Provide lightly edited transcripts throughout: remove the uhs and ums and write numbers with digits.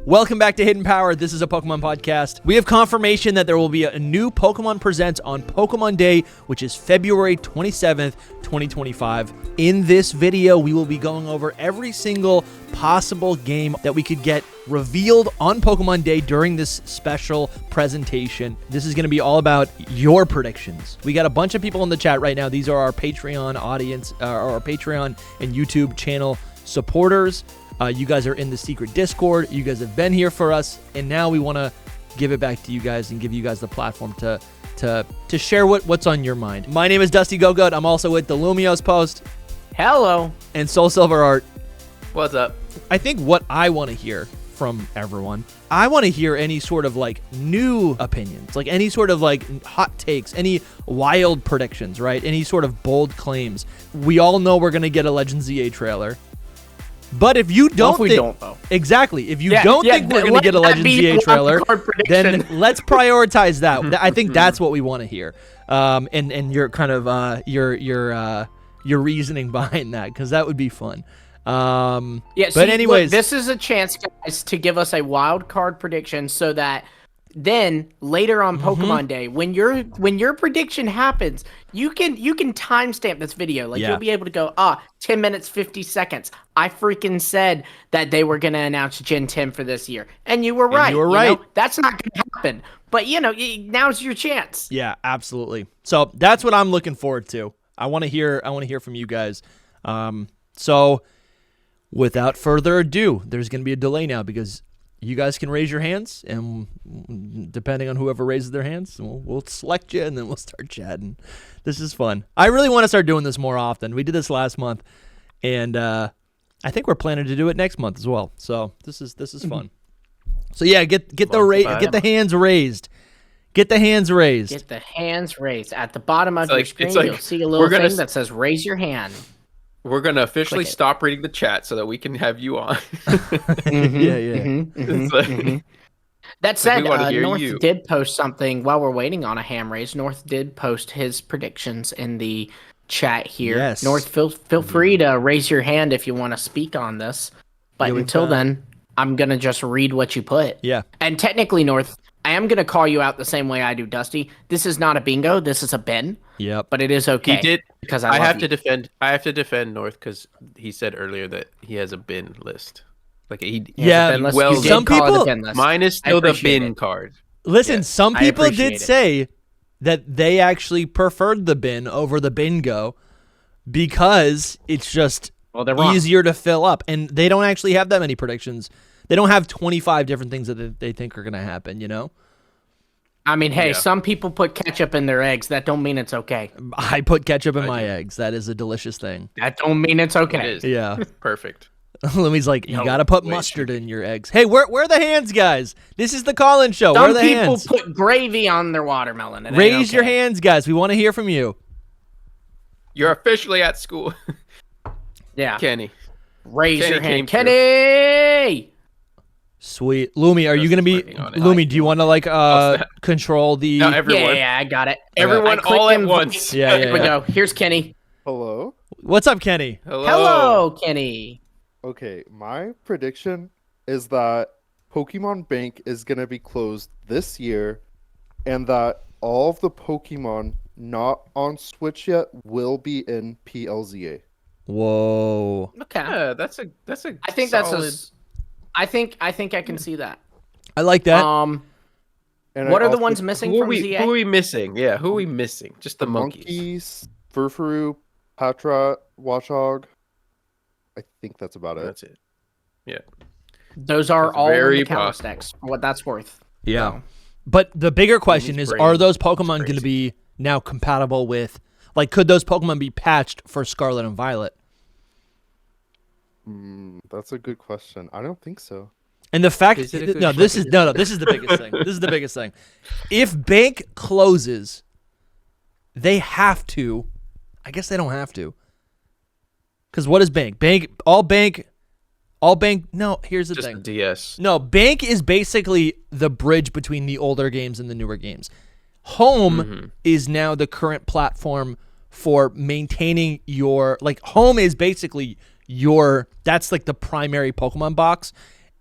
Welcome back to Hidden Power. This is a Pokemon podcast. We have confirmation that there will be a new Pokemon Presents on Pokemon Day, which is February 27th, 2025. In this video, we will be going over every single possible game that we could get revealed on Pokemon Day during this special presentation. This is going to be all about your predictions. We got a bunch of people in the chat right now. These are our Patreon audience, our Patreon and YouTube channel supporters. You guys are in the secret Discord. You guys have been here for us, and now we want to give it back to you guys and give you guys the platform to share what's on your mind. My name is DustyGogoat. I'm also with the LumiosePost. Hello. And SoulSilverArt. What's up? I think what I want to hear from everyone, I want to hear any sort of like new opinions, like any sort of like hot takes, any wild predictions, right? Any sort of bold claims. We all know we're going to get a Legends ZA trailer. But if you don't think, exactly, if you don't think we're going to get a Legends ZA trailer, then let's prioritize that. I think that's what we want to hear. And your kind of your reasoning behind that, because that would be fun. But anyways, look, this is a chance, guys, to give us a wild card prediction so that then later on Pokemon Day, when your prediction happens, you can timestamp this video. Like you'll be able to go, 10 minutes, 50 seconds. I freaking said that they were going to announce Gen 10 for this year. And you were right. You were right. That's not going to happen. But, now's your chance. Yeah, absolutely. So that's what I'm looking forward to. I want to hear from you guys. So without further ado, there's going to be a delay now because you guys can raise your hands, and depending on whoever raises their hands, we'll select you, and then we'll start chatting. This is fun. I really want to start doing this more often. We did this last month, and I think we're planning to do it next month as well. So this is fun. So yeah, get the hands raised. Get the hands raised. Get the hands raised. At the bottom of your screen, you'll see a little thing that says "Raise your hand." We're going to officially stop reading the chat so that we can have you on. That said, North did post something while we're waiting on a ham raise. North did post his predictions in the chat here. Yes. North, feel free to raise your hand if you want to speak on this. But until then, I'm going to just read what you put. Yeah. And technically, North, I am going to call you out the same way I do Dusty. This is not a bingo. This is a bin. Yep. But it is okay. He did, because I have to defend North because he said earlier that he has a bin list. Like he has a bin list. Well, some people, mine is still the bin card. Listen, some people did say that they actually preferred the bin over the bingo because it's just easier to fill up, and they don't actually have that many predictions. They don't have 25 different things that they think are going to happen, I mean, hey, some people put ketchup in their eggs. That don't mean it's okay. I put ketchup in my eggs. That is a delicious thing. That don't mean it's okay. It is. Yeah. Perfect. Lemmy's like, you got to put mustard in your eggs. Hey, where are the hands, guys? This is the call-in show. Where are the hands? Some people put gravy on their watermelon. Raise your hands, guys. We want to hear from you. You're officially at school. Yeah. Kenny. Raise your hand. Kenny! Sweet. Lumi, are you going to be... Lumi, do you want to, control the... No, everyone. Yeah, I got it. Everyone all at once. Yeah, Here we go. Here's Kenny. Hello? What's up, Kenny? Hello, Kenny. Okay, my prediction is that Pokemon Bank is going to be closed this year, and that all of the Pokemon not on Switch yet will be in PLZA. Whoa. Okay. Yeah, that's a I think solid... I think I can see that. I like that. And what are the ones missing from ZA? Who are we missing? Yeah, who are we missing? Just the monkeys. Furfuru, Patra, Watchog. I think that's about it. That's it. Yeah. Those are all in the counter stacks, for what that's worth. Yeah. So. But the bigger question is, are those Pokemon going to be now compatible with... Like, could those Pokemon be patched for Scarlet and Violet? That's a good question. I don't think so. And the fact this is the biggest thing. This is the biggest thing. If Bank closes, they have to. I guess they don't have to. Because what is Bank? All bank. No, here's the thing. Just DS. No, Bank is basically the bridge between the older games and the newer games. Home is now the current platform for maintaining your... Like, Home is basically... that's like the primary Pokemon box,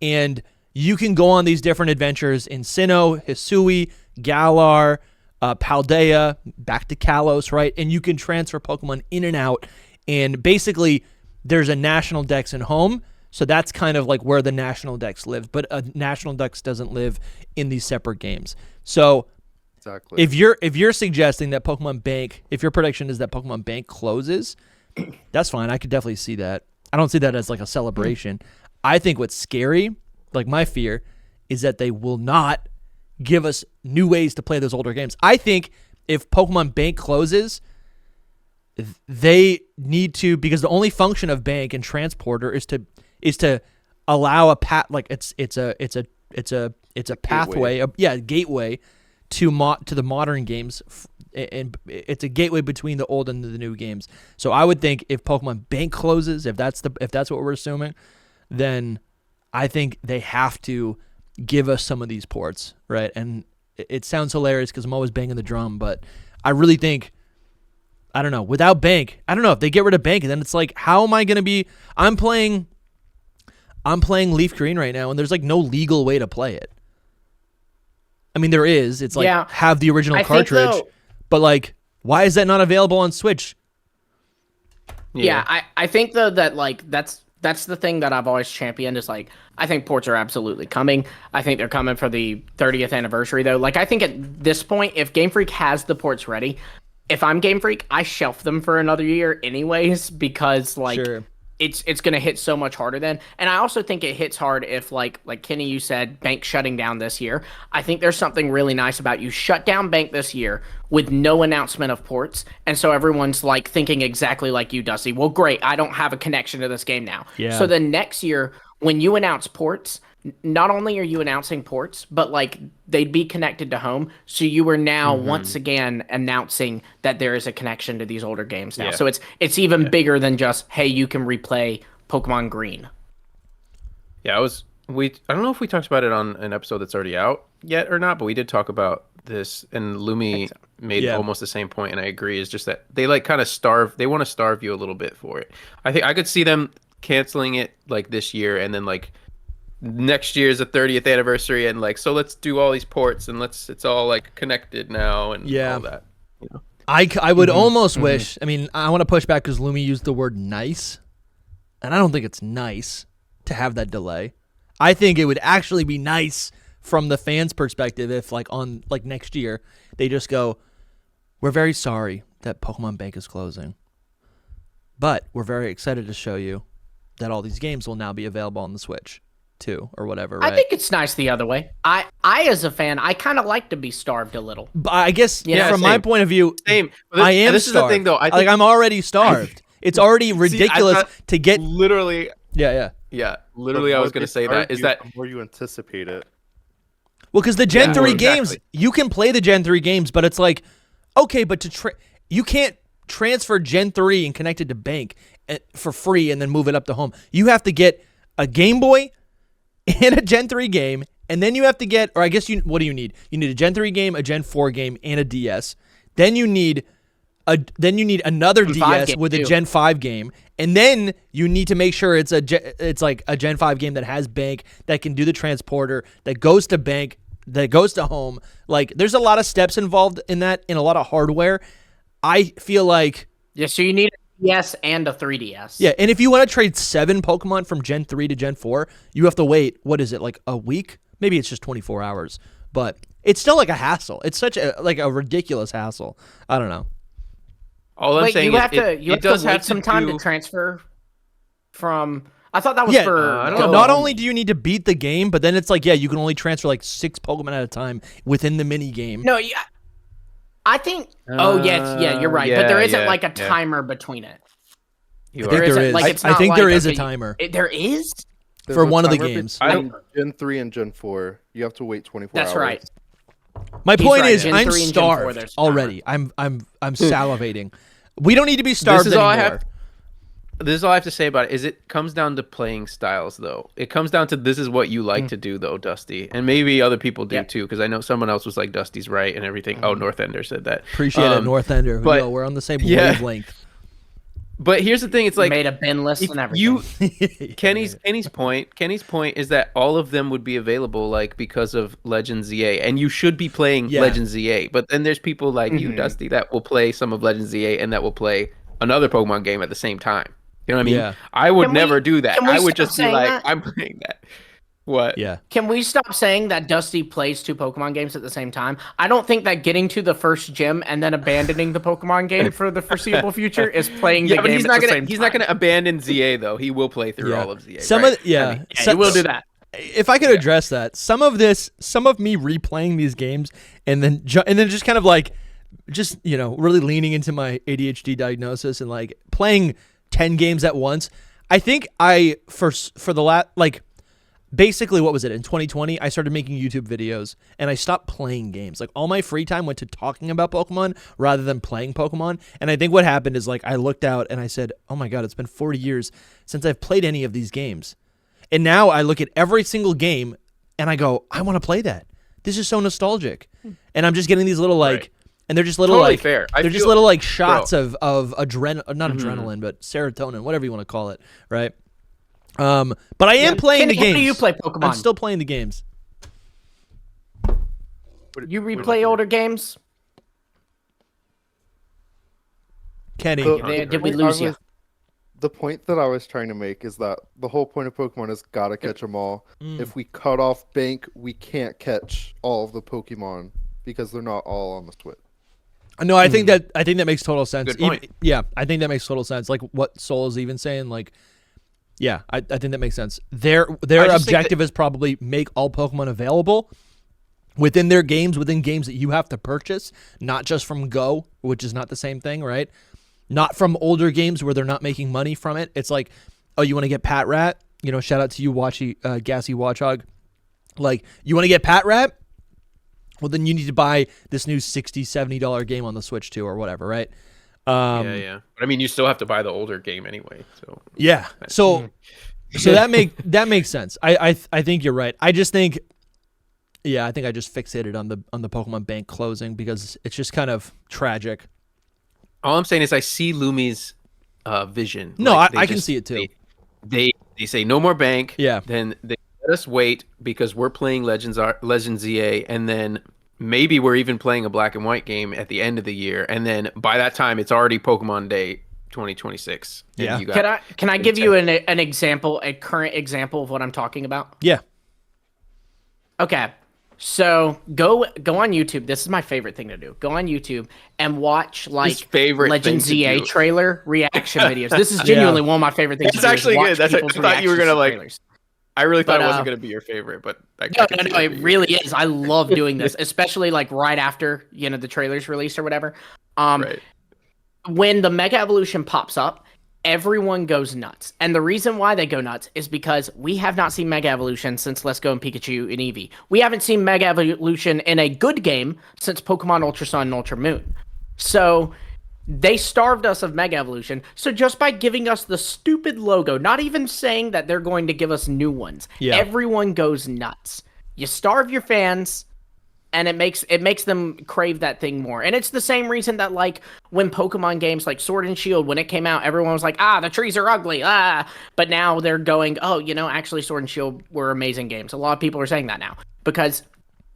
and you can go on these different adventures in Sinnoh, Hisui, Galar, Paldea, back to Kalos, right? And you can transfer Pokemon in and out. And basically, there's a national dex in home. So that's kind of like where the national dex lives. But a national dex doesn't live in these separate games. So Exactly. if you're suggesting that Pokemon Bank, if your prediction is that Pokemon Bank closes, that's fine. I could definitely see that. I don't see that as like a celebration. I think what's scary, like my fear, is that they will not give us new ways to play those older games. I think if Pokemon Bank closes, they need to, because the only function of Bank and Transporter is to allow a it's a pathway, gateway to the modern games, and it's a gateway between the old and the new games. So I would think if Pokemon Bank closes, if that's what we're assuming, then I think they have to give us some of these ports, right? And it sounds hilarious because I'm always banging the drum, but I really think, I don't know, without Bank, I don't know if they get rid of Bank, and then it's like, how am I going to be? I'm playing Leaf Green right now, and there's like no legal way to play it. I mean, there is. It's like have the original cartridge, but like, why is that not available on Switch? Yeah, I think though that like that's the thing that I've always championed is like, I think ports are absolutely coming. I think they're coming for the 30th anniversary though. Like I think at this point, if Game Freak has the ports ready, if I'm Game Freak, I shelf them for another year anyways, because like it's gonna hit so much harder then. And I also think it hits hard if like Kenny, you said Bank shutting down this year. I think there's something really nice about you shut down Bank this year with no announcement of ports, and so everyone's like thinking exactly like you, Dusty. Well, great, I don't have a connection to this game now. Yeah. So the next year when you announce ports, not only are you announcing ports, but like they'd be connected to home. So you are now once again announcing that there is a connection to these older games now. So it's even bigger than just, hey, you can replay Pokemon Green. Yeah, I don't know if we talked about it on an episode that's already out yet or not, but we did talk about this, and Lumi made almost the same point, and I agree. Is just that they like kind of they want to starve you a little bit for it. I think I could see them canceling it like this year, and then like next year is the 30th anniversary, and like, so let's do all these ports, and it's all like connected now, and all that. You know? I would almost wish. I mean, I want to push back because Lumi used the word nice, and I don't think it's nice to have that delay. I think it would actually be nice from the fans' perspective if, like, on like next year, they just go, "We're very sorry that Pokemon Bank is closing, but we're very excited to show you that all these games will now be available on the Switch too, or whatever." Right? I think it's nice the other way. I as a fan, I kind of like to be starved a little. But I guess from my point of view, I am this starved. is the thing, though. I'm already starved. It's already ridiculous to get literally. Yeah. Literally, I was going to say that. Is that the more you anticipate it? Well, because the Gen 3 games, exactly. you can play the Gen 3 games, but it's like, okay, but you can't transfer Gen 3 and connect it to Bank for free and then move it up to home. You have to get a Game Boy and a Gen 3 game, and then you have to get, or I guess what do you need? You need a Gen 3 game, a Gen 4 game, and a DS. Then you need another DS with a Gen 5 game, and then you need to make sure it's like a Gen 5 game that has Bank, that can do the transporter, that goes to Bank, that goes to home. Like, there's a lot of steps involved in that, in a lot of hardware. I feel like so you need a DS and a 3DS. Yeah, and if you want to trade 7 Pokemon from Gen 3 to Gen 4, you have to wait, what is it, like a week? Maybe it's just 24 hours, but it's still like a hassle. It's such a ridiculous hassle. I don't know. All I'm saying you is have to wait some time to transfer from. I thought that was for. Not only do you need to beat the game, but then it's like, you can only transfer like 6 Pokemon at a time within the mini game. No, I think. You're right. But there isn't like a timer between it. I think there is. Like, I think there is a timer. There is? There's for a one of the timer games. between Gen 3 and Gen 4. You have to wait 24 hours. That's right. My point is, Gen I'm 3 and Gen 4, starved there's a timer. already. I'm salivating. We don't need to be starved anymore. This is all I have to say about it. Is it comes down to playing styles, though. It comes down to this is what you like to do, though, Dusty, and maybe other people do too. Because I know someone else was like, "Dusty's right" and everything. Oh, Northender said that. Appreciate it, Northender. But we're on the same wavelength. But here's the thing: it's like made a bin list and everything. Kenny's point is that all of them would be available, like because of Legends ZA, and you should be playing Legends ZA. But then there's people like you, Dusty, that will play some of Legends ZA and that will play another Pokemon game at the same time. You know what I mean? Yeah. I would never do that. I would just be like, that? I'm playing that. What? Yeah. Can we stop saying that Dusty plays 2 Pokemon games at the same time? I don't think that getting to the first gym and then abandoning the Pokemon game for the foreseeable future is playing the game he's not at the gonna same he's time. not gonna abandon ZA though. He will play through all of ZA. He will do that. If I could address that, some of me replaying these games and then just kind of like, just really leaning into my ADHD diagnosis and like playing 10 games at once. I think for the last basically, what was it? In 2020, I started making YouTube videos, and I stopped playing games. Like, all my free time went to talking about Pokemon rather than playing Pokemon. And I think what happened is, like, I looked out and I said, oh my God, it's been 40 years since I've played any of these games. And now I look at every single game, and I go, I want to play that. This is so nostalgic. And I'm just getting these little, like, and they're just little, totally like, fair. They're just little, like, shots of adrenaline, but serotonin, whatever you want to call it, right? But I am playing the games. How do you play Pokemon? I'm still playing the games. You replay older games? Kenny. Did we lose you? The point that I was trying to make is that the whole point of Pokemon is gotta catch them all. If we cut off Bank, we can't catch all of the Pokemon because they're not all on the Switch. No, I think that makes total sense. Good point. I think that makes total sense. Like what Soul is even saying, like, yeah, I think that makes sense. Their objective is probably make all Pokemon available within their games, within games that you have to purchase, not just from Go, which is not the same thing, right? Not from older games where they're not making money from it. It's like, oh, you want to get Pat Rat? Shout out to you, Gassy Watchhog. Like, you want to get Pat Rat? Well, then you need to buy this new $60, $70 game on the Switch too, or whatever, right? Yeah. But I mean, you still have to buy the older game anyway. So yeah. So that makes sense. I think you're right. I just think, I think I just fixated on the Pokemon Bank closing because it's just kind of tragic. All I'm saying is I see Lumi's vision. No, I can see it too. They say no more Bank. Yeah. Then they let us wait because we're playing Legends ZA, and then maybe we're even playing a black and white game at the end of the year, and then by that time it's already Pokemon Day 2026. Yeah. Can I give you an example, a current example of what I'm talking about? Yeah. Okay. So go on YouTube. This is my favorite thing to do. Go on YouTube and watch Legend ZA trailer reaction videos. This is genuinely one of my favorite things. It's actually good. I thought you were gonna trailers. I really thought it wasn't gonna be your favorite, but no, it really is. I love doing this, especially like right after the trailer's released or whatever. Right. When the Mega Evolution pops up, everyone goes nuts. And the reason why they go nuts is because we have not seen Mega Evolution since Let's Go and Pikachu and Eevee. We haven't seen Mega Evolution in a good game since Pokemon Ultra Sun and Ultra Moon. So they starved us of Mega Evolution. So just by giving us the stupid logo, not even saying that they're going to give us new ones, everyone goes nuts. You starve your fans, and it makes them crave that thing more. And it's the same reason that, like, when Pokemon games like Sword and Shield, when it came out, everyone was like, the trees are ugly, But now they're going, actually Sword and Shield were amazing games. A lot of people are saying that now because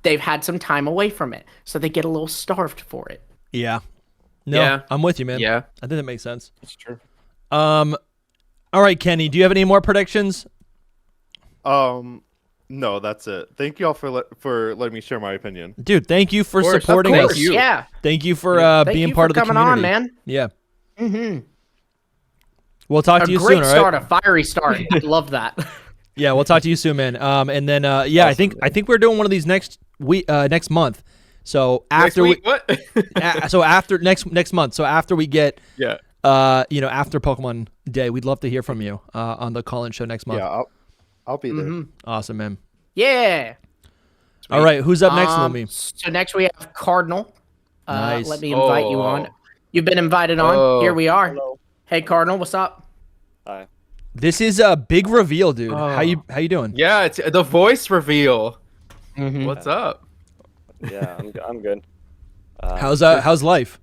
they've had some time away from it. So they get a little starved for it. Yeah. No, I'm with you, man. Yeah. I think that makes sense. That's true. All right, Kenny, do you have any more predictions? No, that's it. Thank you all for letting me share my opinion. Dude, thank you for supporting us. Yeah. Thank you for being part of the community. Coming on, man. Yeah. Mm-hmm. We'll talk to you soon, all right? A great start, a fiery start. I love that. Yeah, we'll talk to you soon, man. And then awesome, I think we're doing one of these next month. So after after next month. So after we get after Pokemon Day, we'd love to hear from you on the call-in show next month. Yeah, I'll be there. Mm-hmm. Awesome, man. Yeah. Sweet. All right, who's up next, Lumi? So next we have Cardinal. Nice. Let me invite you on. You've been invited on. Here we are. Hello. Hey, Cardinal, what's up? Hi. This is a big reveal, dude. How you doing? Yeah, it's the voice reveal. Mm-hmm. What's up? Yeah, I'm good. How's life?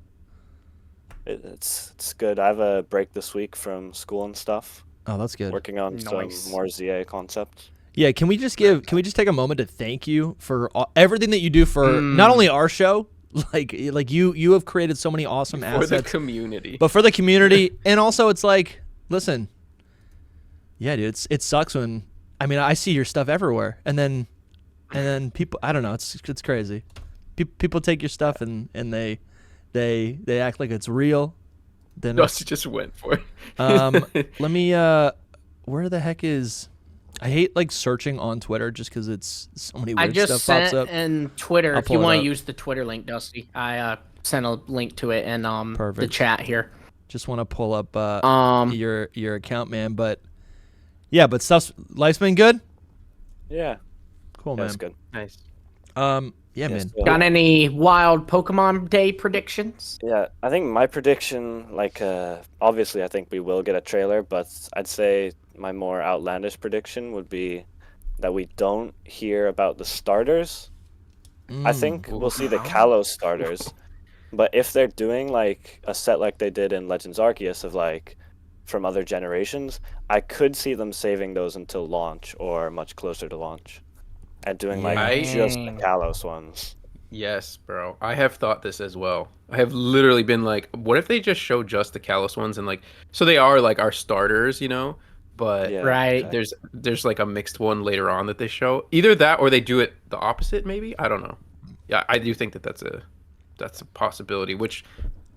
It's good. I have a break this week from school and stuff. Oh, that's good. Working on some more ZA concepts. Yeah, can we just take a moment to thank you for everything that you do for not only our show, like you have created so many awesome assets for the community, but for the community, and also it's like, listen, yeah, dude, it sucks when I see your stuff everywhere, and then people, I don't know, it's crazy. People take your stuff and they act like it's real. Then Dusty just went for it. let me where the heck is? I hate like searching on Twitter just because it's so many weird stuff pops up. In Twitter, if you want to use the Twitter link, Dusty, I sent a link to it in the chat here. Just want to pull up your account, man. But yeah, but life's been good. Yeah. Cool, man. That's good. Nice. Yeah, man. Got any wild Pokemon Day predictions? Yeah, I think my prediction, obviously, I think we will get a trailer, but I'd say my more outlandish prediction would be that we don't hear about the starters. I think we'll see the Kalos starters, but if they're doing like a set like they did in Legends Arceus of like from other generations, I could see them saving those until launch or much closer to launch. And doing just the Kalos ones. Yes, bro. I have thought this as well. I have literally been like, what if they just show just the Kalos ones and like, so they are like our starters, you know? But there's like a mixed one later on that they show. Either that or they do it the opposite, maybe. I don't know. Yeah, I do think that's a possibility, which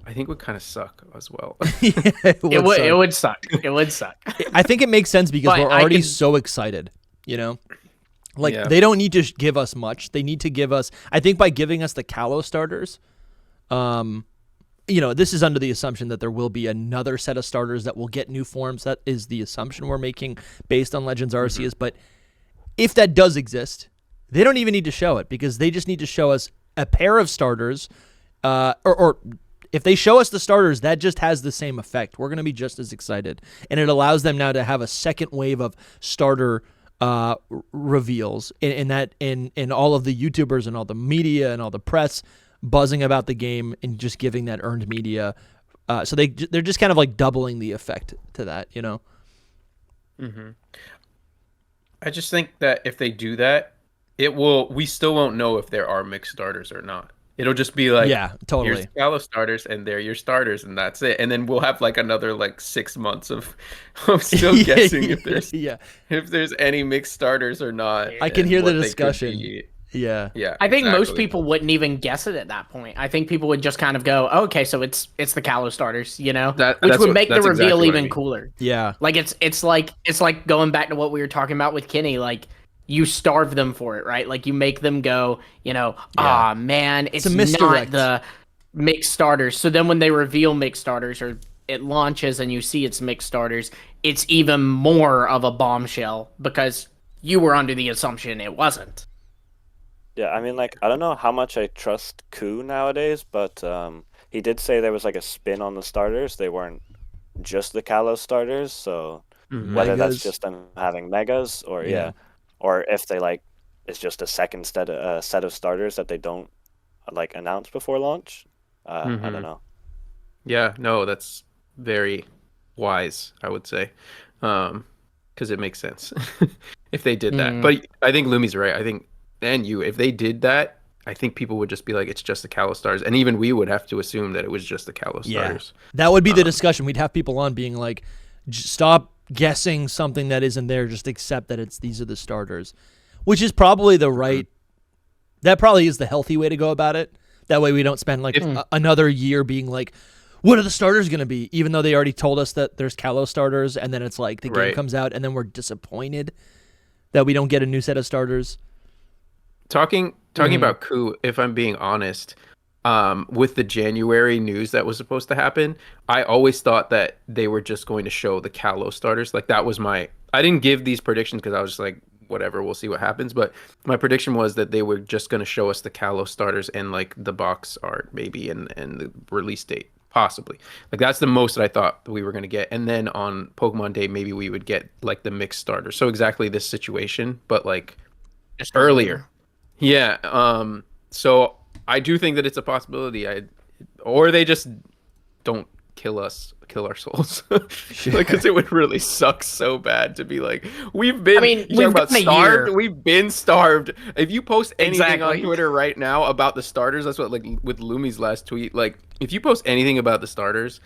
I think would kind of suck as well. It would suck. It would suck. I think it makes sense because we're already so excited, you know? They don't need to give us much. They need to give us, I think by giving us the Kalos starters, this is under the assumption that there will be another set of starters that will get new forms. That is the assumption we're making based on Legends Arceus. But if that does exist, they don't even need to show it because they just need to show us a pair of starters, or if they show us the starters, that just has the same effect. We're going to be just as excited. And it allows them now to have a second wave of starter reveals in all of the YouTubers and all the media and all the press buzzing about the game and just giving that earned media. So they're just kind of like doubling the effect to that, you know? Mm-hmm. I just think that if they do that, we still won't know if there are mixed starters or not. It'll just be like, yeah, totally. Here's Kalos starters, and they're your starters, and that's it. And then we'll have like another 6 months of still guessing if there's any mixed starters or not. I can hear the discussion. Yeah. I think most people wouldn't even guess it at that point. I think people would just kind of go, oh, "Okay, so it's the Kalos starters," you know, which would make the reveal even cooler. Yeah, like it's like going back to what we were talking about with Kenny, like. You starve them for it, right? Like you make them go, man, it's not the mixed starters. So then when they reveal mixed starters or it launches and you see it's mixed starters, it's even more of a bombshell because you were under the assumption it wasn't. Yeah, I mean, I don't know how much I trust Ku nowadays, but he did say there was a spin on the starters. They weren't just the Kalos starters, so whether that's just them having megas or or if they it's just a second set of starters that they don't announce before launch. I don't know. Yeah, no, that's very wise, I would say, because it makes sense if they did that. But I think Lumi's right. I think, and if they did that, I think people would just be like, it's just the Kalos starters, and even we would have to assume that it was just the Kalos starters. That would be the discussion. We'd have people on being like, stop guessing something that isn't there, just accept that these are the starters, which is probably the right, that probably is the healthy way to go about it. That way we don't spend another year being like, what are the starters going to be? Even though they already told us that there's Kalos starters, and then it's like the game comes out and then we're disappointed that we don't get a new set of starters. Talking about Ku, if I'm being honest, with the January news that was supposed to happen, I always thought that they were just going to show the Kalos starters. That was I didn't give these predictions because I was just like, whatever, we'll see what happens. But my prediction was that they were just going to show us the Kalos starters and the box art maybe and the release date, possibly. That's the most that I thought we were going to get. And then on Pokemon Day, maybe we would get the mixed starters. So exactly this situation, but just earlier. Yeah. So I do think that it's a possibility. Or they just don't kill our souls. Because it would really suck so bad to be like, we've been. I mean, you we've talk about been a starved. year. We've been starved. If you post anything Exactly. on Twitter right now about the starters, that's what, like, with Lumi's last tweet. Like, if you post anything about the starters,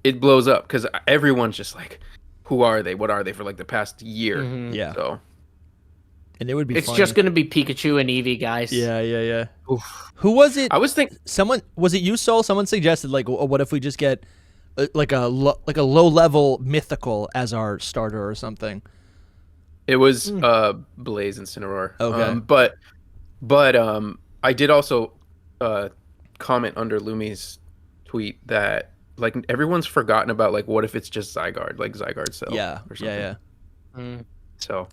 it blows up because everyone's just like, who are they? What are they for like the past year? Yeah. So. And it would be. It's funny. just gonna be Pikachu and Eevee, guys. Yeah. Oof. Who was it? I was thinking. Someone was it you, Soul? Someone suggested like, what if we just get like a low level mythical as our starter or something? It was Blaze Incineroar. Okay. But I did also comment under Lumi's tweet that like everyone's forgotten about like what if it's just Zygarde, like Zygarde Cell. Yeah. Or something. Yeah. So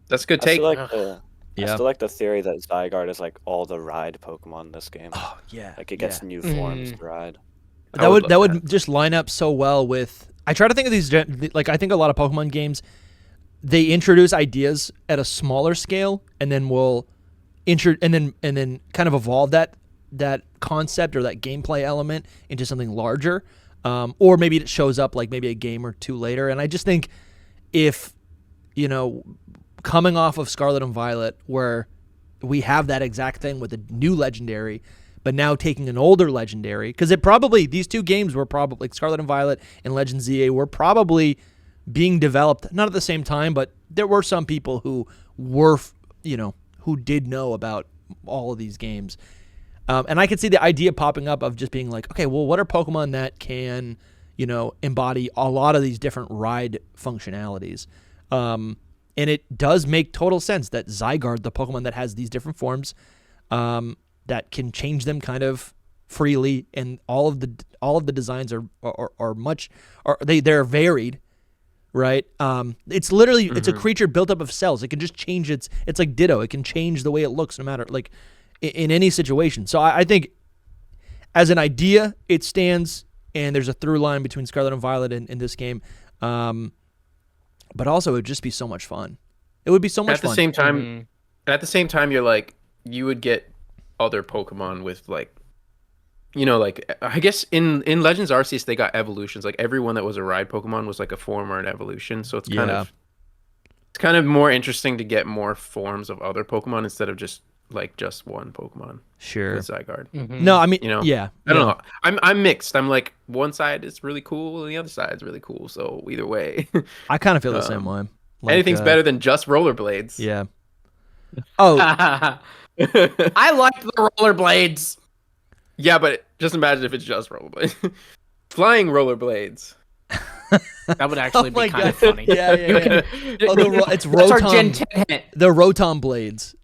that's a good I take. still like the I Yeah. still like the theory that Zygarde is like all the ride Pokemon in this game. Oh yeah. Like it gets new forms to ride. That would love would just line up so well with. I try to think of these like I think a lot of Pokemon games, they introduce ideas at a smaller scale and then will and then kind of evolve that concept or that gameplay element into something larger, or maybe it shows up like maybe a game or two later. And I just think if coming off of Scarlet and Violet where we have that exact thing with a new legendary, but now taking an older legendary, because these two games were probably, like Scarlet and Violet and Legend ZA were probably being developed, not at the same time, but there were some people who were, who did know about all of these games. And I could see the idea popping up of just being like, okay, well, what are Pokemon that can, embody a lot of these different ride functionalities? And it does make total sense that Zygarde, the Pokemon that has these different forms, that can change them kind of freely, and all of the designs they're varied, right? It's literally it's a creature built up of cells. It can just change it's like Ditto. It can change the way it looks no matter like in any situation. So I think as an idea it stands, and there's a through line between Scarlet and Violet in this game. But also it would just be so much fun. It would be so much fun. At the same time, you're like, you would get other Pokemon with like, like I guess in Legends Arceus they got evolutions. Like everyone that was a ride Pokemon was like a form or an evolution. So it's kind of more interesting to get more forms of other Pokemon instead of just one Pokemon. Sure. With Zygarde. No, I mean, yeah. I don't know. I'm mixed. I'm like, one side is really cool and the other side is really cool. So either way, I kind of feel the same way. Like, anything's better than just rollerblades. Yeah. Oh, I like the rollerblades. Yeah, but just imagine if it's just rollerblades. Flying rollerblades. That would actually my be kind God. of funny. Yeah. It's That's our Gen Rotom. 10 hit. The Rotom blades.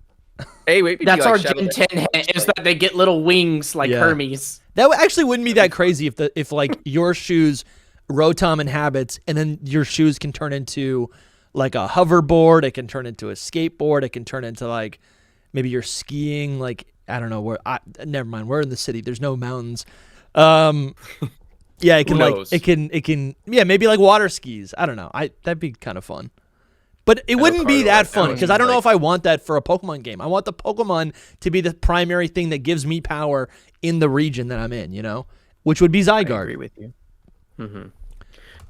Hey, wait. That's our Gen 10 hit, is that they get little wings like Hermes. That actually wouldn't be that crazy if like your shoes Rotom inhabits, and then your shoes can turn into like a hoverboard. It can turn into a skateboard. It can turn into like maybe you're skiing. Like I don't know where. Never mind. We're in the city. There's no mountains. Yeah, it can it can maybe like water skis. I don't know. That'd be kind of fun. But it wouldn't be that fun because I don't know if I want that for a Pokemon game. I want the Pokemon to be the primary thing that gives me power in the region that I'm in, which would be Zygarde. I agree with you. Mm-hmm.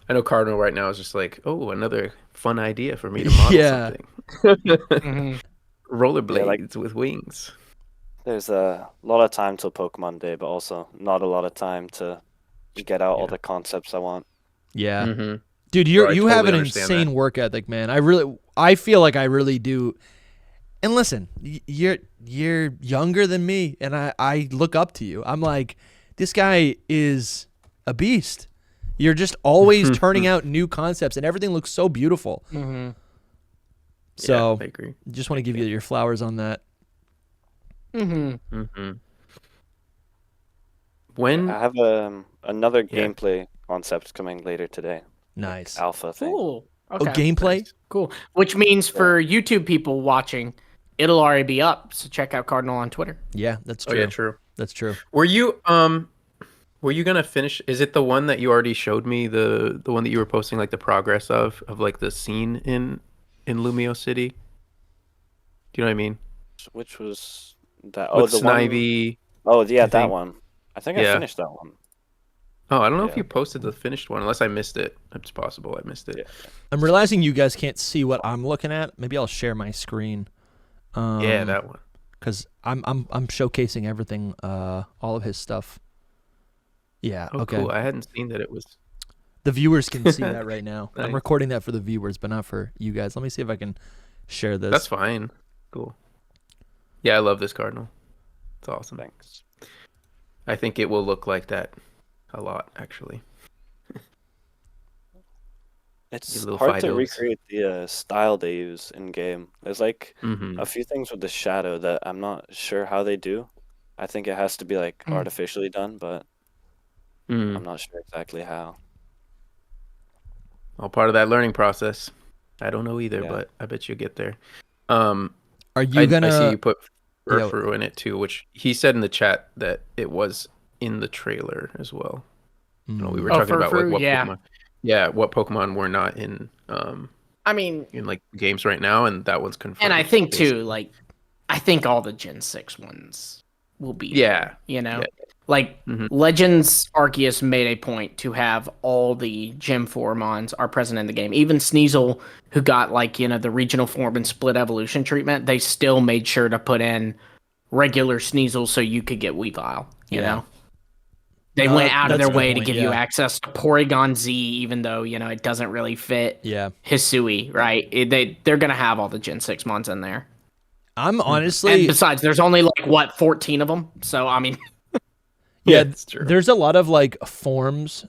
I know Cardinal right now is just like, oh, another fun idea for me to model something. Rollerblades with wings. There's a lot of time till Pokemon Day, but also not a lot of time to get out all the concepts I want. Yeah. Mm-hmm. Dude, you have an insane work ethic, man. I feel like I really do. And listen, you're younger than me, and I look up to you. I'm like, this guy is a beast. You're just always turning out new concepts, and everything looks so beautiful. Mm-hmm. So I agree. Just want to give you your flowers on that. Mm-hmm. Mm-hmm. When I have another gameplay concept coming later today. Nice. Alpha thing. Cool. Oh, Okay. gameplay? Nice. Cool. Which means for YouTube people watching, it'll already be up. So check out Cardinal on Twitter. Yeah, that's true. Oh yeah, true. That's true. Were you gonna finish? Is it the one that you already showed me? The one that you were posting like the progress of like the scene in Lumio City? Do you know what I mean? Which was that? With the Snivy. one. Oh yeah, I that think. one. I think I finished that one. Oh, I don't know if you posted the finished one, unless I missed it. It's possible I missed it. Yeah. I'm realizing you guys can't see what I'm looking at. Maybe I'll share my screen. Yeah, that one. Because I'm showcasing everything, all of his stuff. Yeah. Oh, okay. cool. I hadn't seen that it was. The viewers can see that right now. I'm Nice. recording that for the viewers, but not for you guys. Let me see if I can share this. That's fine. Cool. Yeah, I love this Cardinal. It's awesome. Thanks. I think it will look like that a lot, actually. It's little hard to Fidos. recreate the style they use in game. There's like Mm-hmm. a few things with the shadow that I'm not sure how they do. I think it has to be like artificially done, but I'm not sure exactly how. All part of that learning process. I don't know either, Yeah. but I bet you'll get there. Are you gonna? I see you put Yeah. Furfru in it too, which he said in the chat that it was in the trailer as well. You know, we were Oh, talking about like, Furfru, what yeah. Pokemon. Yeah, what Pokemon were not in I mean, in like games right now, and that one's confirmed. and I think basically. too, like, I think all the Gen 6 ones will be. Yeah. there, you know, Yeah. like Mhm. Legends Arceus made a point to have all the Gen 4 mons are present in the game. Even Sneasel, who got like the regional form and split evolution treatment, they still made sure to put in regular Sneasel so you could get Weavile. You know. They went out of that's their a way good to point, give you yeah. access to Porygon Z, even though it doesn't really fit Yeah. Hisui, right? They're gonna have all the Gen 6 mons in there. I'm And honestly. besides, there's only like what 14 of them. So I mean, Yeah, it's true. there's a lot of like forms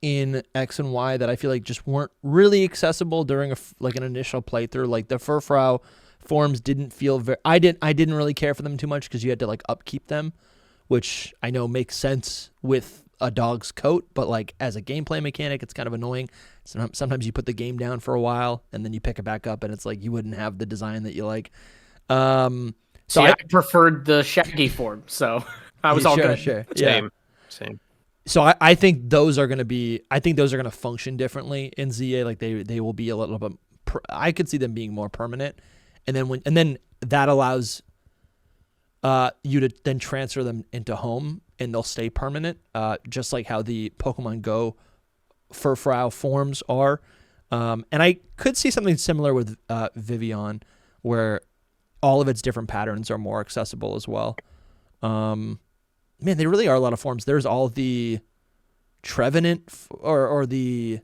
in X and Y that I feel like just weren't really accessible during an initial playthrough. Like the Furfrou forms didn't feel very. I didn't really care for them too much because you had to like upkeep them, which I know makes sense with a dog's coat, but like as a gameplay mechanic, it's kind of annoying. Sometimes you put the game down for a while and then you pick it back up, and it's like you wouldn't have the design that you like. So I preferred the Shaggy form, so I was all good. Sure. Yeah. Same. So I think those are going to function differently in ZA. Like they will be a little bit. I could see them being more permanent, and then that allows you to then transfer them into home, and they'll stay permanent. Just like how the Pokemon Go Furfrou forms are, and I could see something similar with Vivian, where all of its different patterns are more accessible as well. Man, they really are a lot of forms. There's all the Trevenant or the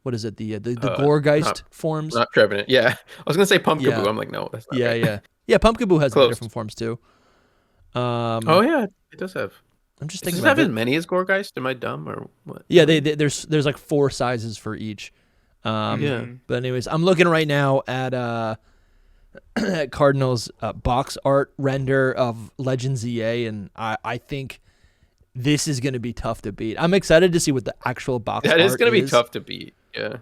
what is it? The Gourgeist forms. Not Trevenant. Yeah, I was gonna say Pumpkaboo. Yeah. I'm like, no, that's not. Yeah, right. yeah. Pumpkaboo has Close. different forms too. Oh yeah, it does have. I'm just Does thinking it have about as many as Gourgeist? Am I dumb or what? Yeah, there's like 4 sizes for each. Yeah. But anyways, I'm looking right now at at Cardinal's box art render of Legends EA, and I think this is going to be tough to beat. I'm excited to see what the actual box art That is going to be is, tough to beat. Yeah.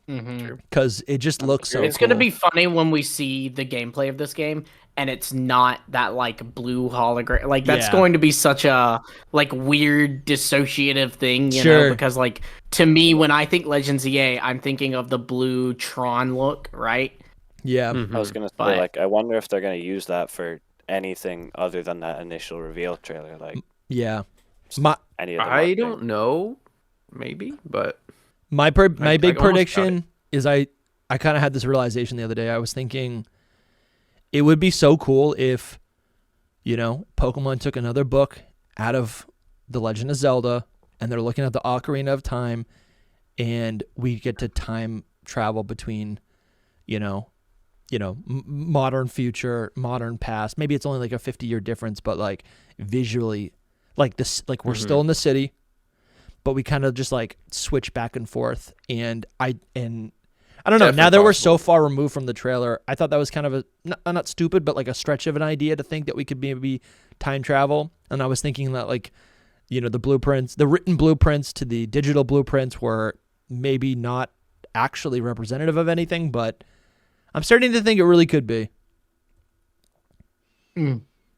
because it just looks so It's cool. gonna be funny when we see the gameplay of this game, and it's not that like blue hologram. Like that's Yeah. going to be such a like weird dissociative thing, you Sure. know? Because like to me, when I think Legends EA, I'm thinking of the blue Tron look, right? Yeah. I was gonna say, But- like, I wonder if they're gonna use that for anything other than that initial reveal trailer, like Yeah. My any of the I marketing. don't know. Maybe, but my I big almost doubt prediction is I kind of had this realization the other day. I was thinking it would be so cool if, Pokemon took another book out of The Legend of Zelda and they're looking at the Ocarina of Time, and we get to time travel between, modern future, modern past. Maybe it's only like a 50-year difference, but like visually, like this, like we're still in the city, but we kind of just like switch back and forth. And I don't know. Definitely Now that we're possible. so far removed from the trailer, I thought that was kind of not stupid, but like a stretch of an idea to think that we could maybe time travel. And I was thinking that like, the blueprints, the written blueprints to the digital blueprints were maybe not actually representative of anything, but I'm starting to think it really could be.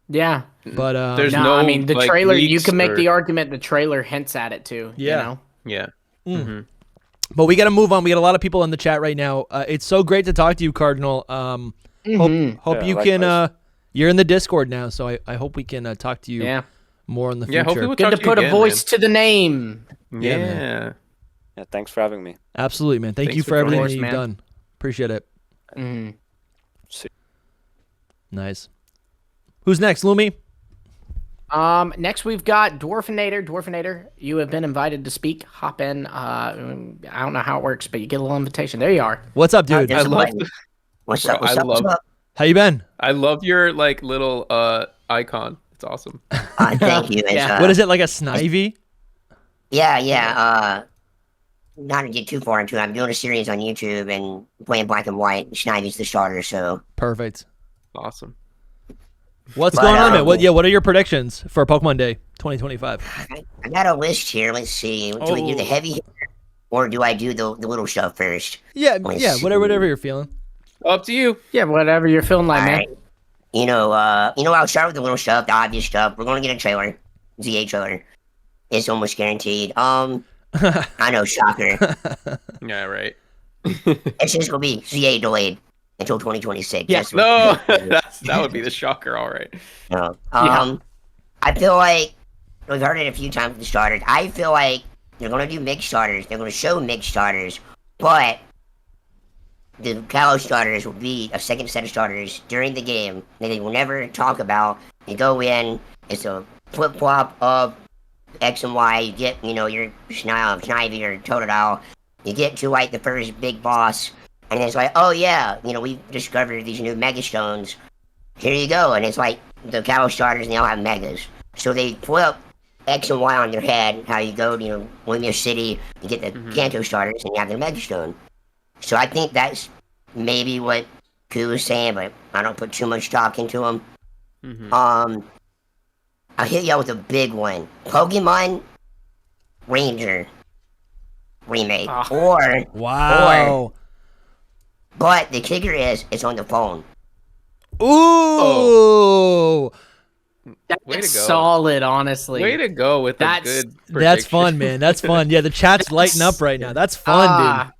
Yeah. But There's No, no, I mean the like, trailer. You leaks can make or- the argument the trailer hints at it too. Yeah. You know? Yeah. But we got to move on. We got a lot of people in the chat right now. It's so great to talk to you, Cardinal. Hope Yeah, you can. likewise. You're in the Discord now, so I hope we can talk to you Yeah. more in the Yeah, future. hopefully we'll Good talk to to you put a again, voice to the name. man. Yeah, Yeah. man. Yeah, thanks for having me. Absolutely, man. Thank Thanks you for for everything joining that us, you've man. done. Appreciate it. Mhm. Nice. Who's next, Lumi? Next we've got Dwarfinator. Dwarfinator, you have been invited to speak. Hop in. I don't know how it works, but you get a little invitation. There you are. What's up, dude? There's I a love button. the- What's Bro, up? What's I up? What's love- up? How you been? I love your like little icon. It's awesome. Thank you. It's, Yeah. What is it, like a Snivy? Yeah. Not to get too far into it, I'm doing a series on YouTube and playing Black and White. Schneid's the starter, so Perfect. Awesome. What's But, going on, man? um, What are your predictions for Pokemon Day 2025? I got a list here. Let's see. Do I do the heavy hitter, or do I do the little stuff first? Yeah, Let's yeah, see. whatever you're feeling. Up to you. Yeah, whatever you're feeling like, All man. right. I'll start with the little stuff, the obvious stuff. We're gonna get a trailer, ZA trailer. It's almost guaranteed. I know, shocker. Yeah, right. It's just gonna be ZA delayed until 2026. Yeah. That's what- No, that would be the shocker. All right. No. Yeah. I feel like we've heard it a few times with the starters. I feel like they're gonna do mixed starters. They're gonna show mixed starters, but the Kalos starters will be a second set of starters during the game that they will never talk about. You go in, it's a flip flop of X and Y. You get, your Snivy or Totodile. You get to like the first big boss, and it's like, oh yeah, we've discovered these new Mega Stones. Here you go, and it's like the Kalos starters, and they all have Megas. So they flip X and Y on their head. How you go to, Lumio City, you get the Kanto starters, and you have their Mega Stone. So I think that's maybe what Ku was saying, but I don't put too much stock into them. I'll hit you out with a big one. Pokemon Ranger remake. Ah. Or, Wow. but the kicker is, it's on the phone. Ooh. That's Way to go. solid, honestly. Way to go with That's- a good That's prediction. fun, man. That's fun. Yeah, the chat's lighting up right now. That's fun, Ah, dude.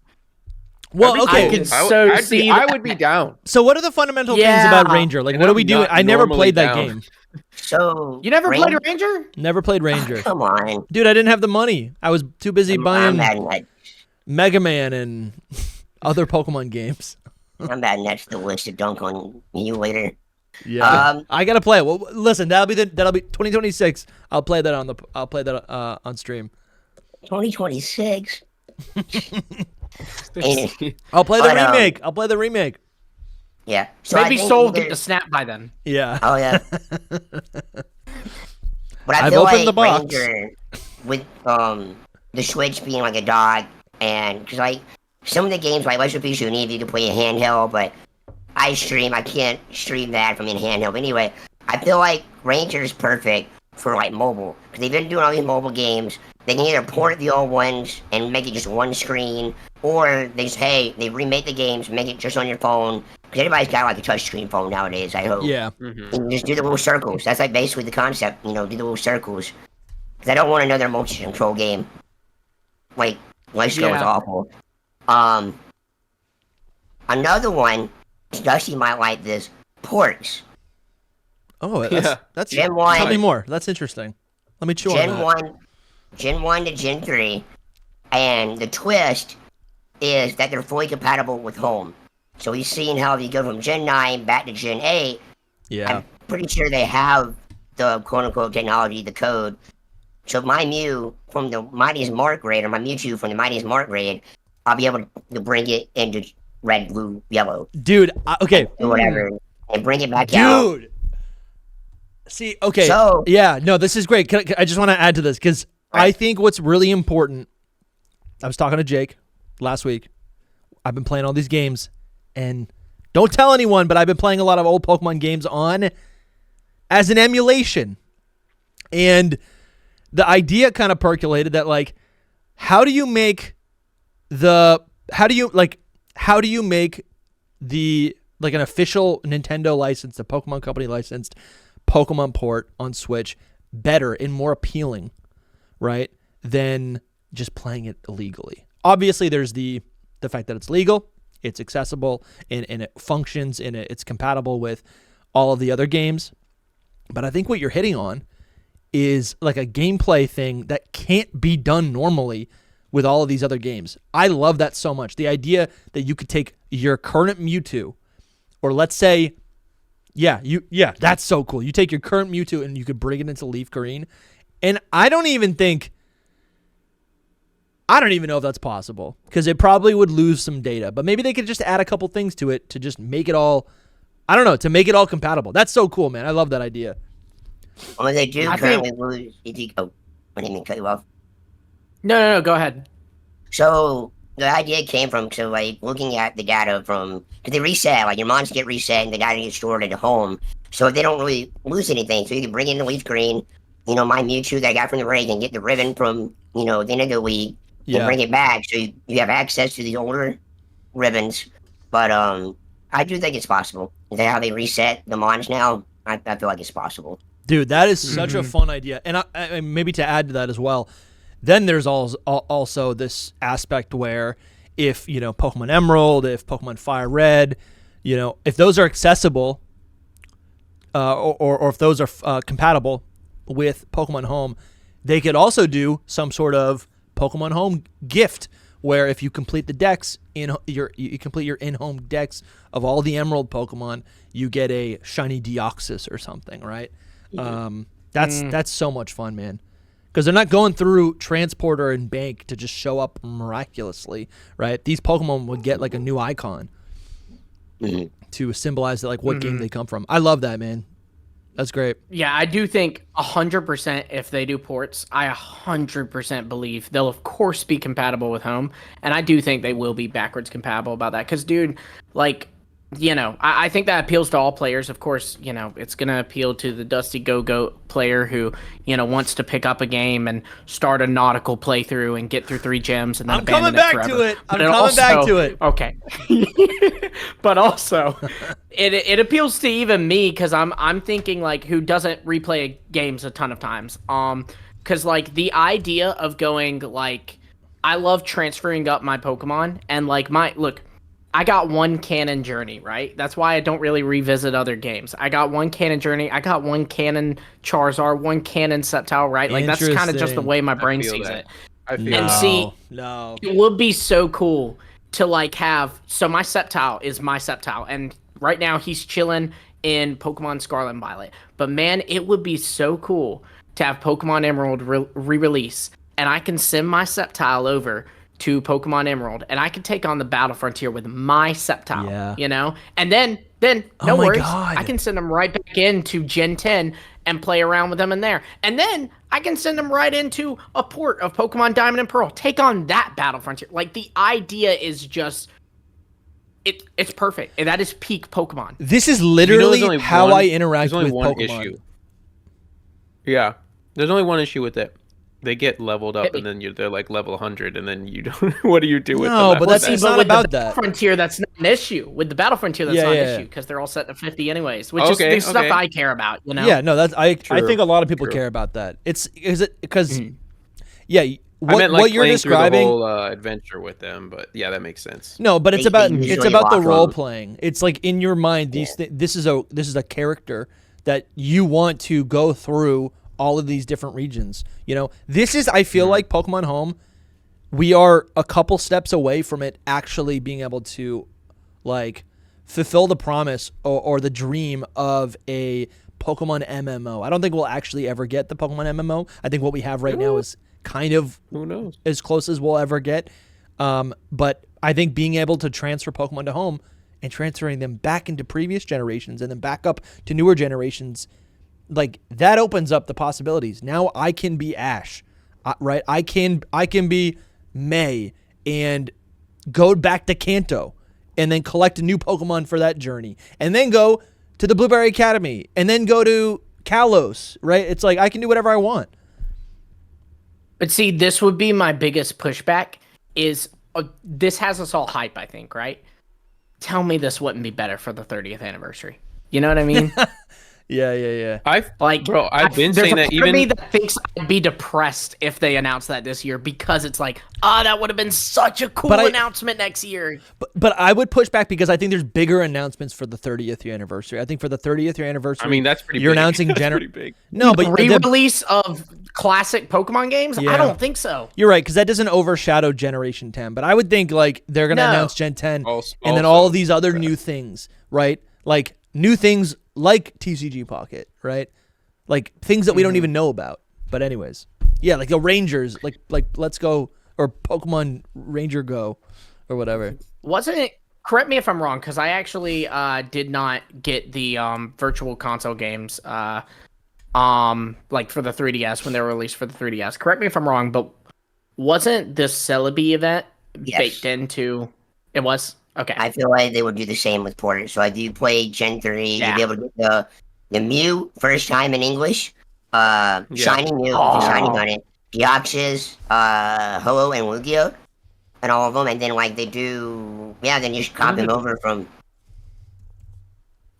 Well, That'd be okay. I could cool. so I'd see be, I that. would be down. So what are the fundamental things Yeah. about Ranger? Like, And what do I'm we do? not I never normally played that down. game. So You never played Ranger- Ranger? Never played Ranger. Come on. Dude, I didn't have the money. I was too busy I'm buying mad at Mega Man and other Pokemon games. I'm adding that to the list to dunk on you later. Yeah, I gotta play it. Well, listen, that'll be 2026. I'll play that on stream. 2026. I'll play the But, remake. I'll play the remake. Yeah. So I Maybe think Soul either- get the snap by then. Yeah. Oh yeah. But I I've feel opened like the box. Ranger, with the Switch being like a dog, and because like some of the games like Let's Be Shuni, you can play a handheld, but I can't stream that from in handheld. Anyway, I feel like Ranger is perfect for like mobile because they've been doing all these mobile games. They can either port the old ones and make it just one screen, or they remake the games, make it just on your phone. Because everybody's got like a touchscreen phone nowadays, I hope. Yeah. And just do the little circles. That's like basically the concept, do the little circles. Because I don't want another motion control game. Like, Let's Go is Yeah. awful. Another one, Dusty might like this, ports. Oh, Yeah. that's Gen 1. Tell me more. That's interesting. Let me chew on Gen that. 1 to Gen 3. And the twist is that they're fully compatible with home. So we've seen how if you go from Gen 9 back to Gen 8, Yeah. I'm pretty sure they have the quote-unquote technology, the code. So my Mew from the Mighty's Mark raid, or my Mewtwo from the Mighty's Mark raid, I'll be able to bring it into red, blue, yellow, Dude, okay. or whatever, and bring it back out. Dude. See, okay. So- yeah, no, this is great. I just want to add to this because I think what's really important. I was talking to Jake last week. I've been playing all these games, and don't tell anyone, but I've been playing a lot of old Pokemon games on as an emulation. And the idea kind of percolated that, like, how do you make the like an official Nintendo licensed, a Pokemon Company licensed Pokemon port on Switch better and more appealing, right, than just playing it illegally? Obviously, there's the fact that it's legal, it's accessible, and it functions, and it's compatible with all of the other games. But I think what you're hitting on is like a gameplay thing that can't be done normally with all of these other games. I love that so much. The idea that you could take your current Mewtwo, or let's say, that's so cool. You take your current Mewtwo and you could bring it into Leaf Green. And I don't even know if that's possible, because it probably would lose some data. But maybe they could just add a couple things to it to just make it all, I don't know, to make it all compatible. That's so cool, man. I love that idea. Well, they do currently lose. I didn't mean to cut you off. No, go ahead. So the idea came from looking at the data from, because they reset, like your mons get reset and the data gets stored at home. So they don't really lose anything. So you can bring in the Leaf Green, my Mewtwo that I got from the raid, and get the ribbon from, the end of the week and bring it back. So you have access to these older ribbons. But I do think it's possible. Is that how they reset the mons now? I feel like it's possible. Dude, that is such a fun idea. And I maybe to add to that as well, then there's also this aspect where if, Pokemon Emerald, if Pokemon Fire Red, if those are accessible or if those are compatible with Pokemon Home, they could also do some sort of Pokemon Home gift where if you complete the dex, you complete your in-home dex of all the Emerald Pokemon, you get a shiny Deoxys or something, right? That's so much fun, man. Because they're not going through Transporter and Bank to just show up miraculously, right? These Pokemon would get like a new icon to symbolize that, like what game they come from. I love that, man. That's great. Yeah, I do think 100% if they do ports, I 100% believe they'll of course be compatible with Home, and I do think they will be backwards compatible about that. Because, dude, like, I think that appeals to all players. Of course, it's going to appeal to the DustyGogoat player who, wants to pick up a game and start a nautical playthrough and get through 3 gems and then abandon it forever. I'm coming back to it. Okay. But also, it appeals to even me because I'm thinking, like, who doesn't replay games a ton of times. Because, like, the idea of going, like, I love transferring up my Pokemon and, like, I got one canon journey, right? That's why I don't really revisit other games. I got one canon journey. I got one canon Charizard, one canon Sceptile, right? Like, that's kind of just the way my brain sees it. It would be so cool to, like, have... So my Sceptile is my Sceptile, and right now he's chilling in Pokemon Scarlet and Violet. But, man, it would be so cool to have Pokemon Emerald re-release, and I can send my Sceptile over to Pokemon Emerald, and I can take on the Battle Frontier with my Sceptile, And then no worries, I can send them right back into Gen 10 and play around with them in there. And then I can send them right into a port of Pokemon Diamond and Pearl, take on that Battle Frontier. Like, the idea is just... It's perfect, and that is peak Pokemon. This is literally how I interact with Pokemon. Issue. Yeah, there's only one issue with it. They get leveled up, and then they're like level 100, and then you don't. What do you do with them? No, but it's not about that. Frontier, that's not an issue. With the Battle Frontier, that's not an issue because they're all set to 50 anyways, which is the stuff I care about. Yeah, no, that's I think a lot of people care about that. Is it because what you're describing, the whole adventure with them, but yeah, that makes sense. No, but it's about the role playing. It's like in your mind, this is a character that you want to go through all of these different regions. This is, I feel like Pokemon Home, we are a couple steps away from it actually being able to, like, fulfill the promise or the dream of a Pokemon MMO. I don't think we'll actually ever get the Pokemon MMO. I think what we have right now is kind of as close as we'll ever get. But I think being able to transfer Pokemon to Home and transferring them back into previous generations and then back up to newer generations, like, that opens up the possibilities. Now I can be Ash, right? I can be May and go back to Kanto and then collect a new Pokemon for that journey, and then go to the Blueberry Academy and then go to Kalos, right? It's like I can do whatever I want. But see, this would be my biggest pushback is this has us all hype, I think, right? Tell me this wouldn't be better for the 30th anniversary. You know what I mean? Yeah. I've been there's saying a that part even of me that thinks I'd be depressed if they announced that this year because it's like, that would have been such a cool announcement next year. But I would push back because I think there's bigger announcements for the 30th year anniversary. I think for the 30th year anniversary, I mean, that's pretty you're big. announcing That's pretty big. No, but Re-release of classic Pokemon games? Yeah. I don't think so. You're right, because that doesn't overshadow Generation 10. But I would think like they're gonna announce Gen 10 Also- and then all of these other new things, right? Like new things like TCG Pocket, right? Like things that we don't even know about. But anyways, yeah, like the Rangers, like Let's Go or Pokemon Ranger Go or whatever. Wasn't it? Correct me if I'm wrong, because I actually did not get the virtual console games like for the 3DS when they were released for the 3DS. Correct me if I'm wrong, but wasn't this Celebi event baked into? It was. Okay. I feel like they would do the same with Porter. So I do play Gen 3. Yeah. You'll be able to get the Mew first time in English. Shiny Mew, Shiny on it. Deoxys, Ho-Oh, and Lugia. And all of them. And then like they do... Yeah, then you just cop them over from...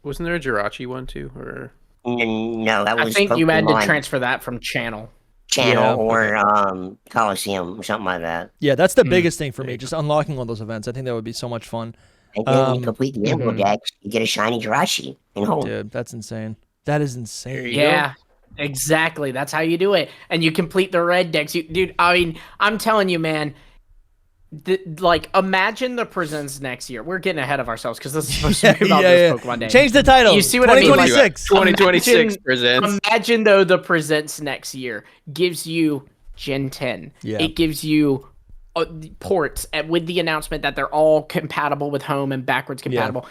Wasn't there a Jirachi one too? Or No, that was I think you had to Pokemon transfer that from Channel. or Coliseum or something like that. Yeah, that's the biggest thing for me. Just unlocking all those events. I think that would be so much fun. And then when you complete the Emerald Dex, you get a shiny Jirachi in home. Dude, that's insane. That is insane. Yeah, exactly. That's how you do it. And you complete the red decks. Dude, I mean, I'm telling you, man. Like, imagine the presents next year. We're getting ahead of ourselves because this is supposed to be about this Pokemon Day. Change the title. You see what I mean? 2026. 2026 presents. Imagine, though, the presents next year gives you Gen 10. Yeah. It gives you ports with the announcement that they're all compatible with home and backwards compatible.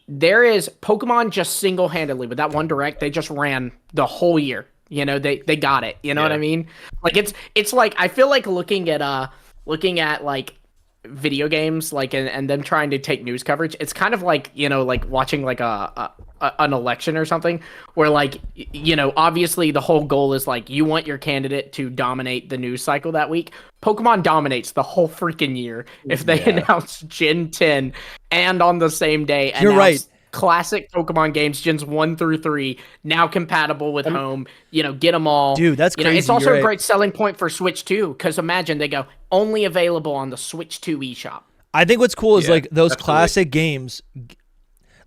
There is Pokemon just single-handedly with that one direct. They just ran the whole year. You know, they got it. You know what I mean? Like it's like I feel like looking at like video games like and them trying to take news coverage. It's kind of like, you know, like watching like an election or something where like, you know, obviously the whole goal is like you want your candidate to dominate the news cycle that week. Pokemon dominates the whole freaking year if they announce Gen 10 and on the same day You're right. Classic Pokemon games, Gens 1 through 3, now compatible with home. You know, get them all. Dude, that's you know, crazy. it's also You're a right. great selling point for Switch 2, because imagine they go, only available on the Switch 2 eShop. I think what's cool is like those absolutely. classic games,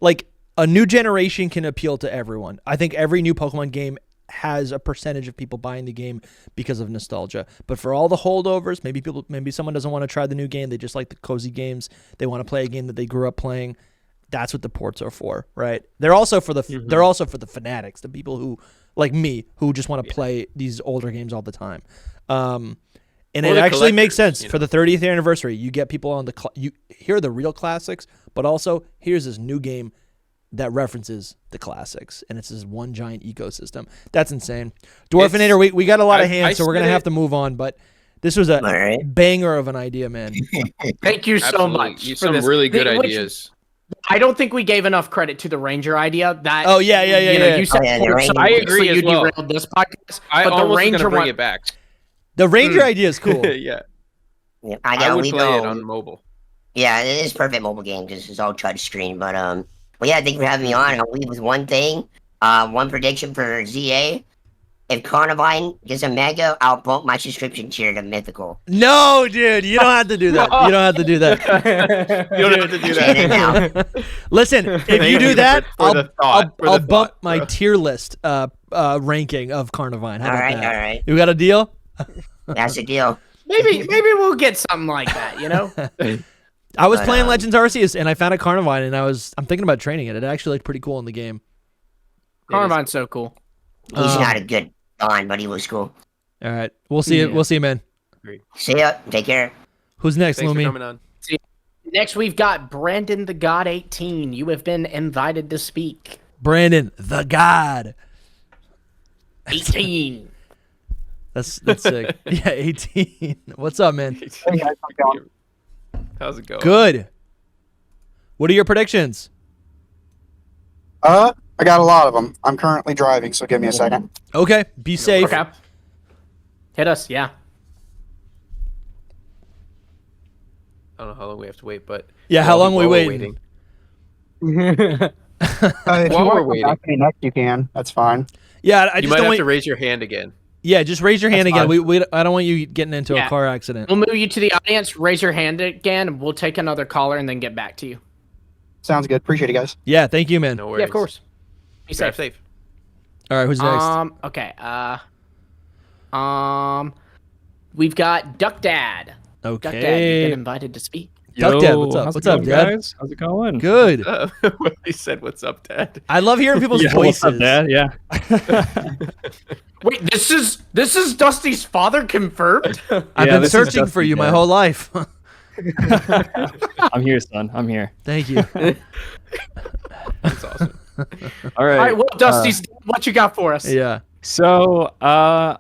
like a new generation can appeal to everyone. I think every new Pokemon game has a percentage of people buying the game because of nostalgia. But for all the holdovers, maybe someone doesn't want to try the new game. They just like the cozy games. They want to play a game that they grew up playing. That's what the ports are for, right? They're also for the fanatics, the people who like me who just want to play these older games all the time. And it actually makes sense for the 30th anniversary. You get people on you hear the real classics, but also here's this new game that references the classics, and it's this one giant ecosystem. That's insane. Dwarfinator, we got a lot of hands, so we're gonna have to move on. But this was a banger of an idea, man. Thank you so much. Some really good ideas. I don't think we gave enough credit to the Ranger idea. That You said I agree as you well. derailed this podcast, I but the almost Ranger gonna bring one, it back. The Ranger idea is cool. Yeah, I would play it on mobile. Yeah, it is perfect mobile game because it's all touch screen. But yeah, thank you for having me on. I'll leave with one thing. One prediction for ZA. If Carnivine gets a Mega, I'll bump my subscription tier to Mythical. No, dude, you don't have to do that. You don't have to do that. You don't have to do that. Listen, if you do that, I'll bump thought, my bro. tier list ranking of Carnivine. How about that? All right. You got a deal? That's the deal. maybe we'll get something like that. You know. I was playing Legends Arceus and I found a Carnivine and I'm thinking about training it. It actually looked pretty cool in the game. Carnivine's so cool. He's not a good Don, but he was cool. All right, we'll see. We'll see, man. See ya. Take care. Who's next, Thanks for Lumi? coming on. Next, we've got Brandon the God 18. You have been invited to speak. Brandon the God. 18. That's sick. Yeah, 18. What's up, man? Hey guys, how's it going? How's it going? Good. What are your predictions? I got a lot of them. I'm currently driving, so give me a second. Okay, be safe. Okay. Hit us, yeah. I don't know how long we have to wait, but Yeah, how long are we while we're waiting? If While you want we're to come waiting. back to me next, you can. That's fine. Yeah, I You just might don't have want. to raise your hand again. Yeah, just raise your hand That's again. fine. I don't want you getting into a Yeah. car accident. We'll move you to the audience. Raise your hand again, and we'll take another caller and then get back to you. Sounds good. Appreciate it, guys. Yeah, thank you, man. No worries. Yeah, of course. Be Drive safe. safe. All right, who's next? Okay. We've got Duck Dad. Duck Dad, you've Okay. been invited to speak. Duck Dad, what's up? How's it What's up, going, Dad? guys? How's it going? Good. He said, "What's up, Dad?" I love hearing people's Yeah, voices. what's up, Dad? Yeah. Wait, this is Dusty's father confirmed? I've Yeah, been this is searching for Dusty, you my Dad. whole life. I'm here, son. I'm here. Thank you. That's awesome. All right. All right, well, Dusty, what you got for us? Yeah. So I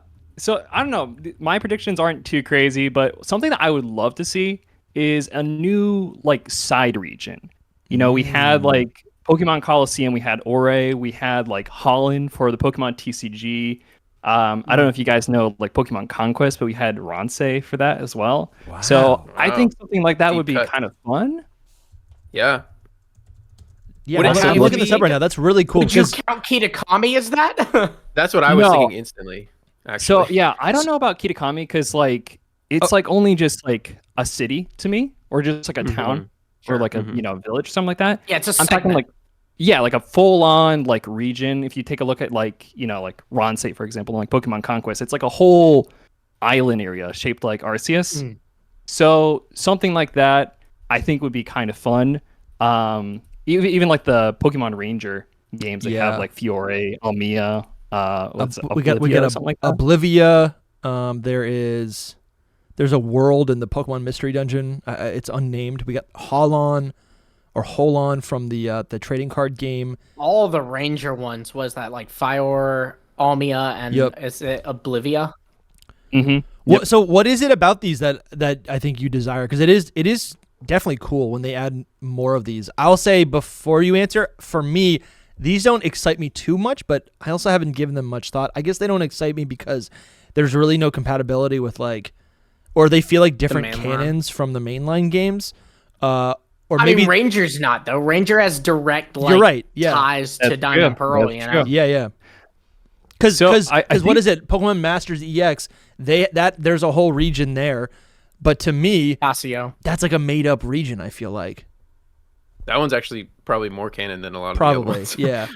don't know. My predictions aren't too crazy, but something that I would love to see is a new like side region. You know, we had like Pokemon Coliseum, we had Ore, we had like Holland for the Pokemon TCG. I don't know if you guys know like Pokemon Conquest, but we had Ronsei for that as well. So I Wow. think something like that would be Deep cut. kind of fun. Yeah. Yeah, Would it I'm be- looking this up right now. That's really cool. Would you 'cause- count Kitakami as that? That's what I was No. thinking instantly. Actually. So yeah, I don't know about Kitakami because like it's like only just like a city to me, or just like a town, or like a village or something like that. Yeah, it's a I'm talking segment. like a full on like region. If you take a look at like like Ronsei for example, like Pokemon Conquest, it's like a whole island area shaped like Arceus. So something like that, I think would be kind of fun. Even like the Pokemon Ranger games that Yeah. have like Fiore, Almia. we got Oblivia or something like that. Oblivia. There's a world in the Pokemon Mystery Dungeon. It's unnamed. We got Holon from the trading card game. All the Ranger ones was that like Fire, Almia, and Yep. is it Oblivia? Mm-hmm. So what is it about these that I think you desire? Because it is definitely cool when they add more of these. I'll say before you answer, for me, these don't excite me too much, but I also haven't given them much thought. I guess they don't excite me because there's really no compatibility with like, or they feel like different mainline. canons from the mainline games. Or I maybe mean, Ranger's not though. Ranger has direct like you're right. Yeah. ties to That's Diamond true. Pearl. That's You know, true. Yeah. Because So, I what think- is it? Pokemon Masters EX. There's a whole region there, but to me, Casio. that's like a made up region. I feel like That one's actually probably more canon than a lot of the probably other ones. yeah.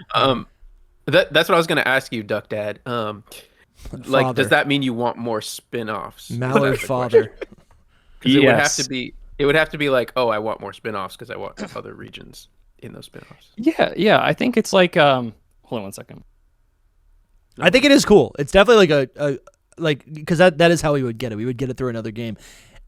That's what I was going to ask you, Duck Dad. Like, Father. does that mean you want more spin-offs? Mallard That's the father. question. 'Cause it would have Yes. to be. It would have to be like, oh, I want more spin-offs because I want other regions in those spin-offs. Yeah. I think it's like hold on one second. I think it is cool. It's definitely like a because that is how we would get it. We would get it through another game,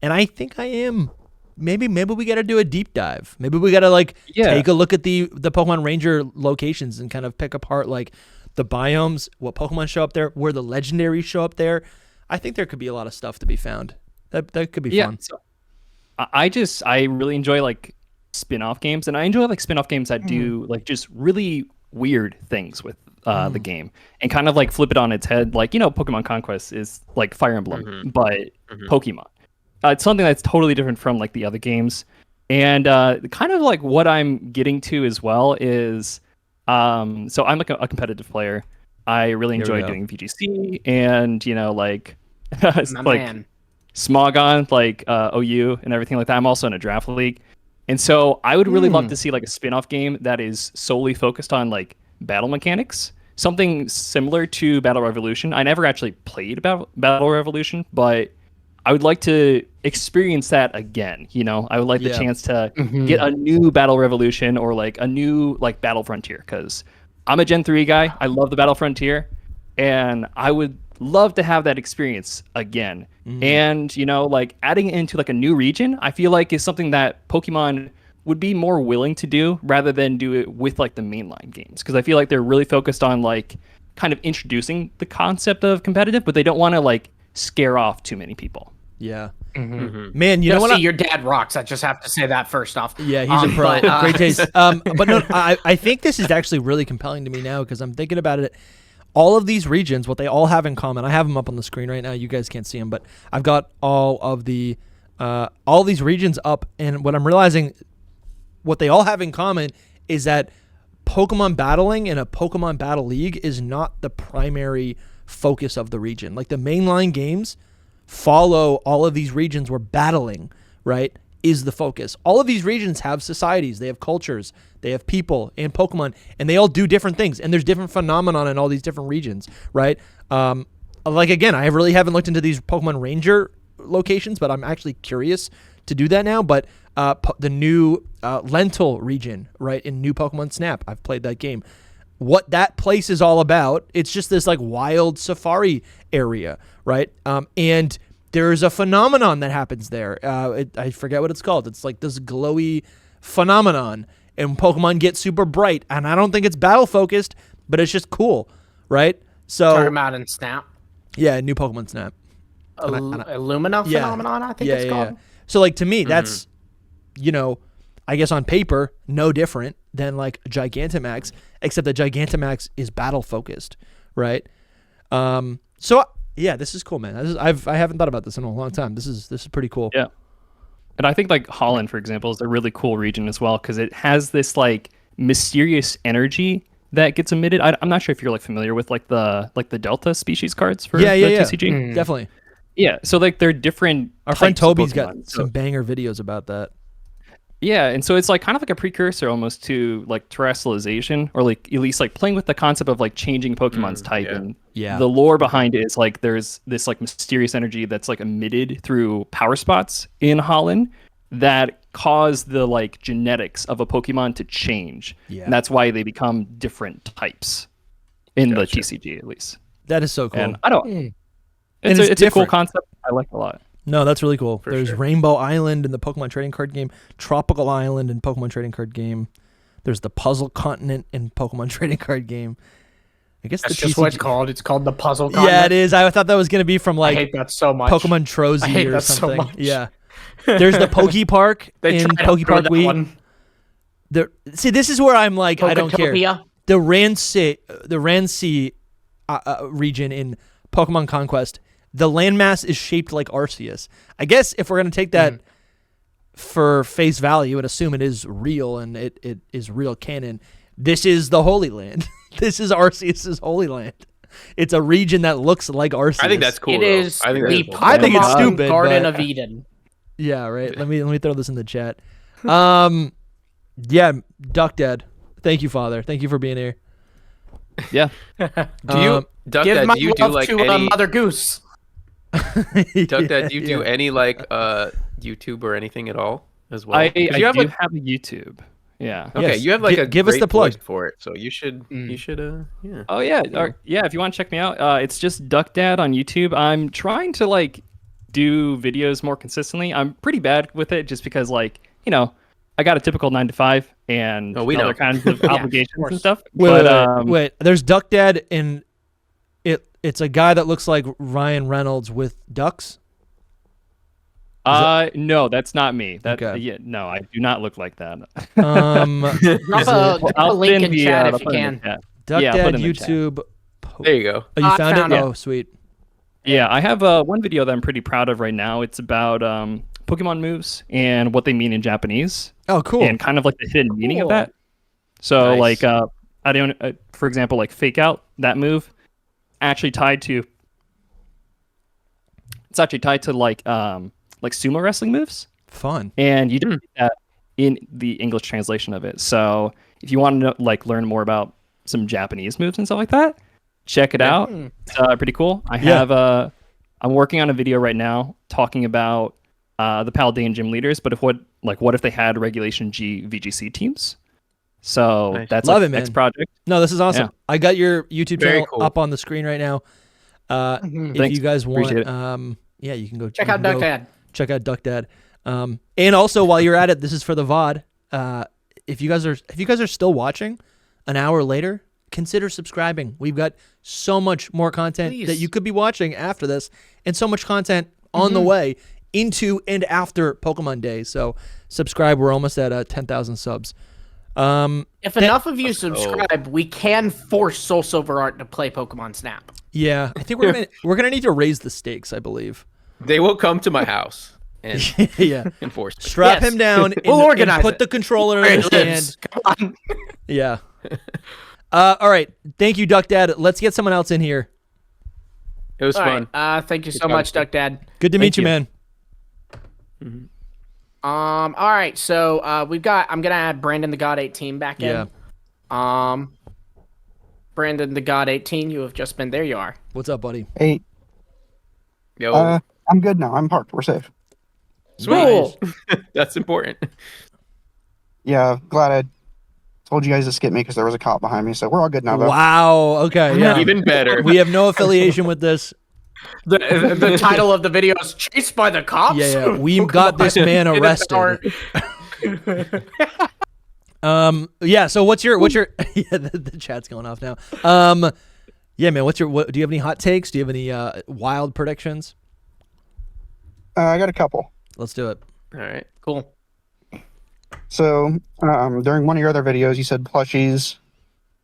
and I think I am. Maybe we got to do a deep dive. Maybe we got to like take a look at the Pokemon Ranger locations and kind of pick apart like the biomes, what Pokemon show up there, where the legendaries show up there. I think there could be a lot of stuff to be found. That could be fun. So I really enjoy like spin-off games, and I enjoy like spin-off games that do like just really weird things with the game and kind of like flip it on its head. Like, Pokemon Conquest is like Fire Emblem, but Pokemon. It's something that's totally different from like the other games. And kind of like what I'm getting to as well is, so I'm like a competitive player. I really Here we enjoy go. doing VGC and, like, My like man. Smogon, like OU and everything like that. I'm also in a draft league. And so I would really love to see like a spin-off game that is solely focused on like battle mechanics, something similar to Battle Revolution. I never actually played Battle Revolution, but I would like to experience that again. I would like the Yeah. chance to get a new Battle Revolution or like a new like Battle Frontier, because I'm a Gen 3 guy. I love the Battle Frontier, and I would love to have that experience again. And like adding it into like a new region, I feel like is something that Pokemon would be more willing to do rather than do it with like the mainline games, because I feel like they're really focused on like kind of introducing the concept of competitive, but they don't want to like scare off too many people. Yeah. Mm-hmm. Man, you know what? See, your dad rocks. I just have to say that first off. Yeah, he's a pro. but, Great taste. But no, I think this is actually really compelling to me now because I'm thinking about it. All of these regions, what they all have in common, I have them up on the screen right now. You guys can't see them, but I've got all these regions up, and what I'm realizing, what they all have in common is that Pokemon battling in a Pokemon Battle League is not the primary focus of the region. Like the mainline games follow all of these regions where battling, right, is the focus. All of these regions have societies, they have cultures, they have people and Pokemon, and they all do different things. And there's different phenomenon in all these different regions, right? Like again, I really haven't looked into these Pokemon Ranger locations, but I'm actually curious to do that now. But the new Lentil region, right, in New Pokemon Snap, I've played that game. What that place is all about, it's just this like wild safari area, right? And there's a phenomenon that happens there. I forget what it's called. It's like this glowy phenomenon, and Pokemon get super bright. And I don't think it's battle focused, but it's just cool, right? So Talking about in Snap. Yeah, New Pokemon Snap. Illumina phenomenon, I think it's called. Yeah. So like to me, that's, you know, I guess on paper, no different than like Gigantamax, except that Gigantamax is battle focused, right? So yeah, this is cool, man. I haven't thought about this in a long time. This is pretty cool. Yeah. And I think like Holland, for example, is a really cool region as well because it has this like mysterious energy that gets emitted. I'm not sure if you're like familiar with like the Delta species cards for the TCG. Definitely. Yeah, so like they're different. Our friend Toby's Pokemon, got some banger videos about that. Yeah, and so it's like kind of like a precursor almost to like terrestrialization, or like at least like playing with the concept of like changing Pokemon's type. And the lore behind it is like there's this like mysterious energy that's like emitted through power spots in Holland that cause the like genetics of a Pokemon to change. Yeah. And that's why they become different types in the TCG at least. That is so cool. And I don't it's a cool concept. I like it a lot. No, that's really cool. There's sure. Rainbow Island in the Pokemon Trading Card Game, Tropical Island in Pokemon Trading Card Game. There's the Puzzle Continent in Pokemon Trading Card Game. I guess that's the just TCG... what it's called. It's called the Puzzle Continent. Yeah, it is. I thought that was going to be from like I hate that so much. Pokemon Trozy I hate or that something. so much. Yeah. There's the Poke Park in Poke Park Wii. See, this is where I'm like, I don't care. The Rancy region in Pokemon Conquest, the landmass is shaped like Arceus. I guess if we're going to take that for face value and assume it is real and it is real canon, this is the Holy Land. This is Arceus's Holy Land. It's a region that looks like Arceus. I think that's cool. It is I think the cool. I think it's stupid. Garden but... of Eden. Yeah, right. Let me throw this in the chat. Yeah, Duck Dad. Thank you, Father. Thank you for being here. Yeah. Do you, Duck give Dad, my do you do love like to any Mother Goose? Duck Dad, do you do any like YouTube or anything at all as well? I do have a YouTube. Yeah. Okay, Yes. you have like Give us the plug for it, so you should yeah. Oh yeah, yeah. If you want to check me out, it's just Duck Dad on YouTube. I'm trying to like do videos more consistently. I'm pretty bad with it, just because like I got a typical 9-to-5 and other kinds of obligations and stuff. Wait. There's Duck Dad, and it's a guy that looks like Ryan Reynolds with ducks. No, that's not me. Okay. Yeah, no, I do not look like that. Drop a link in chat if you can. Duck Dad YouTube. There you go. Oh, you found it? it. Oh, sweet. Yeah, I have one video that I'm pretty proud of right now. It's about Pokemon moves and what they mean in Japanese. Oh, cool. And kind of like the hidden meaning of that. So like I don't for example, like Fake Out, that move actually tied to like sumo wrestling moves. Fun. And you don't get that in the English translation of it. So if you want to like learn more about some Japanese moves and stuff like that, check it out. It's pretty cool. I'm working on a video right now talking about the Paldean gym leaders, but what if they had Regulation G VGC teams? So that's Love like it, man. next project. No, this is awesome. Yeah. I got your YouTube Very channel cool. up on the screen right now. If Thanks. you guys want, Appreciate it. yeah, you can go Check out Duck Dad. Check out Duck Dad. And also, while you're at it, this is for the VOD. If you guys are still watching an hour later, consider subscribing. We've got so much more content that you could be watching after this, and so much content on the way into and after Pokemon Day. So subscribe. We're almost at 10,000 subs. If enough of you subscribe, we can force SoulSilverArt to play Pokemon Snap. Yeah, I think we're gonna need to raise the stakes, I believe. They will come to my house and enforce. me. Strap him down. We'll organize put it. the controller in his hand. Come on. Yeah. All right. Thank you, Duck Dad. Let's get someone else in here. It was All fun. right. Thank you so much, Duck Dad. Good to meet you, man. All right. So I'm gonna add Brandon the God 18 back in. Yeah. Brandon the God 18, you have just been there. You are. What's up, buddy? Hey, Yo, I'm good now. I'm parked. We're safe. Cool. that's important. Yeah, glad I told you guys to skip me because there was a cop behind me. So we're all good now, though. Wow. Okay. Yeah. Even better. We have no affiliation with this. The title of the video is "Chased by the Cops." Yeah. We've got this man arrested. Yeah. So what's your? Yeah. The chat's going off now. Yeah, man. Do you have any hot takes? Do you have any wild predictions? I got a couple. Let's do it. All right. Cool. So during one of your other videos, you said plushies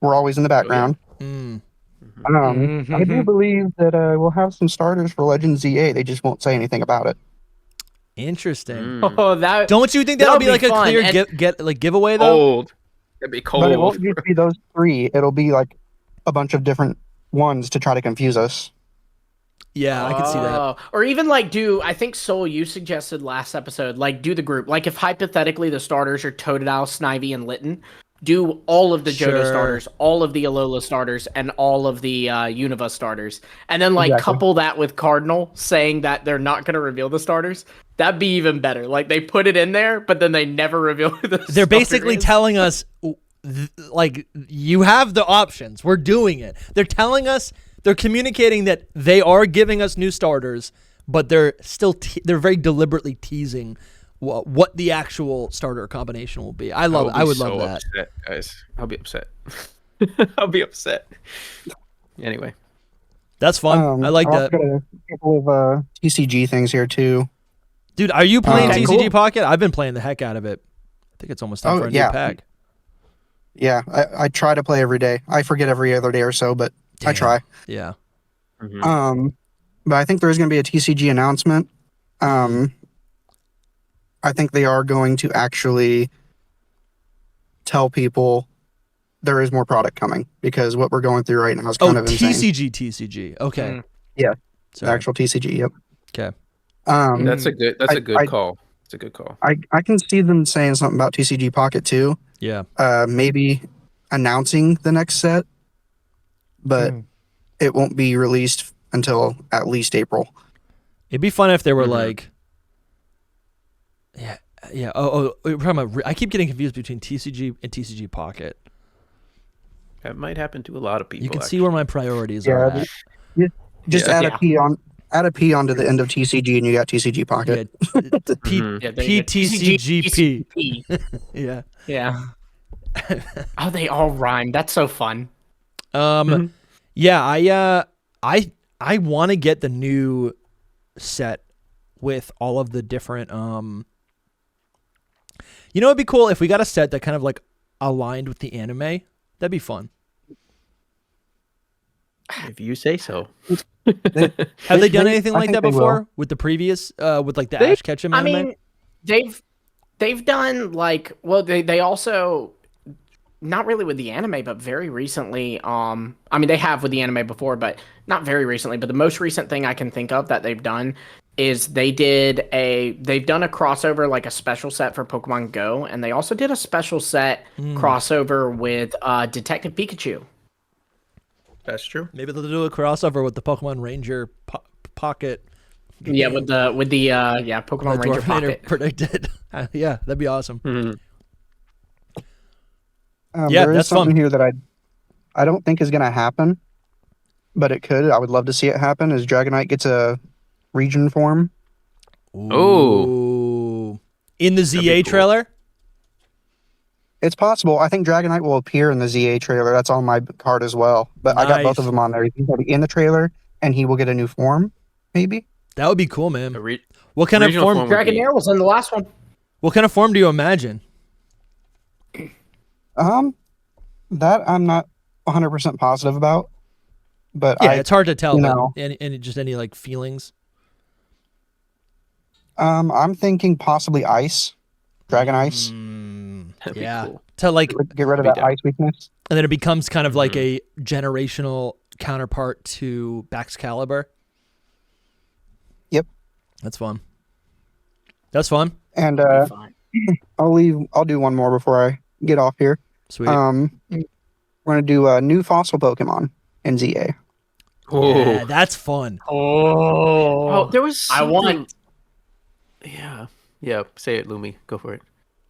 were always in the background. I do believe that we'll have some starters for Legends ZA. They just won't say anything about it. Interesting. Oh, Don't you think that'll be like a fun. clear giveaway though? Cold. It'd be cold. But it won't just be those three. It'll be like a bunch of different ones to try to confuse us. Yeah, I can see that. Or even like I think Soul, you suggested last episode, like do the group. Like if hypothetically the starters are Totodile, Snivy, and Litten, do all of the Johto starters, all of the Alola starters, and all of the Unova starters. And then like couple that with Cardinal saying that they're not going to reveal the starters. That'd be even better. Like they put it in there, but then they never reveal who the They're basically telling us, like, you have the options. We're doing it. They're telling us, they're communicating that they are giving us new starters, but they're still they're very deliberately teasing what the actual starter combination will be. I would love that. Upset, guys. I'll be upset. I'll be upset. Anyway, that's fun. I like that. Got a couple of TCG things here too. Dude, are you playing TCG cool. Pocket? I've been playing the heck out of it. I think it's almost time for a new pack. Yeah, I try to play every day. I forget every other day or so, but I try. Yeah. But I think there's going to be a TCG announcement. I think they are going to actually tell people there is more product coming because what we're going through right now is kind of insane. TCG. Okay. Yeah. Sorry. Actual TCG. Yep. Okay. that's a good call. It's a good call. I can see them saying something about TCG Pocket too. Yeah. Maybe announcing the next set, but it won't be released until at least April. It'd be fun if they were like, yeah. Oh, we're talking about, I keep getting confused between TCG and TCG Pocket. That might happen to a lot of people. You can see where my priorities are at. Just add a P on. Add a P onto the end of TCG and you got TCG Pocket. PTCGP. Yeah. Yeah. Oh, they all rhyme. That's so fun. Yeah, I want to get the new set with all of the different you know, it'd be cool if we got a set that kind of like aligned with the anime. That'd be fun. If you say so. Have they done anything like that before with the previous with like the Ash Ketchum anime? I mean, they've done like, well, they also, not really with the anime, but very recently, I mean, they have with the anime before, but not very recently, but the most recent thing I can think of that they've done is they've done a crossover, like a special set for Pokemon Go, and they also did a special set crossover with Detective Pikachu. That's true. Maybe they'll do a crossover with the Pokemon Ranger Pocket. Yeah, with the Pokemon Ranger Pocket predicted. Yeah, that'd be awesome. There is something here that I don't think is going to happen, but it could. I would love to see it happen. Is Dragonite gets a region form? Ooh. In the ZA trailer? It's possible. I think Dragonite will appear in the ZA trailer. That's on my card as well. But I got both of them on there. He's going to be in the trailer, and he will get a new form, maybe. That would be cool, man. What kind of form? Dragonair was in the last one. What kind of form do you imagine? That I'm not 100% positive about. But yeah, it's hard to tell. You know, any like feelings. I'm thinking possibly Ice, Dragon Ice. Yeah, cool. to like Get rid of that ice weakness. and then it becomes kind of like a generational counterpart to Baxcalibur. Yep. That's fun. That's fun. And Fine. I'll do one more before I get off here. Sweet. We're gonna do a new fossil Pokemon in ZA. Yeah, that's fun. Oh, there was. I want. Yeah. Yeah. Say it, Lumi. Go for it.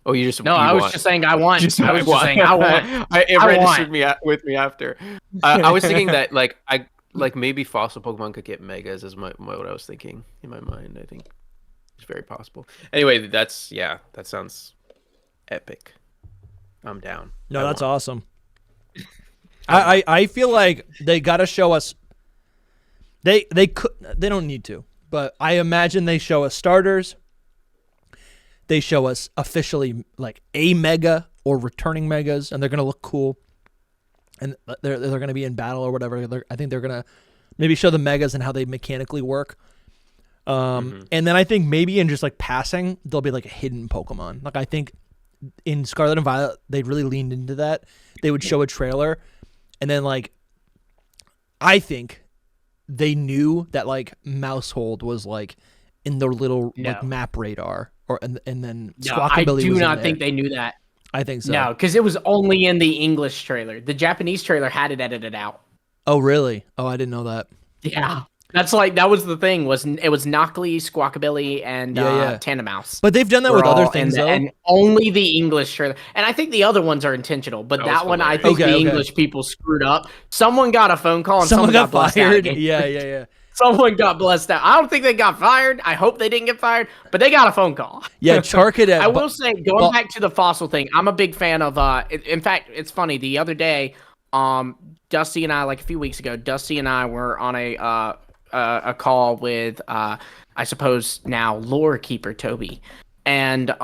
Oh, you just. No, you I was want. just saying I want. Just I was just saying I want. It I registered want. with me after. I was thinking that like maybe fossil Pokemon could get megas is what I was thinking in my mind. I think it's very possible. Anyway, that sounds epic. I'm down. No, that's awesome. I feel like they got to show us. They don't need to, but I imagine they show us starters. They show us officially like a mega or returning megas, and they're gonna look cool. And they're gonna be in battle or whatever. I think they're gonna maybe show the megas and how they mechanically work. And then I think maybe in just like passing, there'll be like a hidden Pokemon. Like I think in Scarlet and Violet, they really leaned into that. They would show a trailer, and then like I think they knew that like Mousehold was like in their little like map radar, and then Squawkabilly I do was not in think there. they knew that. I think so. No, because it was only in the English trailer. The Japanese trailer had it edited out. Oh really? Oh, I didn't know that. Yeah. That's like that was the thing. It was Knockley, Squawkabilly, and Tandemaus. But they've done that with other things though. And only the English trailer. And I think the other ones are intentional. But that one, I think the English people screwed up. Someone got a phone call and someone got fired. Yeah. Someone got blessed out. I don't think they got fired. I hope they didn't get fired, but they got a phone call. Yeah, Charcadet. I will say, going back to the fossil thing, I'm a big fan of. In fact, it's funny. The other day, Dusty and I, like a few weeks ago, Dusty and I were on a call with, I suppose now lore keeper Toby, and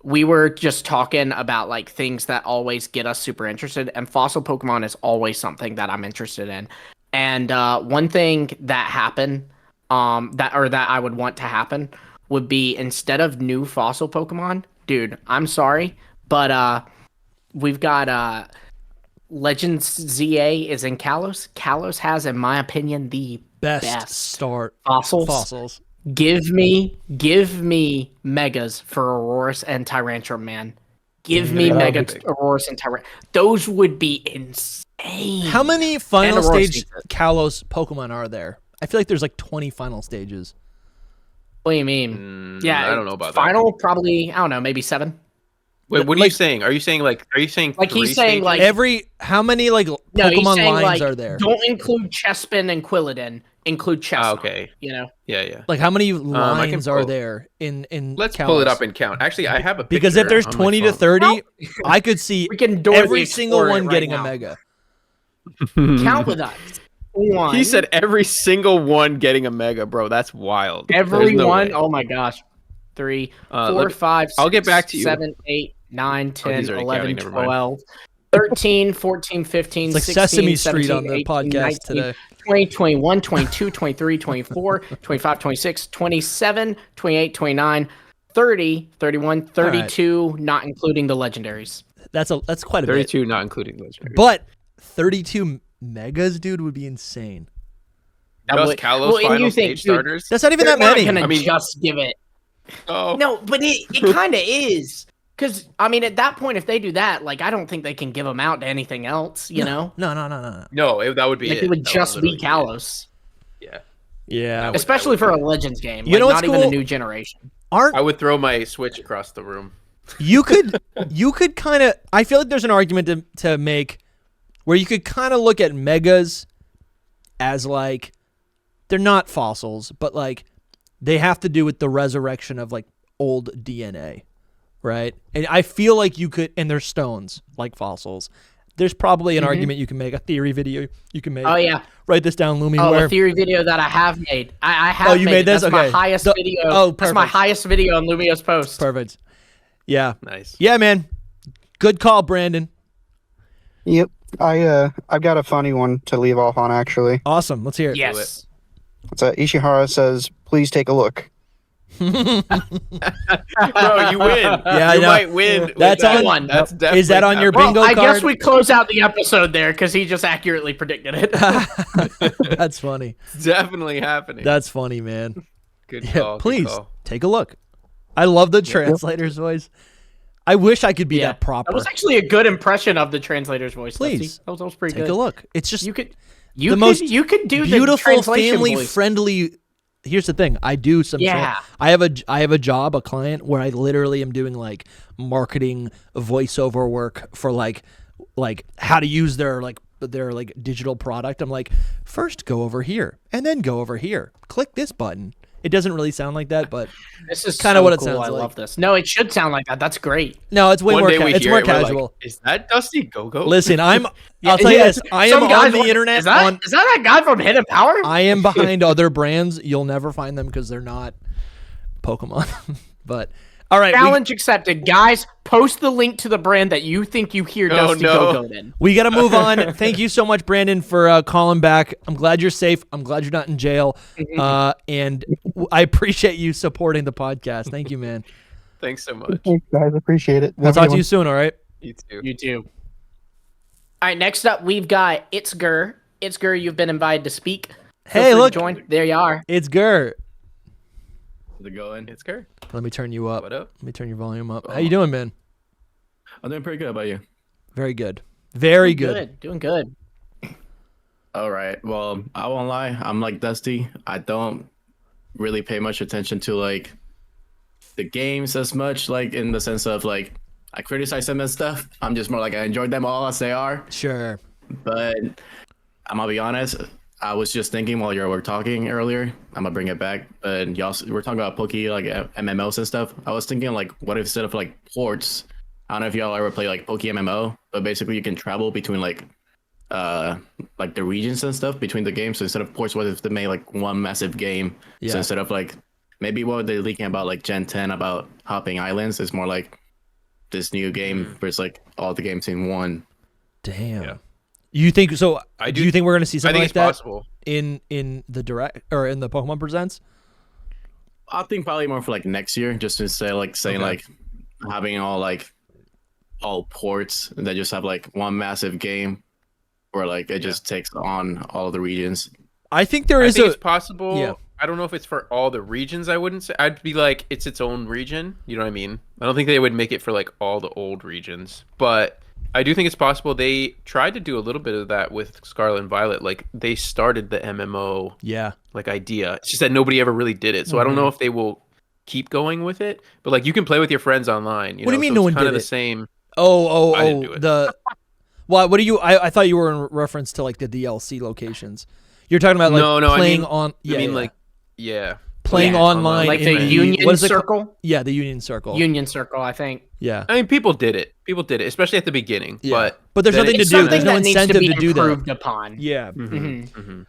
we were just talking about like things that always get us super interested, and fossil Pokemon is always something that I'm interested in. And one thing that happened, that I would want to happen, would be instead of new fossil Pokemon, dude, I'm sorry, but we've got Legends ZA is in Kalos. Kalos has, in my opinion, the best start fossils. Give me megas for Aurorus and Tyrantrum, man. Give me mega Aurorus and Tyrantrum. Those would be insane. How many final stage Kalos Pokemon are there? I feel like there's like 20 final stages. What do you mean? I don't know about final, probably, I don't know, maybe 7. Wait, what are you saying? Are you saying like he's saying stages? like how many like Pokemon lines are there? Don't include Chespin and Quilladin. Include Chestnut. Okay. You know. Yeah. Like how many lines are there in Let's Kalos? pull it up and count. Actually, I have a picture because if there's on 20 my to phone. 30, I could see every single one getting now. a mega. Count with us. 1. He said every single one getting a mega, bro. That's wild. Every no one. way. Oh my gosh. 3, 4, 5, 6, I'll get back to you. 7, 8, 9, 10, he's already 11, counting, never mind. 12, 13, 14, 15, It's like 16, Sesame 17, Street on the 18, podcast 19, today. 20, 21, 22, 23, 24, 25, 26, 27, 28, 29, 30, 31, 32, not including the legendaries. That's quite a 32, bit. not including legendary. But 32 megas, dude, would be insane. Just Kalos final stage starters. That's not even that many. I mean, just give it. Oh. No, but it kind of is. Because, I mean, at that point, if they do that, like, I don't think they can give them out to anything else, you know? No. No, that would be like, it. it would That just be literally Kalos. Yeah. Yeah. Especially for a Legends game. You know what's not even a cool? new generation. I would throw my Switch across the room. You could kind of, I feel like there's an argument to make where you could kind of look at megas as like, they're not fossils, but like they have to do with the resurrection of like old DNA, right? And I feel like you could, and they're stones like fossils. There's probably an argument you can make, a theory video you can make. Oh, yeah. Write this down, Lumi. Oh, a theory video that I have made. I have Oh, you made this? That's Okay. my highest video. Oh, That's my perfect. highest video on LumiosePost. Perfect. Yeah. Nice. Yeah, man. Good call, Brandon. Yep. I've got a funny one to leave off on, actually. Awesome. Let's hear it. Yes. It's Ishihara says, please take a look. Bro, you win. Yeah, you I know. might win. That's with that on- one. That's definitely Is that on your happening. bingo I guess card? we close out the episode there because he just accurately predicted it. That's funny. It's definitely happening. That's funny, man. Good Yeah, call. please Good call. take a look. I love the translator's voice. I wish I could be that proper. That was actually a good impression of the translator's voice. Please. Dusty. That was pretty Take good. a look. It's just You could you could do the beautiful, translation family voice. friendly. Here's the thing. I do some. Yeah. I have a job, a client where I literally am doing like marketing voiceover work for like how to use their digital product. I'm like, first go over here and then go over here. Click this button. It doesn't really sound like that, but This is kinda so what it cool. sounds I like. love this. No, it should sound like that. That's great. no, it's way One more. day we It's hear more it, we're like, casual. is that DustyGogoat? Listen, I'll tell you this. I am Some guys on the went, internet. Is that guy from Hidden Power? I am behind other brands. You'll never find them because they're not Pokemon. But all right, Challenge accepted. Guys, post the link to the brand that you think you hear Oh, Dusty no. Go-Goat in. we got to move on. Thank you so much, Brandon, for calling back. I'm glad you're safe. I'm glad you're not in jail. And I appreciate you supporting the podcast. Thank you, man. Thanks so much. Thanks, guys. Appreciate it. I'll Have a talk good to you one. soon. All right. You too. You too. All right, next up, we've got It's Gur. It's Gur, you've been invited to speak. Feel Hey, free to look. join. There you are. It's Gert. How's it going? It's Kurt. Let me turn you up. What up? Let me turn your volume up. How you doing, man? I'm doing pretty good. How about you? Very good. Very good. Doing good. All right. Well, I won't lie. I'm like Dusty. I don't really pay much attention to like the games as much, like in the sense of like I criticize them and stuff. I'm just more like I enjoyed them all as they are. Sure. But I'm gonna be honest. I was just thinking while you were talking earlier. I'm gonna bring it back, but y'all we're talking about Poke like MMOs and stuff. I was thinking like, what if instead of like ports? I don't know if y'all ever play like Poke MMO, but basically you can travel between like the regions and stuff between the games. So instead of ports, what if they made like one massive game? Yeah. So instead of like maybe what they're leaking about like Gen 10 about hopping islands, it's more like this new game where it's like all the games in one. Damn. Yeah. You think so? I do you think we're gonna see I something think like it's that possible. in the direct or in the Pokemon Presents? I think probably more for like next year, just instead of like saying Okay. like having all ports and then just have like one massive game where like it just takes on all the regions. I think there I is think a it's possible. Yeah. I don't know if it's for all the regions. I wouldn't say. I'd be like, it's its own region. You know what I mean? I don't think they would make it for like all the old regions, but I do think it's possible. They tried to do a little bit of that with Scarlet and Violet. Like they started the MMO yeah. like idea. It's just that nobody ever really did it. So I don't know if they will keep going with it. But like you can play with your friends online. What do you mean so no it's one kind did of the it? same. I didn't do it. The what do you? I thought you were in reference to like the DLC locations. You're talking about like No, playing I mean, on. Yeah, I mean yeah. like yeah. playing Yeah, online, like in the Union what is it called? Circle. Yeah, the Union Circle. Union Circle, I think. Yeah, I mean, people did it. People did it, especially at the beginning. yeah. But there's then nothing to It's do. something There's no that needs to incentive be to do that. improved upon. Yeah. Mhm.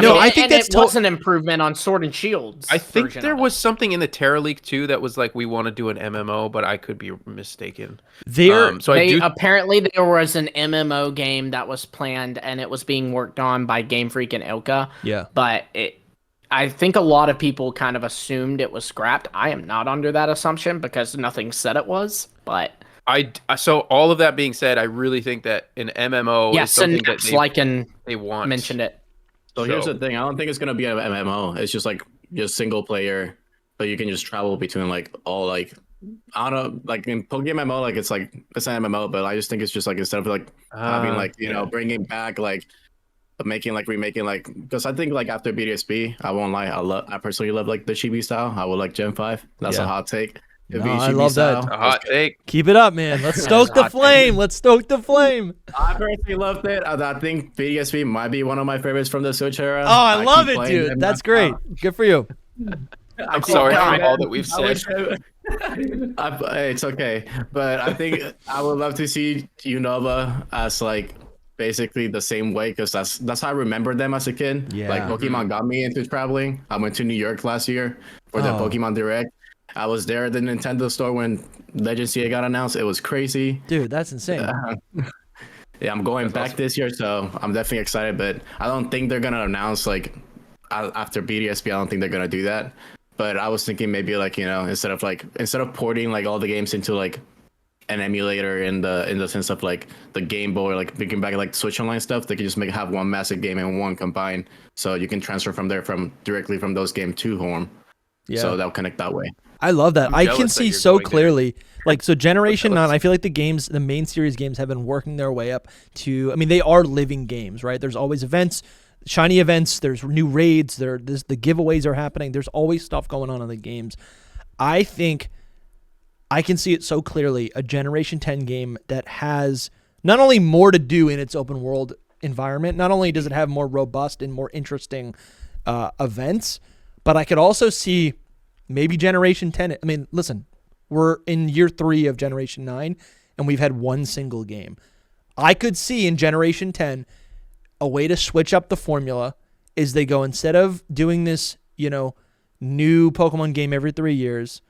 No, I think that's it was an improvement on Sword and Shields. I think version there of it. was something in the Terra League too that was like we want to do an MMO, but I could be mistaken. There. So I do. Apparently there was an MMO game that was planned and it was being worked on by Game Freak and Ilka. Yeah. But I think a lot of people kind of assumed it was scrapped. I am not under that assumption because nothing said it was. But So all of that being said, I really think that an MMO yeah, is something that Synapse they want. mentioned it. So here's the thing. I don't think it's gonna be an MMO. It's just like just single player, but you can just travel between like all like I don't know, like in Pokemon MMO, like it's an MMO, but I just think it's just like instead of like having like you know bringing back like remaking like because I think like after BDSP, I won't lie, I personally love like the Chibi style. I would like Gen 5. That's a hot take. It'd No, be I Chibi love that. style. A hot take. Keep it up, man. Let's stoke the flame. Let's stoke the flame. I personally loved it. I think BDSP might be one of my favorites from the Switch era. Oh, I love keep it, playing dude. them That's nonstop. great. Good for you. I'm sorry for all that we've said. It's okay, but I think I would love to see Unova as like basically the same way because that's how I remember them as a kid. Yeah. Like Pokemon got me into traveling. I went to New York last year for the Oh. Pokemon Direct. I was there at the Nintendo store when Legend CA got announced. It was crazy. Dude, that's insane. Yeah, I'm going back awesome. this year, so I'm definitely excited. But I don't think they're gonna announce like after BDSP. I don't think they're gonna do that. But I was thinking maybe like, you know, instead of porting like all the games into like an emulator in the sense of like the Game Boy, like bringing back like Switch Online stuff, they could just have one massive game and one combined, so you can transfer from there directly from those games to home. Yeah. So that'll connect that way. I love that. I can see so clearly. Like, so Generation 9, I feel like the main series games have been working their way up to, I mean, they are living games, right? There's always events, shiny events, there's new raids, the giveaways are happening. There's always stuff going on in the games. I think I can see it so clearly, a Generation 10 game that has not only more to do in its open world environment, not only does it have more robust and more interesting events, but I could also see maybe Generation 10. I mean, listen, we're in year 3 of Generation 9, and we've had one single game. I could see in Generation 10 a way to switch up the formula is they go, instead of doing this, you know, new Pokemon game every 3 years,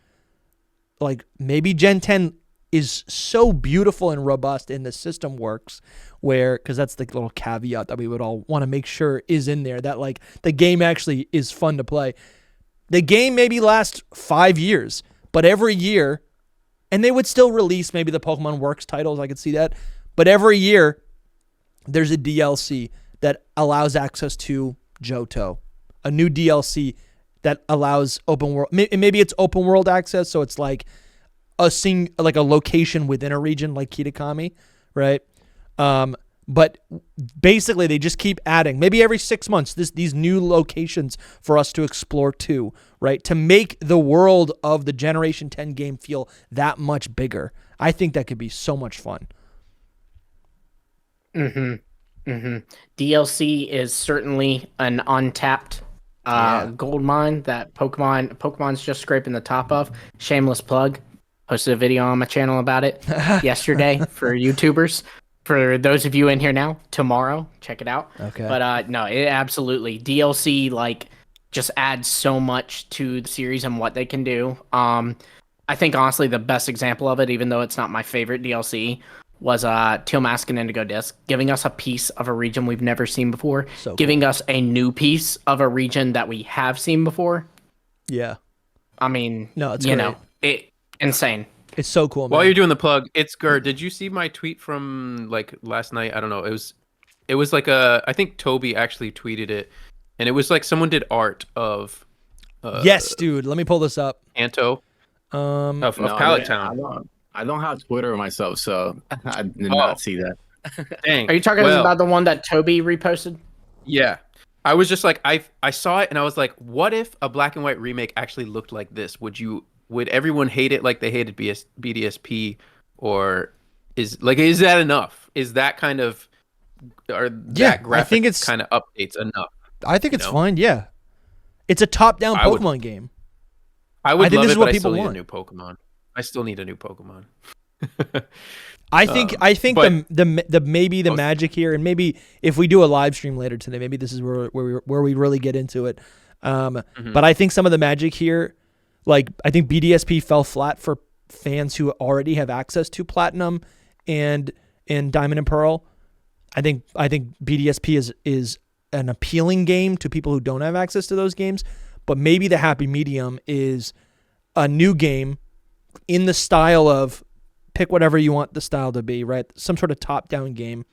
like maybe Gen 10 is so beautiful and robust and the system works where, because that's the little caveat that we would all want to make sure is in there, that like the game actually is fun to play. The game maybe lasts 5 years, but every year, and they would still release maybe the Pokemon Works titles, I could see that, but every year there's a DLC that allows access to Johto, a new DLC that allows open world, maybe it's open world access, so it's like like a location within a region like Kitakami, right? But basically they just keep adding, maybe every 6 months, these new locations for us to explore too, right? To make the world of the Generation 10 game feel that much bigger. I think that could be so much fun. DLC is certainly an untapped gold mine that Pokemon's just scraping the top of. Shameless plug. Posted a video on my channel about it yesterday for YouTubers. For those of you in here now, tomorrow, check it out. Okay. But no, it absolutely, DLC like just adds so much to the series and what they can do. I think honestly the best example of it, even though it's not my favorite DLC, was Teal Mask and Indigo Disc, giving us a piece of a region we've never seen before, So giving us a new piece of a region that we have seen before. Yeah. I mean, No, it's you great. know, insane. It's so cool, man. While you're doing the plug, it's Gerd. Did you see my tweet from like last night? I don't know. It was like I think Toby actually tweeted it, and it was like someone did art of. Yes, dude. Let me pull this up. Anto. Of Pallet Town. I don't have Twitter myself, so I did not see that. Dang. Are you talking about the one that Toby reposted? Yeah. I was just like, I saw it and I was like, what if a black and white remake actually looked like this? Would everyone hate it like they hated BDSP, or is that enough? Is that kind of, or that graphic I think it's kind of updates enough? I think it's fine. Yeah, it's a top-down Pokemon game. I would love it, but I still need want. a new Pokemon. I still need a new Pokemon. I think the maybe the magic here, and maybe if we do a live stream later today, maybe this is where we really get into it. But I think some of the magic here, like I think BDSP fell flat for fans who already have access to Platinum and Diamond and Pearl. I think BDSP is an appealing game to people who don't have access to those games, but maybe the happy medium is a new game in the style of, pick whatever you want the style to be, right? Some sort of top-down game.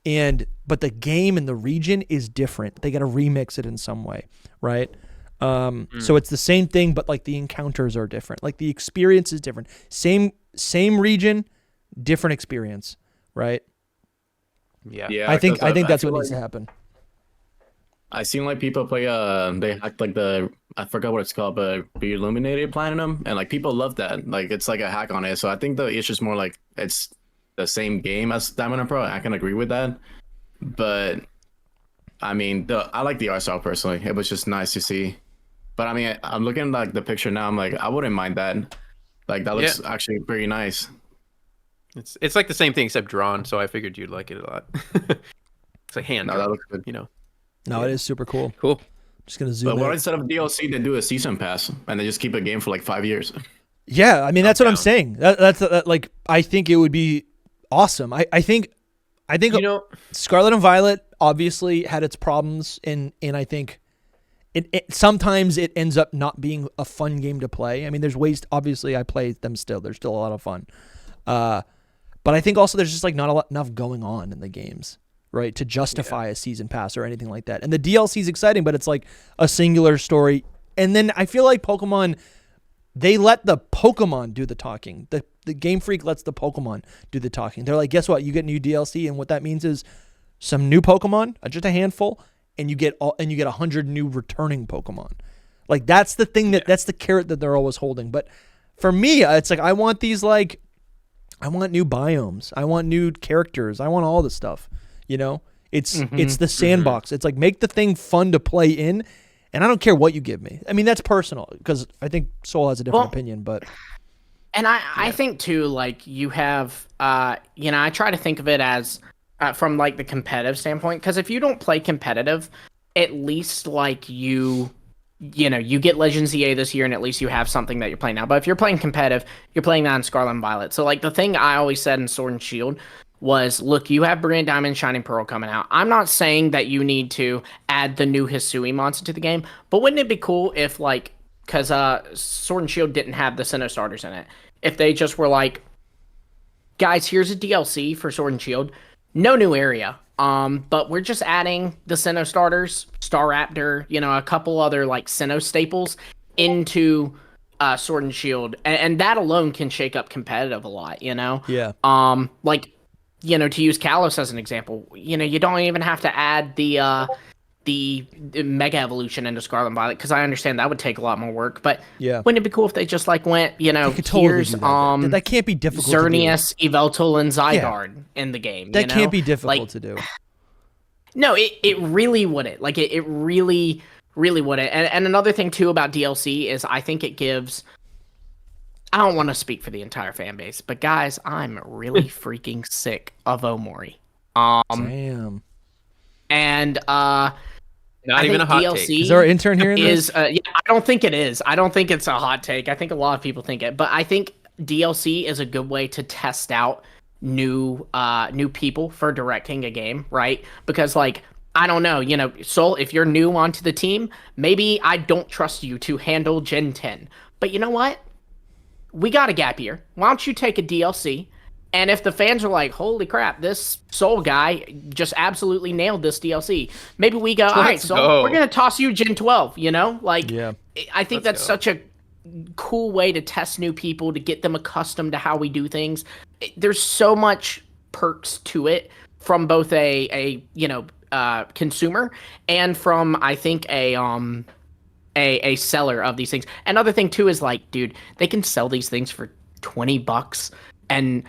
But the game and the region is different. They got to remix it in some way, right? So it's the same thing, but like the encounters are different. Like the experience is different. Same region, different experience, right? Yeah. I think that's what needs to happen. I seen like people play they hacked like I forgot what it's called, but Illuminated Platinum, and like people love that. Like it's like a hack on it. So I think it's just more like it's the same game as Diamond and Pearl. I can agree with that. But I mean, I like the art style personally. It was just nice to see. But I mean, I'm looking at like the picture now. I'm like, I wouldn't mind that. Like that looks actually pretty nice. It's like the same thing except drawn. So I figured you'd like it a lot. It's like hand. No, that looks good. You know. No, it is super cool. Cool. Just gonna zoom. But in. what instead of DLC, they do a season pass and they just keep a game for like 5 years. Yeah, I mean that's what I'm saying. That's like I think it would be awesome. I think Scarlet and Violet obviously had its problems, and I think sometimes it ends up not being a fun game to play. I mean, there's ways. Obviously, I play them still. They're still a lot of fun. But I think also there's just like not enough going on in the games, right, to justify a season pass or anything like that. And the DLC is exciting, but it's like a singular story. And then I feel like Pokemon, they let the Pokemon do the talking. The Game Freak lets the Pokemon do the talking. They're like, guess what? You get new DLC, and what that means is some new Pokemon, just a handful, and you get 100 new returning Pokemon. Like that's the thing that's the carrot that they're always holding. But for me, it's like I want new biomes. I want new characters. I want all the stuff. You know, it's the sandbox. It's like make the thing fun to play in, and I don't care what you give me. I mean, that's personal because I think Soul has a different opinion, but. And I think too, like you have, I try to think of it as from like the competitive standpoint, because if you don't play competitive, at least like you get Legends EA this year, and at least you have something that you're playing now. But if you're playing competitive, you're playing that in Scarlet and Violet. So like the thing I always said in Sword and Shield was, look, you have Brilliant Diamond, Shining Pearl coming out. I'm not saying that you need to add the new Hisui monster to the game, but wouldn't it be cool if like, because Sword and Shield didn't have the Sinnoh starters in it, if they just were like, guys, here's a DLC for Sword and Shield, no new area, but we're just adding the Sinnoh starters, Staraptor, a couple other like Sinnoh staples into Sword and Shield, and that alone can shake up competitive a lot, Yeah. Like, to use Kalos as an example, you don't even have to add the Mega Evolution into Scarlet and Violet, because I understand that would take a lot more work, but wouldn't it be cool if they just like went, here's that can't be difficult Xerneas, Yveltal, and Zygarde in the game. That can't be difficult to do. No, it really wouldn't. Like it really, really wouldn't. And another thing too about DLC is I think it gives, I don't want to speak for the entire fan base, but guys, I'm really freaking sick of Omori. Damn. And not even a hot DLC take. Is our intern here? I don't think it is. I don't think it's a hot take. I think a lot of people think it, but I think DLC is a good way to test out new people for directing a game, right? Because like, I don't know, Soul, if you're new onto the team, maybe I don't trust you to handle Gen 10. But you know what? We got a gap year. Why don't you take a DLC? And if the fans are like, holy crap, this Soul guy just absolutely nailed this DLC, maybe we go, all right, Soul, we're going to toss you Gen 12, Like, I think that's such a cool way to test new people, to get them accustomed to how we do things. There's so much perks to it from both a consumer and from, I think, a seller of these things. Another thing too is like, dude, they can sell these things for $20 and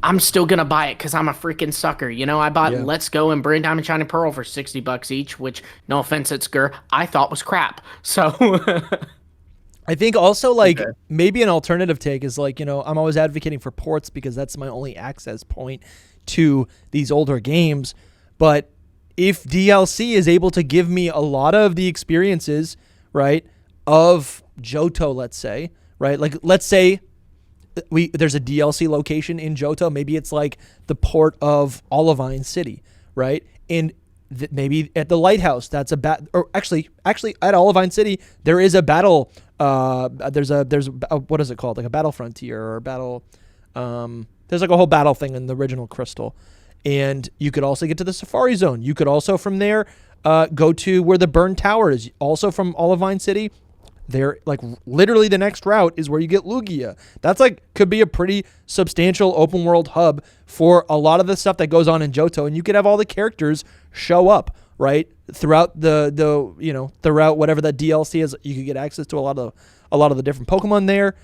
I'm still gonna buy it because I'm a freaking sucker. I bought Let's Go and Brilliant Diamond Shining Pearl for $60 each, which, no offense, it's I thought was crap. So I think also like maybe an alternative take is like, I'm always advocating for ports because that's my only access point to these older games. But if DLC is able to give me a lot of the experiences, right, of Johto, let's say, right? Like, let's say there's a DLC location in Johto. Maybe it's like the port of Olivine City, right? And maybe at the lighthouse, that's or actually at Olivine City, there is a battle. There's a what is it called? Like a battle frontier or a battle. There's like a whole battle thing in the original Crystal. And you could also get to the Safari Zone. You could also from there go to where the Burn Tower is. Also from Olivine City, there, like literally the next route is where you get Lugia. That's like could be a pretty substantial open world hub for a lot of the stuff that goes on in Johto, and you could have all the characters show up right throughout throughout whatever that DLC is. You could get access to a lot of the different Pokemon there.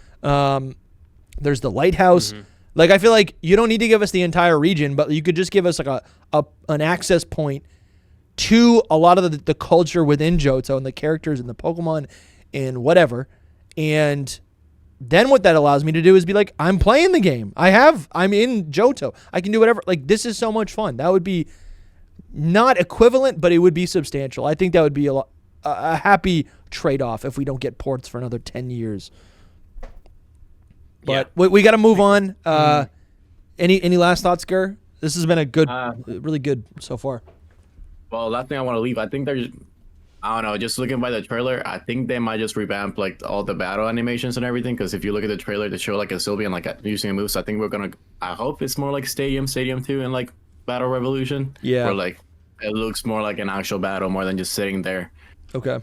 There's the lighthouse. Mm-hmm. Like, I feel like you don't need to give us the entire region, but you could just give us like an access point to a lot of the culture within Johto and the characters and the Pokemon and whatever. And then what that allows me to do is be like, I'm playing the game. I'm in Johto. I can do whatever. Like, this is so much fun. That would be not equivalent, but it would be substantial. I think that would be a happy trade-off if we don't get ports for another 10 years. But we got to move on. Any last thoughts, Gur? This has been a good, really good so far. Well, last thing I want to leave, I think there's I don't know. Just looking by the trailer, I think they might just revamp like all the battle animations and everything. Because if you look at the trailer, they show like a Sylveon like using a move. So I think we're gonna. I hope it's more like Stadium 2, and like Battle Revolution. Yeah. Where like it looks more like an actual battle more than just sitting there. Okay.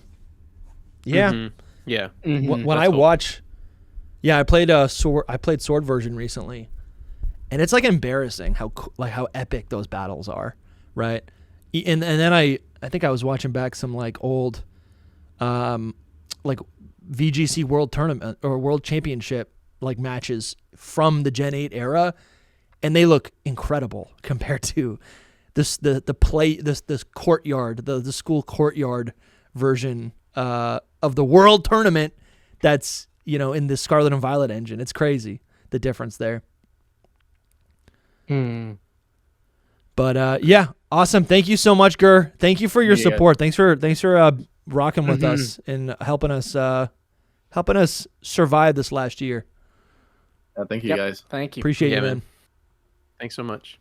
Yeah. Yeah. When I watch, I played Sword version recently, and it's like embarrassing how epic those battles are, right? And then I think I was watching back some like old, like VGC World Tournament or World Championship like matches from the Gen 8 era, and they look incredible compared to this courtyard, the school courtyard version of the World Tournament that's, in the Scarlet and Violet engine. It's crazy, the difference there. But yeah, awesome. Thank you so much, Gur. Thank you for your support. Thanks for rocking with us and helping us survive this last year. Thank you guys. Thank you. Appreciate you, man. Thanks so much.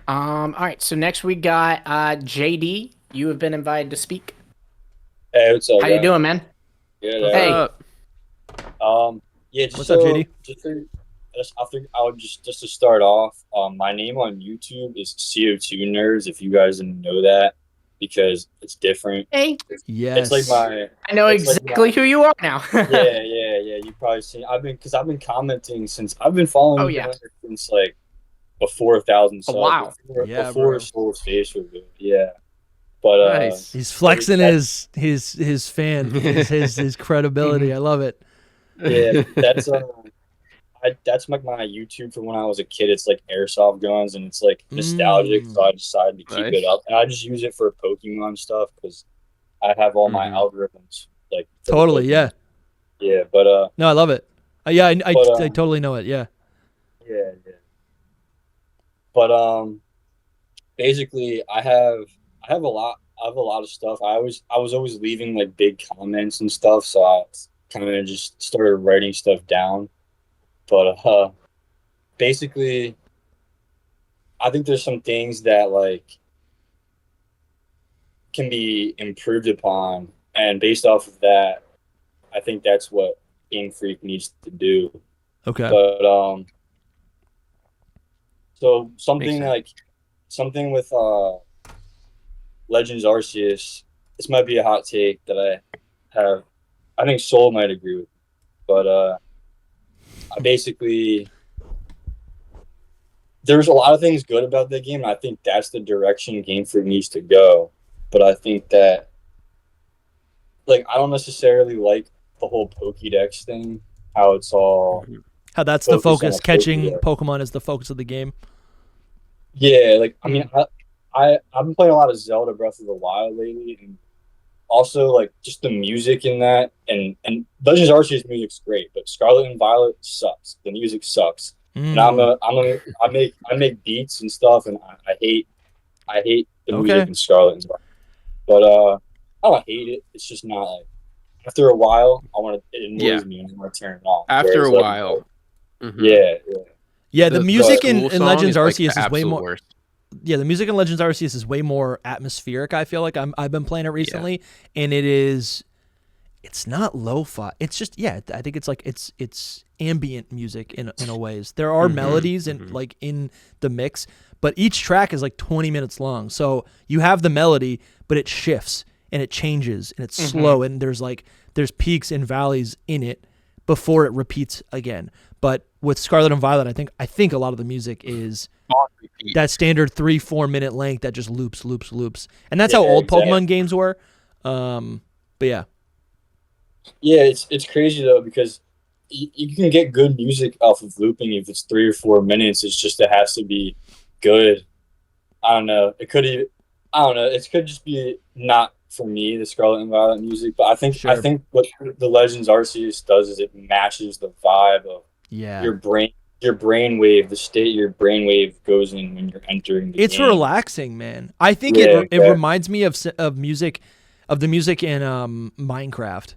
All right. So next we got JD. You have been invited to speak. Hey, what's up? How you doing, man? Good. Hey. Yeah. Just What's up, JD? I would just to start off, my name on YouTube is CO2 Nerds. If you guys didn't know that, because it's different. Hey. Yes. It's like I know exactly who you are now. yeah. You probably seen. I've been commenting since I've been following. Since like before 1,000 subs. Wow. Before Soul's face reveal. Yeah. But Nice. He's flexing his fan, his credibility. I love it. Yeah, that's like my YouTube from when I was a kid. It's like airsoft guns, and it's like nostalgic. So I decided to keep it up, and I just use it for Pokemon stuff because I have all my algorithms. Like totally, yeah. Yeah, but no, I love it. Yeah, I totally know it. Yeah. Yeah. But basically, I have a lot of stuff. I was always leaving like big comments and stuff, so I kind of just started writing stuff down. But basically, I think there's some things that like can be improved upon, and based off of that, I think that's what Game Freak needs to do. Okay. But so something with Legends Arceus. This might be a hot take that I have. I think Soul might agree with, but I basically, there's a lot of things good about the game, and I think that's the direction Game Freak needs to go. But I think that, like, I don't necessarily like the whole Pokédex thing. How it's all how that's the focus. Catching Pokemon is the focus of the game. Yeah, like I mean, I've been playing a lot of Zelda Breath of the Wild lately, and also like just the music in that, and Legends Arceus music's great, but Scarlet and Violet sucks. The music sucks, and I make beats and stuff, and I hate the music in Scarlet and Violet. But I don't hate it. It's just not like after a while, it annoys me and I want to turn it off. After a while, yeah. The music in Legends Arceus is way more. Worst. Yeah, the music in Legends Arceus is way more atmospheric. I feel like I've been playing it recently, and it's not lo-fi. It's just I think it's like it's ambient music in a ways. There are melodies and like in the mix, but each track is like 20 minutes long. So you have the melody, but it shifts and it changes and it's slow, and there's peaks and valleys in it before it repeats again. But with Scarlet and Violet, I think a lot of the music is that standard 3-4 minute length that just loops, and that's how old Pokemon games were. But yeah, it's crazy though, because you can get good music off of looping if it's 3 or 4 minutes. It's just it has to be good. I don't know. It could just be not for me, the Scarlet and Violet music. But I think what the Legends Arceus does is it matches the vibe of your brainwave, the state your brainwave goes in when you're entering the game. It's relaxing, man. I think it reminds me of the music in Minecraft.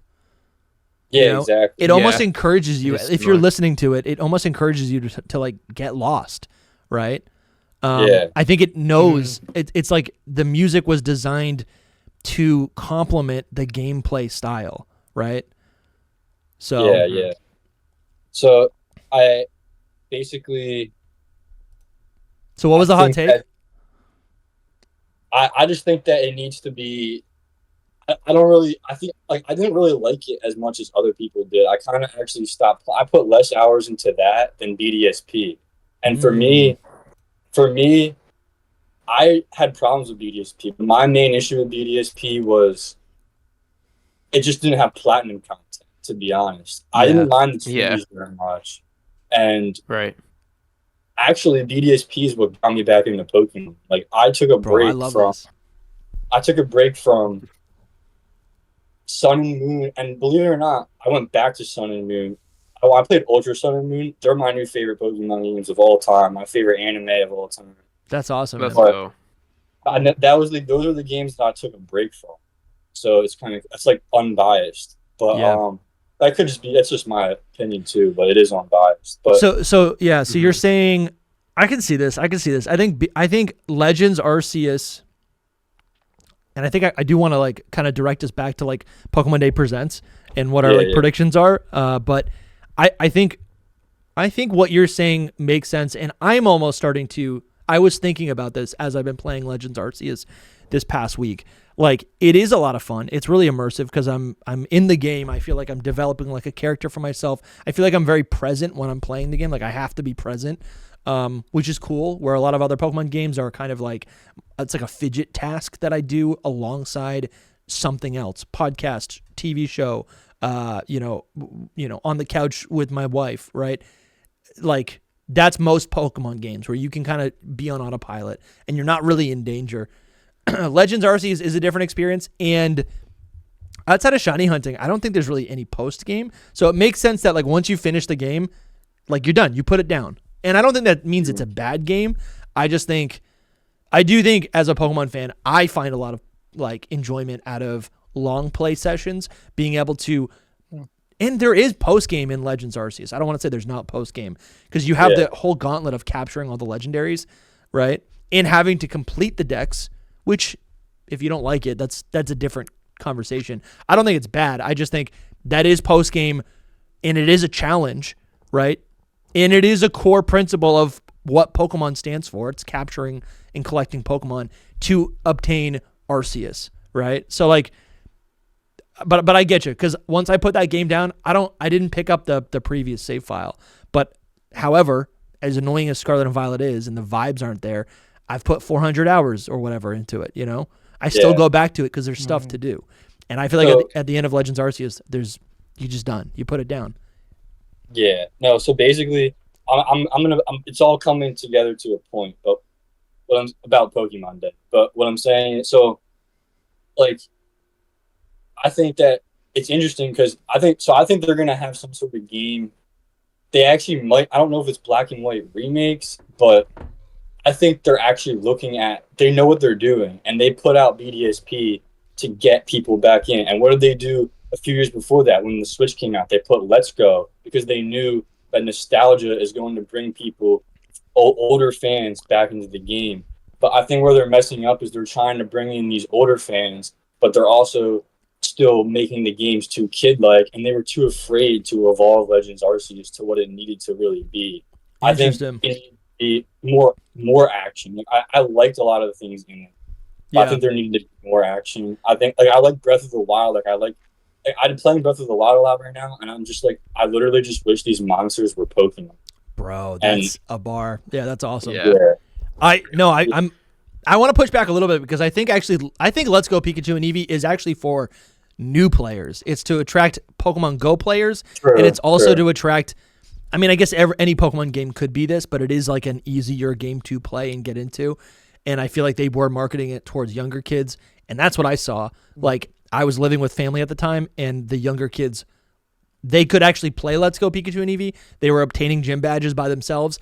Yeah, exactly. It almost encourages you, if you're listening to it, it almost encourages you to like get lost, right? I think it knows it's like the music was designed to complement the gameplay style, right? So yeah. So I basically. So what was the hot take? I just think that it needs to be. I don't really. I think like I didn't really like it as much as other people did. I kind of actually stopped. I put less hours into that than BDSP, and for me, I had problems with BDSP. My main issue with BDSP was it just didn't have platinum content. To be honest, I didn't mind the trees very much, and right. Actually, BDSP is what got me back into Pokemon. Like I took a break from Sun and Moon, and believe it or not, I went back to Sun and Moon. I played Ultra Sun and Moon. They're my new favorite Pokemon games of all time. My favorite anime of all time. That's awesome. Let's go. Those are the games that I took a break from. So it's like unbiased, but that could just be. That's just my opinion too, but it is unbiased. But so you're saying I can see this. I think Legends Arceus, and I think I do want to like kind of direct us back to like Pokemon Day Presents and what our predictions are. But I think what you're saying makes sense, and I'm almost starting to. I was thinking about this as I've been playing Legends Arceus this past week. Like, it is a lot of fun. It's really immersive because I'm in the game. I feel like I'm developing like a character for myself. I feel like I'm very present when I'm playing the game. Like, I have to be present, which is cool, where a lot of other Pokemon games are kind of like, it's like a fidget task that I do alongside something else, podcast, TV show, on the couch with my wife, right? Like, that's most Pokemon games where you can kind of be on autopilot and you're not really in danger. Legends Arceus is a different experience, and outside of shiny hunting, I don't think there's really any post game. So it makes sense that like once you finish the game, like you're done, you put it down. And I don't think that means it's a bad game. I do think as a Pokemon fan, I find a lot of like enjoyment out of long play sessions, being able to. And there is post game in Legends Arceus. I don't want to say there's not post game because you have the whole gauntlet of capturing all the legendaries, right? And having to complete the decks. Which, if you don't like it, that's a different conversation. I don't think it's bad. I just think that is post-game, and it is a challenge, right? And it is a core principle of what Pokemon stands for. It's capturing and collecting Pokemon to obtain Arceus, right? So, like, but I get you, because once I put that game down, I didn't pick up the previous save file. But, however, as annoying as Scarlet and Violet is, and the vibes aren't there, I've put 400 hours or whatever into it, I still go back to it because there's stuff to do. And I feel like at the end of Legends Arceus, you're just done. You put it down. Yeah. No, so basically, it's all coming together to a point, but about Pokemon Day. But what I'm saying, so, like, I think that it's interesting because I think they're going to have some sort of game. They actually might, I don't know if it's Black and White remakes, but I think they're actually they know what they're doing, and they put out BDSP to get people back in. And what did they do a few years before that when the Switch came out? They put Let's Go because they knew that nostalgia is going to bring people, older fans, back into the game. But I think where they're messing up is they're trying to bring in these older fans, but they're also still making the games too kid-like, and they were too afraid to evolve Legends Arceus to what it needed to really be. I think more action. Like, I liked a lot of the things in it. I think there needed to be more action. I think I like Breath of the Wild. I'm playing Breath of the Wild a lot right now, and I'm just like, I literally just wish these monsters were Pokemon. Bro, that's a bar. Yeah, that's awesome. Yeah. I want to push back a little bit because I think Let's Go Pikachu and Eevee is actually for new players. It's to attract Pokemon Go players, and it's also to attract. I mean, I guess any Pokemon game could be this, but it is like an easier game to play and get into. And I feel like they were marketing it towards younger kids, and that's what I saw. Like, I was living with family at the time, and the younger kids, they could actually play Let's Go Pikachu and Eevee. They were obtaining gym badges by themselves.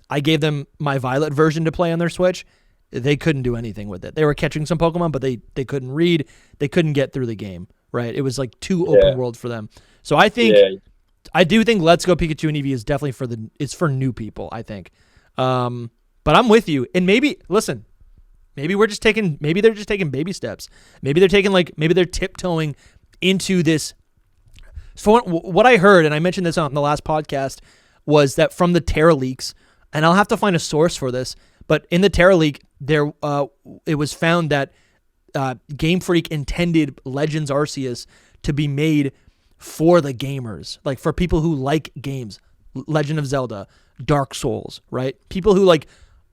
I gave them my Violet version to play on their Switch. They couldn't do anything with it. They were catching some Pokemon, but they couldn't read. They couldn't get through the game, right? It was like too open world for them. So I think... Yeah. I do think Let's Go Pikachu and Eevee is definitely it's for new people, I think. But I'm with you. And maybe maybe they're just taking baby steps. Maybe they're tiptoeing into this. So what I heard, and I mentioned this on the last podcast, was that from the Terra leaks, and I'll have to find a source for this, but in the Terra leak, there it was found that Game Freak intended Legends Arceus to be made for the gamers, like for people who like games, Legend of Zelda, Dark Souls, right? People who like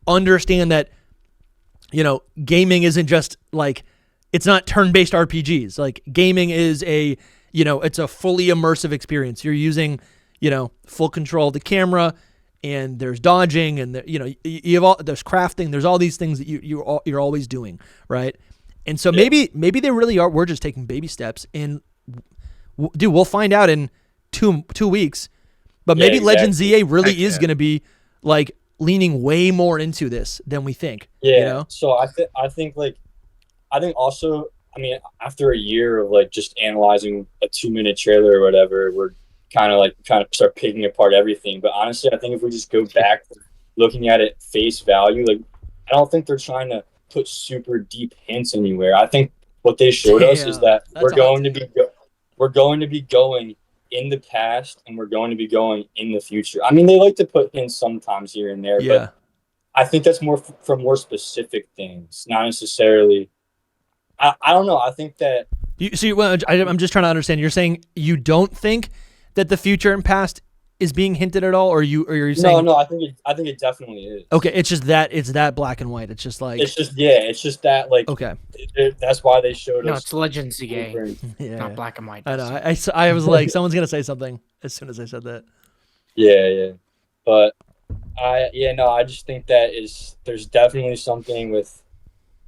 understand that, gaming isn't just like, it's not turn-based RPGs. Like gaming is it's a fully immersive experience. You're using, full control of the camera, and there's dodging, and there's crafting. There's all these things that you're always doing, right? And so maybe they really are. We're just taking baby steps, and dude, we'll find out in two weeks. But maybe exactly. Legends ZA really is going to be like leaning way more into this than we think. Yeah. So I think also, I mean, after a year of like just analyzing a 2-minute trailer or whatever, we're kind of start picking apart everything. But honestly, I think if we just go back to looking at it face value, like I don't think they're trying to put super deep hints anywhere. I think what they showed us is that we're going to be going in the past, and we're going to be going in the future. I mean, they like to put hints sometimes here and there, but I think that's more from more specific things, not necessarily. I don't know. I think that I'm just trying to understand. You're saying you don't think that the future and past is being hinted at all, or you're saying no? I think it definitely is. Okay, it's that black and white. It's just like it's just that like okay. That's why they showed us. No, it's Legends ZA, not black and white. I know. I was like, someone's gonna say something as soon as I said that. Yeah, but I just think that there's definitely something with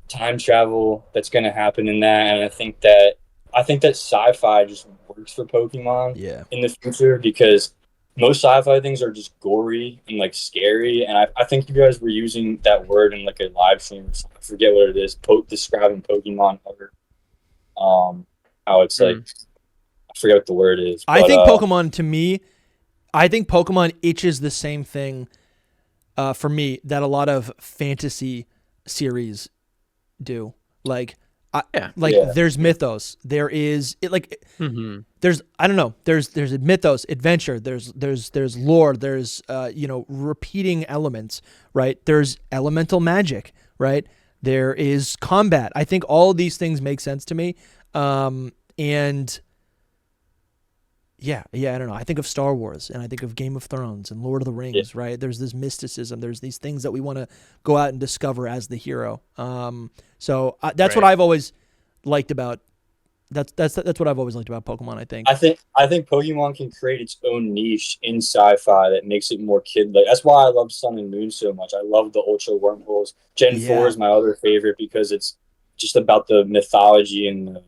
time travel that's gonna happen in that, and I think that sci-fi just works for Pokemon in the future, because most sci-fi things are just gory and like scary, and I think you guys were using that word in like a live stream. I forget what it is, describing Pokemon art. How it's like, I forget what the word is. I think Pokemon, to me, Pokemon itches the same thing for me that a lot of fantasy series do. Like, there's mythos. There is there's I don't know. There's mythos, adventure. There's lore. There's repeating elements. Right. There's elemental magic. Right. There is combat. I think all of these things make sense to me. And I don't know. I think of Star Wars, and I think of Game of Thrones and Lord of the Rings, right? There's this mysticism. There's these things that we want to go out and discover as the hero. So that's what I've always liked about. That's what I've always liked about Pokemon. I think. I think Pokemon can create its own niche in sci-fi that makes it more kid-like. That's why I love Sun and Moon so much. I love the Ultra Wormholes. Gen 4 is my other favorite, because it's just about the mythology and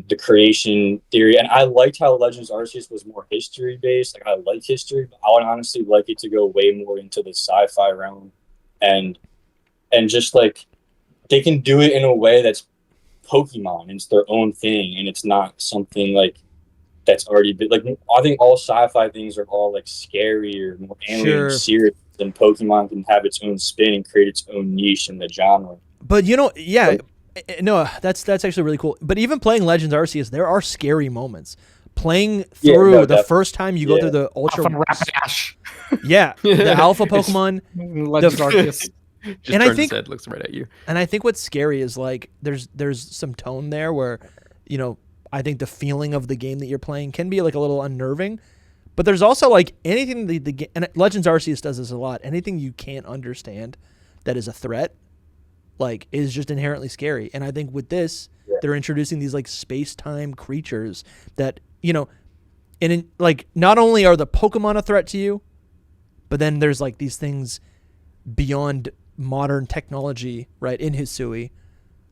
the creation theory. And I liked how Legends Arceus was more history based. Like, I like history, but I would honestly like it to go way more into the sci-fi realm, and just like they can do it in a way that's Pokemon, and it's their own thing, and it's not something like that's already been like. I think all sci-fi things are all like scary or more alien serious, and Pokemon can have its own spin and create its own niche in the genre. But no, that's actually really cool. But even playing Legends Arceus, there are scary moments. Playing through the first time you go through the Ultra Rapidash. The Alpha Pokemon, Legends Arceus. And I think head looks right at you. And I think what's scary is like there's some tone there where, I think the feeling of the game that you're playing can be like a little unnerving. But there's also like anything and Legends Arceus does this a lot. Anything you can't understand that is a threat, like, is just inherently scary. And I think with this, they're introducing these like space-time creatures that, like, not only are the Pokemon a threat to you, but then there's like these things beyond modern technology, right, in Hisui,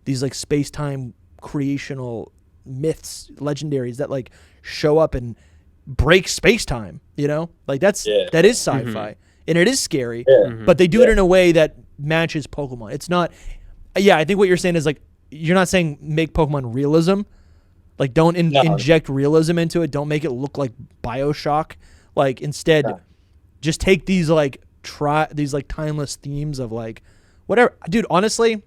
these like space-time creational myths, legendaries that like show up and break space-time, like that is sci-fi, and it is scary, but they do it in a way that matches Pokemon. It's not I think what you're saying is like, you're not saying make Pokemon realism, like don't inject realism into it, don't make it look like BioShock, like instead just take these like these like timeless themes of like whatever. Dude, honestly,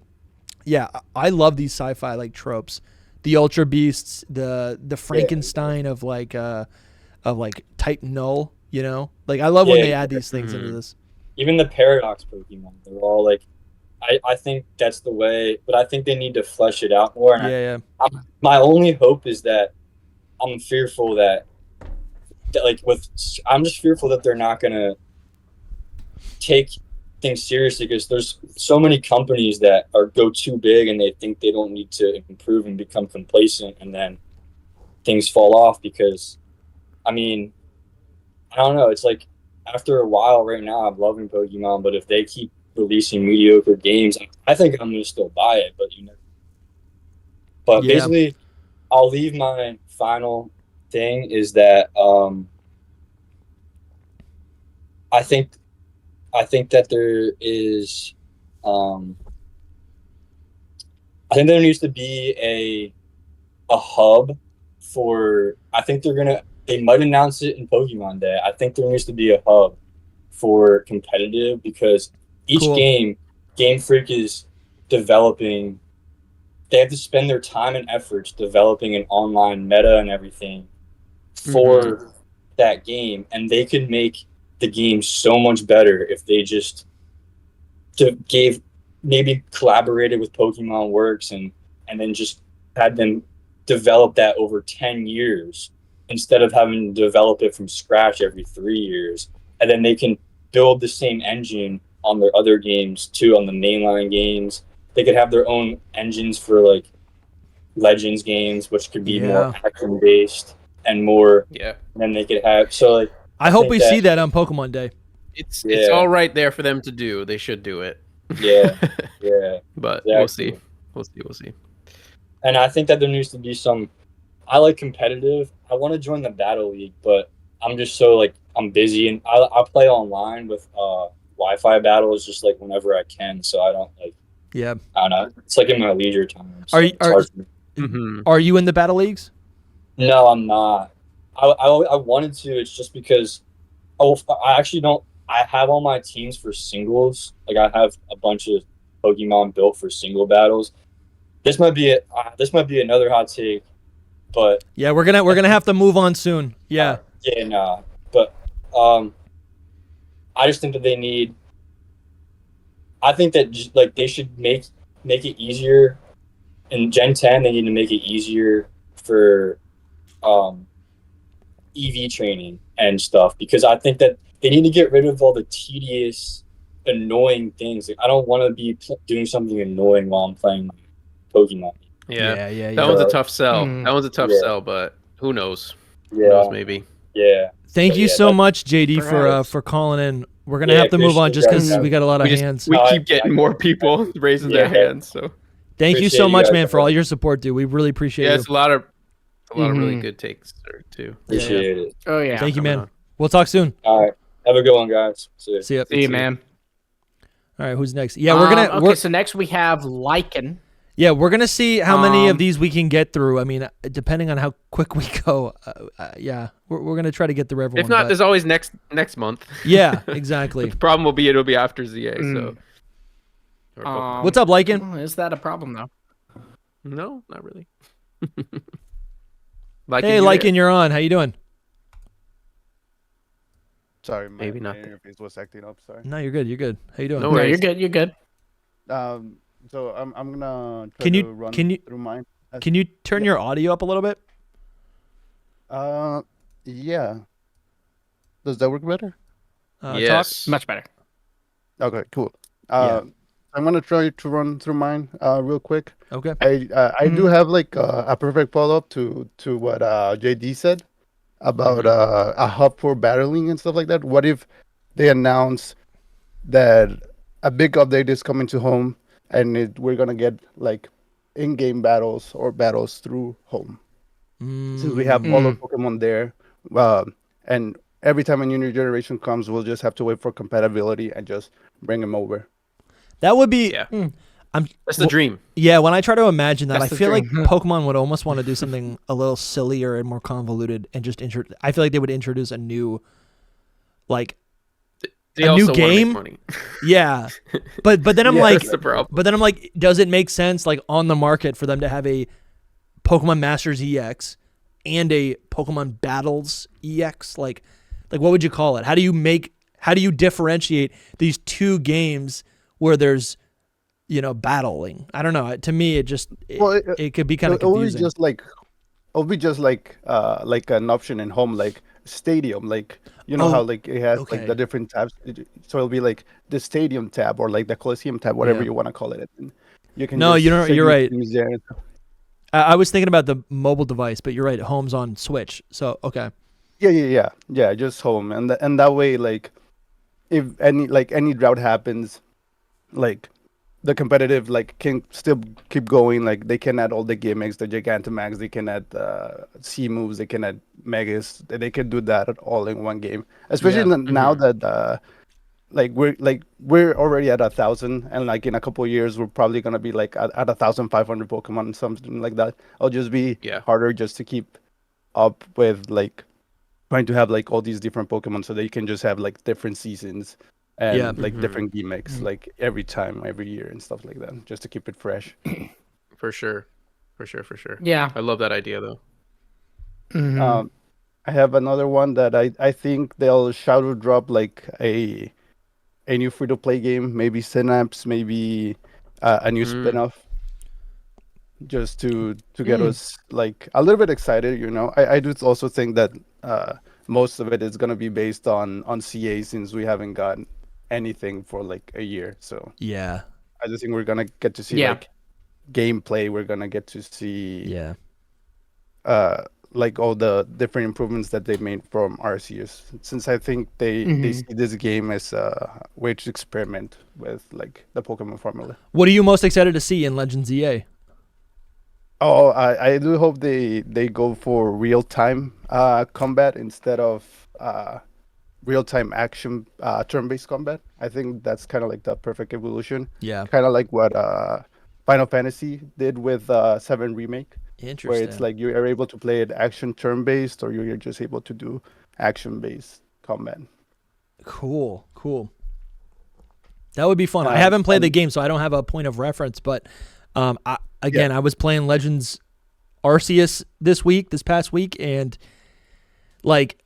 yeah, I love these sci-fi like tropes, the Ultra Beasts, the Frankenstein of like Titan Null. You know, like I love when they add these things into this. Even the Paradox Pokemon, they're all like, I think that's the way, but I think they need to flesh it out more. And my only hope is that I'm fearful that I'm just fearful that they're not gonna take things seriously, because there's so many companies that go too big and they think they don't need to improve and become complacent, and then things fall off. Because I mean, I don't know, it's like after a while right now I'm loving Pokemon, but if they keep releasing mediocre games, I think I'm gonna still buy it. But basically I'll leave my final thing is that I think that there is I think there needs to be a hub for, I think they might announce it in Pokemon Day. I think there needs to be a hub for competitive, because each Game Freak is developing, they have to spend their time and efforts developing an online meta and everything for that game, and they could make the game so much better if they just maybe collaborated with Pokemon Works and then just had them develop that over 10 years instead of having to develop it from scratch every 3 years. And then they can build the same engine on their other games too, on the mainline games. They could have their own engines for like Legends games, which could be more action based and more. Yeah. And then they could have I hope we see that on Pokemon Day. It's all right there for them to do. They should do it. Yeah. But exactly. We'll see. And I think that there needs to be some. I like competitive. I want to join the Battle League, but I'm just I'm busy, and I play online with Wi-Fi battles just like whenever I can. So I don't I don't know. It's like in my leisure time. So are you in the Battle Leagues? No, I'm not. I wanted to. It's just because I actually don't. I have all my teams for singles. Like I have a bunch of Pokemon built for single battles. This might be another hot take, but yeah, we're gonna have to move on soon. Yeah. But I just think that they need. I think that they should make it easier. In Gen 10, they need to make it easier for EV training and stuff, because I think that they need to get rid of all the tedious, annoying things. Like, I don't want to be doing something annoying while I'm playing Pokemon. Yeah. That one's a tough sell. That one's a tough sell, but who knows? Who knows, maybe. Yeah. Thank you so much, JD, for calling in. We're gonna have to move on just because we got a lot of hands. We keep getting more people raising their hands. So thank you so much, man, for all your support, dude. We really appreciate it. Yeah, it's a lot of really good takes too. Appreciate it. Oh yeah. Thank you, man. We'll talk soon. All right. Have a good one, guys. See you. See you, man. All right, who's next? Yeah, we're gonna. So next we have Lycan. Yeah, we're gonna see how many of these we can get through. I mean, depending on how quick we go. We're gonna try to get through everyone. If not, there's always next month. Yeah, exactly. The problem will be it'll be after ZA. So. What's up, Lycan? Is that a problem though? No, not really. Hey, Lycan, you're on. How you doing? Sorry, maybe not. My interface was acting up. Sorry. No, you're good. You're good. How you doing? No, you're good. You're good. So I'm gonna try to run through mine. Can you turn your audio up a little bit? Yeah. Does that work better? Yes, much better. Okay, cool. I'm gonna try to run through mine real quick. Okay. I do have like a perfect follow-up to what JD said about a hub for battling and stuff like that. What if they announce that a big update is coming to home and we're gonna get like in-game battles or battles through home, since we have all of Pokemon there, and every time a new generation comes, we'll just have to wait for compatibility and just bring them over. That would be. That's the dream. Yeah, when I try to imagine that, I feel like Pokemon would almost want to do something a little sillier and more convoluted, and just I feel like they would introduce a new, like, They a new also wanna make game. money. Yeah, but then I'm Yeah, like, that's the problem. but then I'm like, does it make sense like on the market for them to have a Pokemon Masters EX and a Pokemon Battles EX? Like what would you call it? How do you differentiate these two games where there's battling? I don't know. To me, it could be kind of confusing. It'll be just like an option in home, like stadium, like how like it has like the different tabs. So it'll be like the stadium tab or like the Coliseum tab, whatever you want to call it. And you can you're right. There. I was thinking about the mobile device, but you're right. Home's on Switch, so okay. Yeah. Just home, and that way, like, if any drought happens, like, the competitive like can still keep going. Like, they can add all the gimmicks, the Gigantamax, they can add C moves, they can add Megas. They can do that all in one game. Especially now that we're already at 1,000, and like in a couple of years we're probably gonna be like at 1,500 Pokemon, something like that. It'll just be harder just to keep up with like trying to have like all these different Pokemon, so that you can just have like different seasons and like different gimmicks like every year and stuff like that, just to keep it fresh. For sure. Yeah, I love that idea though. I have another one that I think they'll shadow drop like a new free-to-play game, maybe Synapse, maybe a new Spinoff, just to get us like a little bit excited. I do also think that most of it is going to be based on CA, since we haven't gotten anything for like a year. So yeah, I just think we're going to get to see like gameplay. We're going to get to see like all the different improvements that they made from Arceus, since I think they see this game as a way to experiment with like the Pokemon formula. What are you most excited to see in Legends EA? Oh, I do hope they go for real-time combat instead of real-time action turn-based combat. I think that's kind of like the perfect evolution. Yeah. Kind of like what Final Fantasy did with 7 Remake. Interesting. Where it's like you are able to play it action turn-based, or you're just able to do action-based combat. Cool. That would be fun. I haven't played the game, so I don't have a point of reference, but I was playing Legends Arceus this past week, and like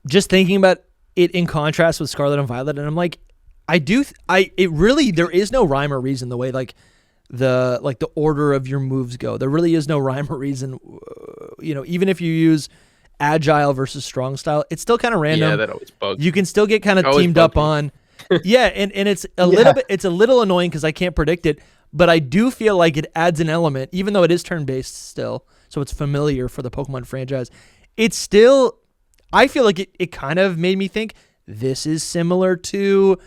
just thinking about it in contrast with Scarlet and Violet, and I'm like, there is no rhyme or reason the way like the order of your moves go. There really is no rhyme or reason. Even if you use agile versus strong style, it's still kind of random. Yeah, that always bugs. You can still get kind of teamed up on. Yeah, and it's a little annoying because I can't predict it, but I do feel like it adds an element, even though it is turn-based still, so it's familiar for the Pokemon franchise. It's still, I feel like it kind of made me think this is similar to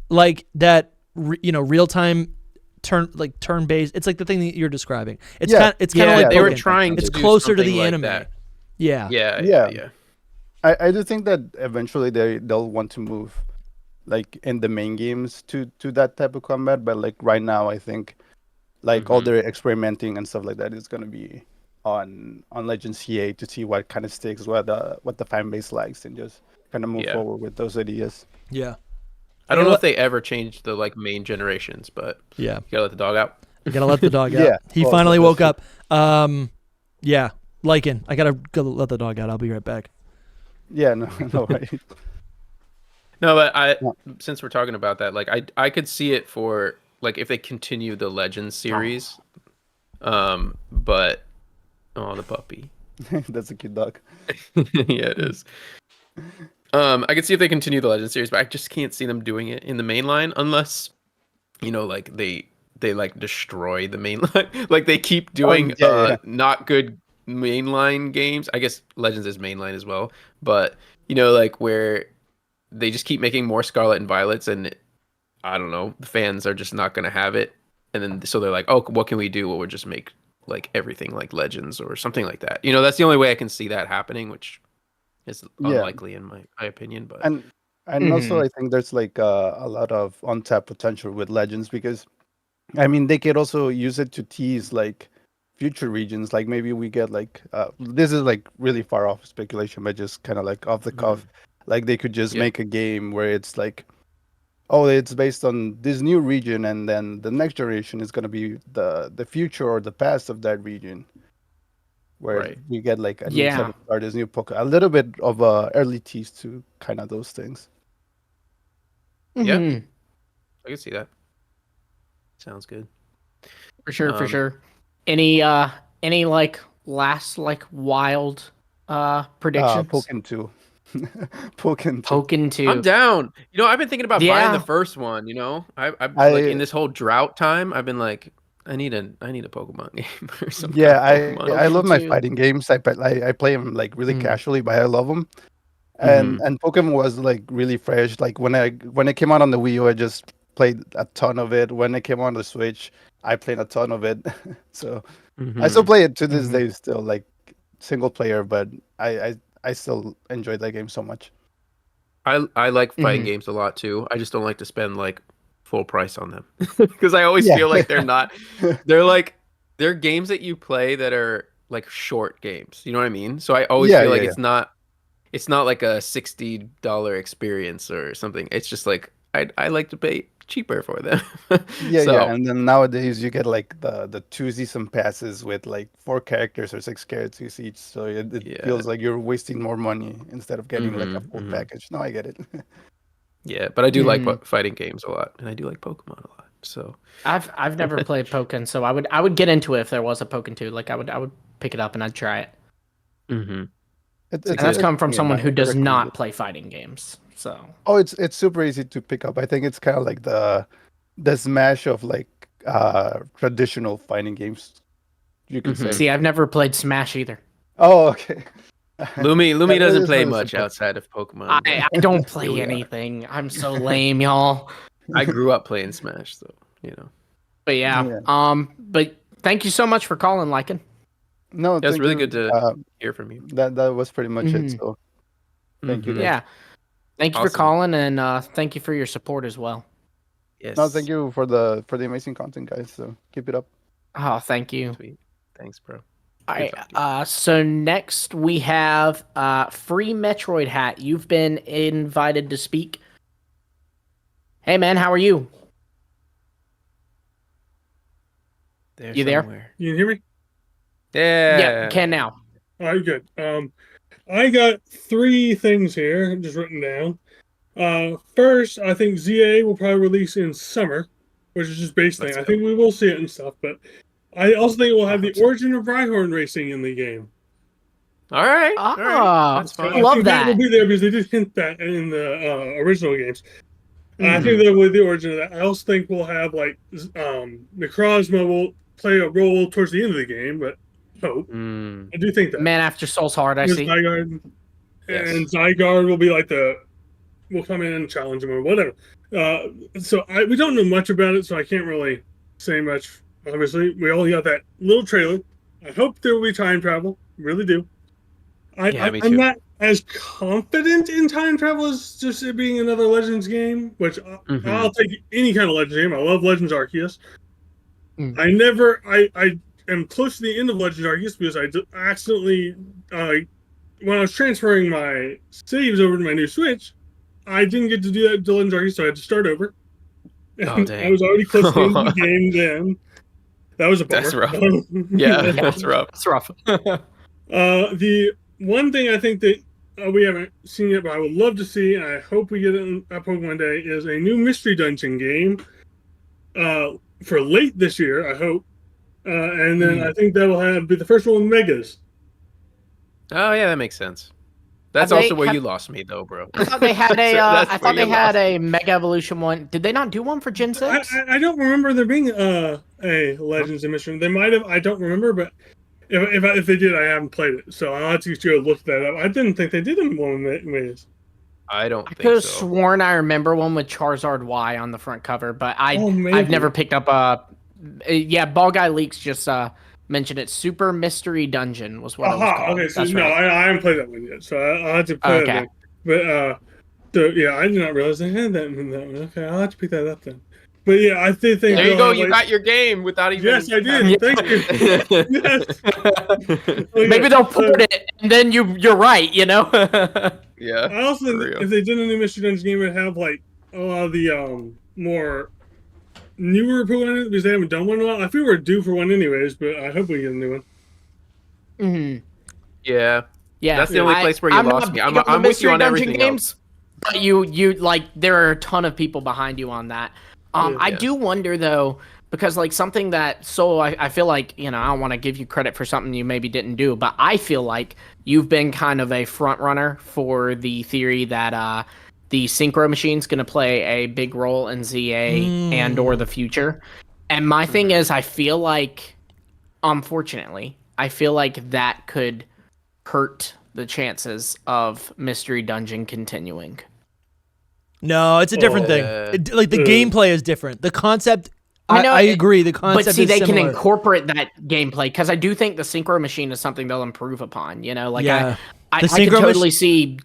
like that, real-time turn-based. It's like the thing that you're describing. It's kind of like they were Pokemon. trying. It's to closer to the like anime. That. Yeah. I do think that eventually they'll want to move like in the main games to that type of combat, but like right now I think like all their experimenting and stuff like that is going to be on Legends CA to see what kind of sticks, what the fan base likes, and just kind of move forward with those ideas. Yeah. I don't know if they ever changed the like main generations, but you gotta let the dog out. You gotta let the dog out. He finally woke up. Lycan, I gotta go let the dog out. I'll be right back. Yeah, no worries. No, but since we're talking about that, like I could see it for like if they continue the Legends series, but the puppy. That's a cute dog. Yeah, it is. I could see if they continue the Legend series, but I just can't see them doing it in the main line unless, like they like destroy the main line. Like they keep doing not good mainline games. I guess Legends is mainline as well, but like where they just keep making more Scarlet and Violets, and I don't know, the fans are just not gonna have it, and then so they're like, oh, what can we do? Well, we'll just make like everything like Legends or something like that. That's the only way I can see that happening, which is unlikely in my opinion. But and also I think there's like a lot of untapped potential with Legends, because I mean they could also use it to tease like future regions. Like maybe we get like this is like really far off speculation, but just kind of like off the cuff. Like they could just make a game where it's like oh, it's based on this new region, and then the next generation is going to be the future or the past of that region, where you get like a new set of starters, new Pokemon, a little bit of early tease to kind of those things. Yeah, I can see that. Sounds good. For sure, for sure. Any like last like wild predictions? Pokken 2. Pokken 2. Pokken 2. I'm down. I've been thinking about buying the first one. I like in this whole drought time, I've been like, I need a Pokemon game or something. Yeah, I love my fighting games. I play them like really casually, but I love them. And Pokemon was like really fresh. Like when it came out on the Wii U, I just played a ton of it. When it came on the Switch, I played a ton of it. So I still play it to this day, still like single player. But I still enjoyed that game so much. I like fighting games a lot too. I just don't like to spend like full price on them because I always feel like they're not. They're games that you play that are like short games. You know what I mean? So I always feel like it's not like a $60 experience or something. It's just like I like to pay cheaper for them. And then nowadays you get like the 2 season passes with like 4 characters or 6 characters each, so it feels like you're wasting more money instead of getting like a full package. No, I get it. Yeah, but I do like fighting games a lot, and I do like Pokemon a lot. So I've never played Pokken, so I would get into it if there was a Pokken 2. Like I would pick it up and I'd try it. Mm-hmm. And that's come from someone who does not play fighting games. So it's super easy to pick up. I think it's kind of like the Smash of like traditional fighting games, you can say. See, I've never played Smash either. Oh, okay. Lumi doesn't play much outside of Pokemon. I don't play anything. I'm so lame, y'all. I grew up playing Smash, so But but thank you so much for calling, Lycan. No, it's really good to hear from you. That was pretty much it. So thank you. Yeah, thank you for calling, and thank you for your support as well. Yes. No, thank you for the amazing content, guys. So keep it up. Oh, thank you. Sweet. Thanks, bro. All right. So next we have Free Metroid Hat. You've been invited to speak. Hey, man, how are you? You there? You can hear me? Yeah, can now. All right, good. I got 3 things here just written down. First, I think ZA will probably release in summer, which is just base thing. I think we will see it and stuff, but I also think we'll have the origin of Rhyhorn racing in the game. All right. That's fine. I love think that. Will be there because they did hint that in the original games. I think that with the origin of that, I also think we'll have like Necrozma will play a role towards the end of the game, but hope. I do think that. Man after Soul's Heart, I see. Zygarde, and Zygarde will be like will come in and challenge him or whatever. So we don't know much about it, so I can't really say much. Obviously, we only got that little trailer. I hope there will be time travel. Really do. I'm not as confident in time travel as just it being another Legends game, which I'll take any kind of Legends game. I love Legends Arceus. I am close to the end of Legends Arceus because I accidentally, when I was transferring my saves over to my new Switch, I didn't get to do that to Legends Arceus, so I had to start over. Oh, dang. I was already close to the end of the game then. That was a bummer. That's rough. Yeah, that's rough. That's rough. The one thing I think that we haven't seen yet, but I would love to see, and I hope we get it at Pokemon Day, is a new Mystery Dungeon game for late this year, I hope. And then I think that will be the first one with Megas. Oh, yeah, that makes sense. That's also where you lost me, though, bro. I thought they had a Mega Evolution one. Did they not do one for Gen 6? I don't remember there being a Legends Mission. They might have. I don't remember, but if they did, I haven't played it. So I'll have to go look that up. I didn't think they did one with Megas. I don't think so. I could have sworn I remember one with Charizard Y on the front cover, but I've never picked up a... Yeah, Ball Guy Leaks just mentioned it. Super Mystery Dungeon was what it was called. Okay, so I haven't played that one yet, so I'll have to play that one. But, so, yeah, I did not realize they had that in that one. Okay, I'll have to pick that up then. But, yeah, I think... There you go, you got your game without even... Yes, I did. Thank you. Yes. Maybe they'll put it, and then you're right, you know? Yeah. I also think if they did a new Mystery Dungeon game, it would have, like, a lot of the more newer Pokemon because they haven't done one in a while. I feel we're due for one anyways, but I hope we get a new one. Mm-hmm. Yeah. Yeah, that's the only place where you lost me. I'm with you on everything else. But you like there are a ton of people behind you on that. I do wonder though, because like something that Soul, I feel like, I don't want to give you credit for something you maybe didn't do, but I feel like you've been kind of a front runner for the theory that the Synchro Machine's going to play a big role in ZA and or the future. And my thing is, I feel like, unfortunately, that could hurt the chances of Mystery Dungeon continuing. No, it's a different thing. Like the gameplay is different. The concept, I agree. The concept, but see, they similar. can incorporate that gameplay because I do think the Synchro Machine is something they'll improve upon. I could totally see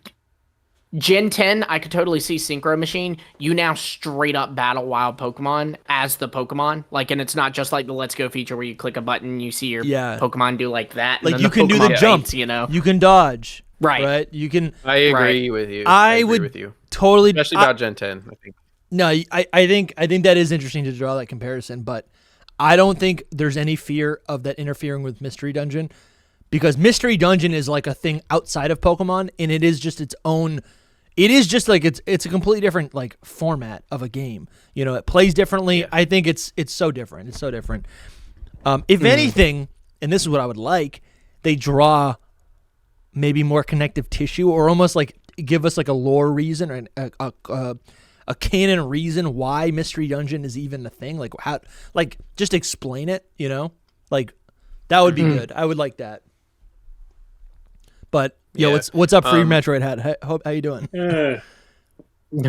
Gen 10. I could totally see Synchro Machine. You now straight up battle wild Pokemon as the Pokemon, and it's not just like the Let's Go feature where you click a button, you see your Pokemon do like that. Like you can do the jump. You can dodge. Right. You can. I agree with you. I agree would with you. Totally. Especially about Gen 10, I think. No, I think that is interesting to draw that comparison, but I don't think there's any fear of that interfering with Mystery Dungeon, because Mystery Dungeon is like a thing outside of Pokemon, and it is just its own. It is just like it's a completely different like format of a game. It plays differently. I think it's so different. It's so different. If anything, and this is what I would like, they draw maybe more connective tissue, or almost like give us like a lore reason or a canon reason why Mystery Dungeon is even a thing. Like how, like just explain it. Like that would be good. I would like that. But what's up for your Metroid hat? How you doing? I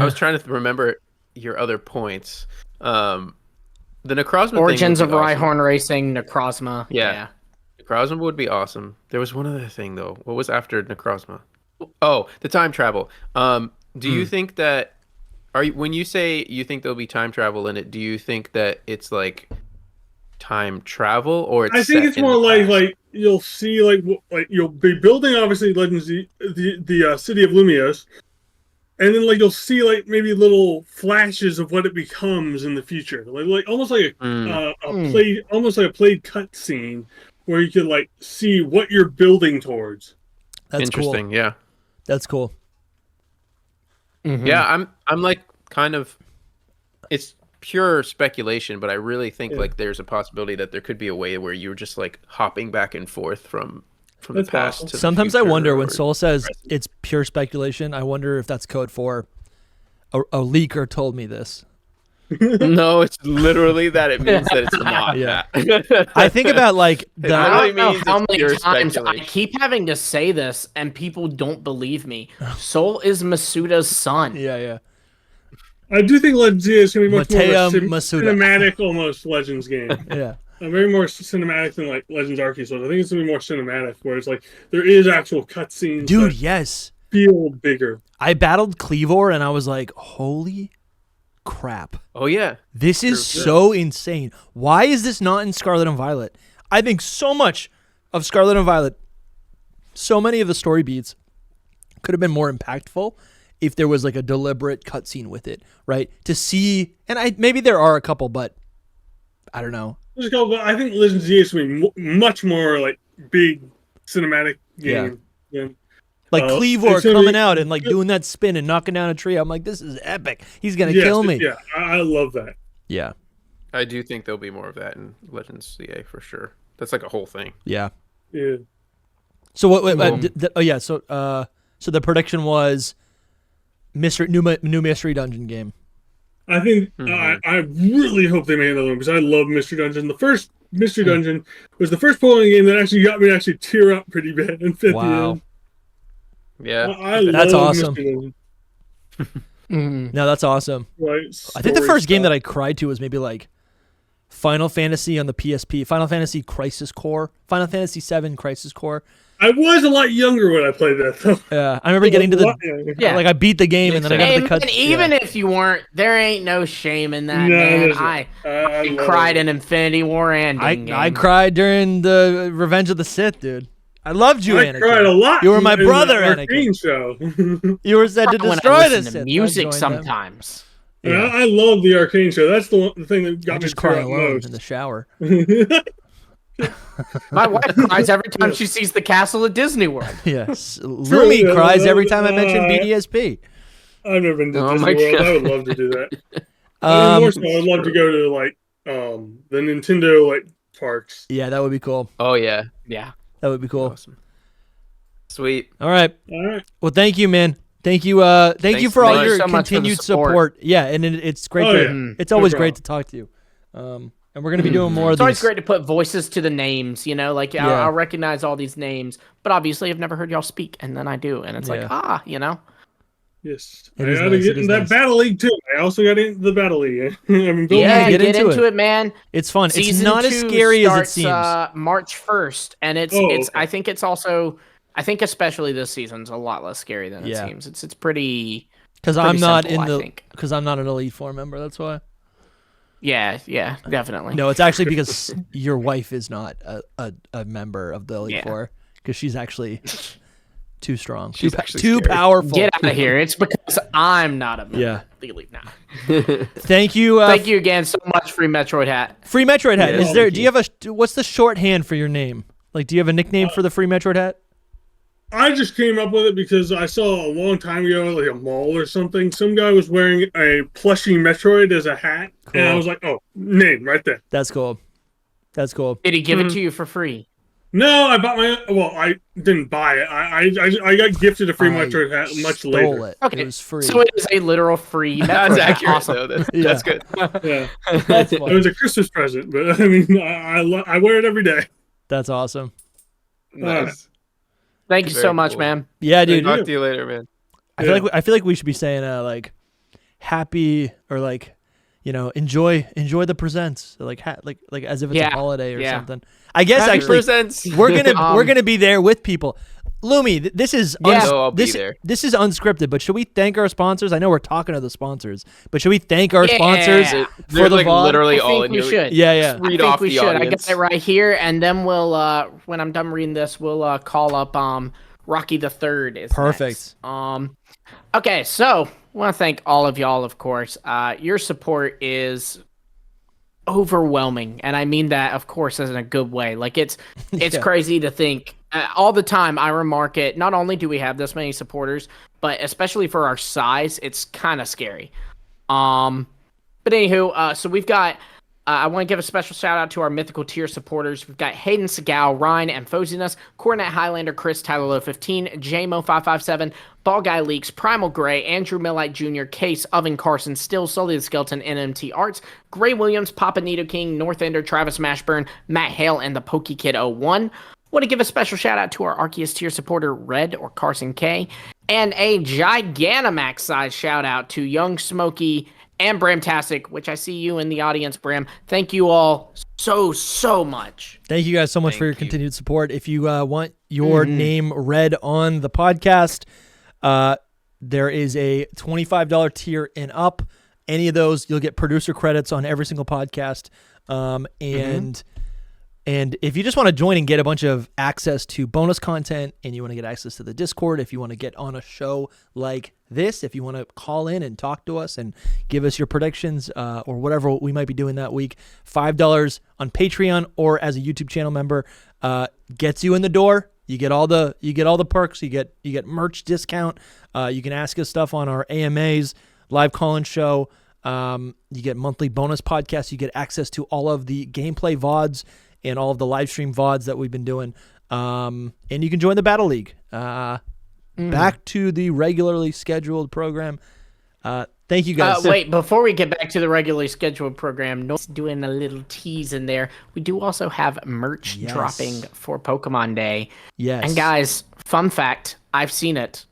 was trying to remember your other points. The Necrozma Origins thing of Rhyhorn Racing, Necrozma. Yeah. Necrozma would be awesome. There was one other thing though. What was after Necrozma? Oh, the time travel. Do you think that when you say you think there'll be time travel in it, do you think that it's like time travel, or it's I think it's more like you'll see like you'll be building obviously Legends the city of Lumiose, and then like you'll see like maybe little flashes of what it becomes in the future, like almost like a played cutscene where you can like see what you're building towards. That's interesting. Cool. Yeah, that's cool. Mm-hmm. Yeah, I'm like kind of, it's pure speculation, but I really think like there's a possibility that there could be a way where you're just like hopping back and forth from the past to sometimes the future. I wonder when Soul says it's pure speculation, I wonder if that's code for a leaker told me this. No, it's literally that. It means that it's not. Yeah. I think about like the. I don't know how many times I keep having to say this and people don't believe me. Soul is Masuda's son. Yeah. I do think Legends is going to be much more Masuda. cinematic, almost Legends game. Yeah. Very more cinematic than like Legends Arceus. I think it's going to be more cinematic, where it's like there is actual cutscenes. Dude, yes. Feel bigger. I battled Cleavor and I was like, holy crap. Oh yeah. This is so insane. Why is this not in Scarlet and Violet? I think so much of Scarlet and Violet, so many of the story beats could have been more impactful if there was like a deliberate cutscene with it, right? To see, and maybe there are a couple, but I don't know. There's a couple, but I think Legends is going to be much more like big cinematic game. Than, like Cleavor coming out and like doing that spin and knocking down a tree. I'm like, this is epic. He's going to kill me. Yeah, I love that. Yeah. I do think there'll be more of that in Legends CA for sure. That's like a whole thing. Yeah. Yeah. So so the prediction was new Mystery Dungeon game. I think I really hope they make another one because I love Mystery Dungeon. The first Mystery Dungeon was the first Pokemon game that actually got me to actually tear up pretty bad and fit the end. Yeah, that's love awesome. No, that's awesome. Right, I think the first game that I cried to was maybe like Final Fantasy on the PSP, Final Fantasy Crisis Core, Final Fantasy VII Crisis Core. I was a lot younger when I played that, though. Yeah, I remember getting to like I beat the game and then I got to the cutscene. Even if you weren't, there ain't no shame in that, man. I cried in Infinity War ending. I cried during the Revenge of the Sith, dude. I loved you, Anakin. I cried a lot. You were my brother, in the Anakin. Show. You were said to destroy this. Music sometimes. And I love the Arcane show. That's the thing that got I me just to cry tear up alone most. in the shower. My wife cries every time she sees the castle at Disney World. Yes. Lumi cries every time I mention BDSP. I've never been to Oh Disney my World. God. I would love to do that. More so, I'd love to go to like the Nintendo like parks. Yeah, that would be cool. Oh yeah, Yeah. That would be cool. awesome. Sweet. All right. All right. Well, thank you, man. Thank you. Thank you Thanks for all so much. your So much for the continued support. support. Yeah, and it's great. Oh, to, yeah. It's always No great problem. to talk to you. And we're gonna be doing more of It's always these. great to put voices to the names, you know, like Yeah. I'll recognize all these names, but obviously I've never heard y'all speak, and then I do, and it's like, you know. Yes. It I is got to nice, get it in is that nice. Battle League too. I also got into the Battle League. I've been building Yeah, get get into into it. it, man. It's fun. It's Season not as 2 scary as it starts, seems. March 1st, and it's Okay. I think it's also I think especially this season's a lot less scary than it Yeah. seems. It's pretty Because pretty I'm not simple, in I the. think. Because I'm not an Elite Four member. That's why. yeah, definitely. No, it's actually because your wife is not a member of the Elite Yeah. Four because she's actually too strong. She's too, actually too scary. powerful. Get out of here. It's because I'm not a member. Yeah. Legally now. Thank you. Thank you again so much, Free Metroid Hat. Free Metroid hat. Yeah, Is there? thank Do you have a? What's the shorthand for your name? Like, do you have a nickname for the Free Metroid hat? I just came up with it because I saw a long time ago, like a mall or something. Some guy was wearing a plushie Metroid as a hat, and I Cool. was like, "Oh, name right there." That's cool. That's cool. Did he give it to you for free? No, I bought my. Well, I didn't buy it. I got gifted a free I Metroid hat much Stole later. it. Okay, It was free. So it is a literal free Metroid That's hat. accurate Awesome. though. That's, Yeah. that's good. Yeah, That's it fun. was a Christmas present, but I mean, I wear it every day. That's awesome. Nice. Thank you Very so much, cool. man. Yeah, dude. Thank Talk to you later, man. I feel like we should be saying like happy or like enjoy the presents like like as if it's a holiday or something. I guess Happy actually presents. we're gonna be there with people. Lumi, this is I'll be this there. this is unscripted, but should we thank our sponsors? I know we're talking to the sponsors, but should we thank our sponsors Yeah. for They're the like VOD? literally I all think in we your. should. Yeah, yeah. I Read think off we the should. audience. I got it right here, and then we'll when I'm done reading this, we'll call up Rocky the Third. Is Perfect. next. Okay, so I want to thank all of y'all. Of course, your support is overwhelming, and I mean that, of course, in a good way. Like it's Yeah. crazy to think. All the time, I remark it. Not only do we have this many supporters, but especially for our size, it's kind of scary. But anywho, so we've got. I want to give a special shout out to our mythical tier supporters. We've got Hayden Segal, Ryan Amphosinus, Coronet Highlander, Chris Tyler Low 15, JMO557, Ball Guy Leaks, Primal Gray, Andrew Millite Jr., Case, Oven Carson, Still, Sully the Skeleton, NMT Arts, Gray Williams, Papa Nito King, Northander, Travis Mashburn, Matt Hale, and the PokeKid 01. Want to give a special shout out to our Arceus tier supporter, Red or Carson K, and a Gigantamax size shout out to Young Smokey and Bramtastic, which I see you in the audience, Bram. Thank you all so much. Thank you guys so much for your continued support. If you want your name read on the podcast, there is a $25 tier and up. Any of those, you'll get producer credits on every single podcast. And if you just want to join and get a bunch of access to bonus content, and you want to get access to the Discord, if you want to get on a show like this, if you want to call in and talk to us and give us your predictions or whatever we might be doing that week, $5 on Patreon or as a YouTube channel member gets you in the door. You get all the perks. You get merch discount. You can ask us stuff on our AMAs, live call-in show. You get monthly bonus podcasts. You get access to all of the gameplay VODs and all of the live stream VODs that we've been doing. And you can join the Battle League. Back to the regularly scheduled program. Thank you guys. Wait, before we get back to the regularly scheduled program, Noah's doing a little tease in there. We do also have merch dropping for Pokemon Day. Yes. And guys, fun fact, I've seen it.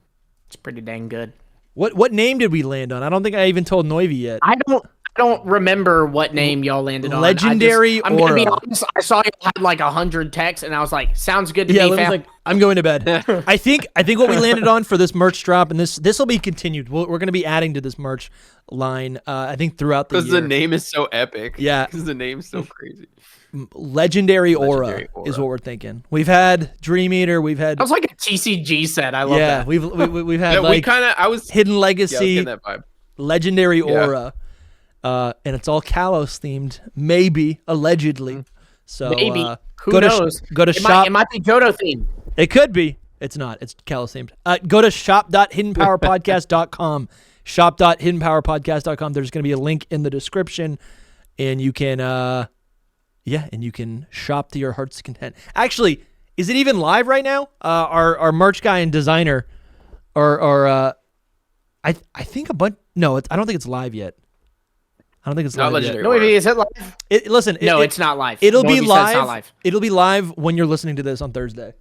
It's pretty dang good. What name did we land on? I don't think I even told Noivy yet. I don't remember what name y'all landed on. Legendary I'm gonna be Aura. honest. I saw you had like 100 texts, and I was like, "Sounds good to me, Lily's fam." like, I'm going to bed. I think what we landed on for this merch drop, and this will be continued. We're going to be adding to this merch line. I think throughout the year. Because the name is so epic. Yeah. Because the name's so crazy. Legendary Aura is what we're thinking. We've had Dream Eater. We've had. That was like a TCG set. I love that. We've had Yeah, like I was Hidden Yeah, I was Legacy. getting that vibe. legendary aura, and it's all Kalos themed, maybe, allegedly. So Maybe. Who go knows? Go to shop. It might be Johto themed. It could be. It's not. It's Kalos themed. Go to shop.hiddenpowerpodcast.com. Shop.hiddenpowerpodcast.com. There's going to be a link in the description, and you can, and you can shop to your heart's content. Actually, is it even live right now? Our merch guy and designer, I think a bunch. No, I don't think it's live yet. I don't think it's Not live legendary. yet. No, is it live? Listen, No, it's not live. It'll be Norbby said it's live. not live. It'll be live when you're listening to this on Thursday.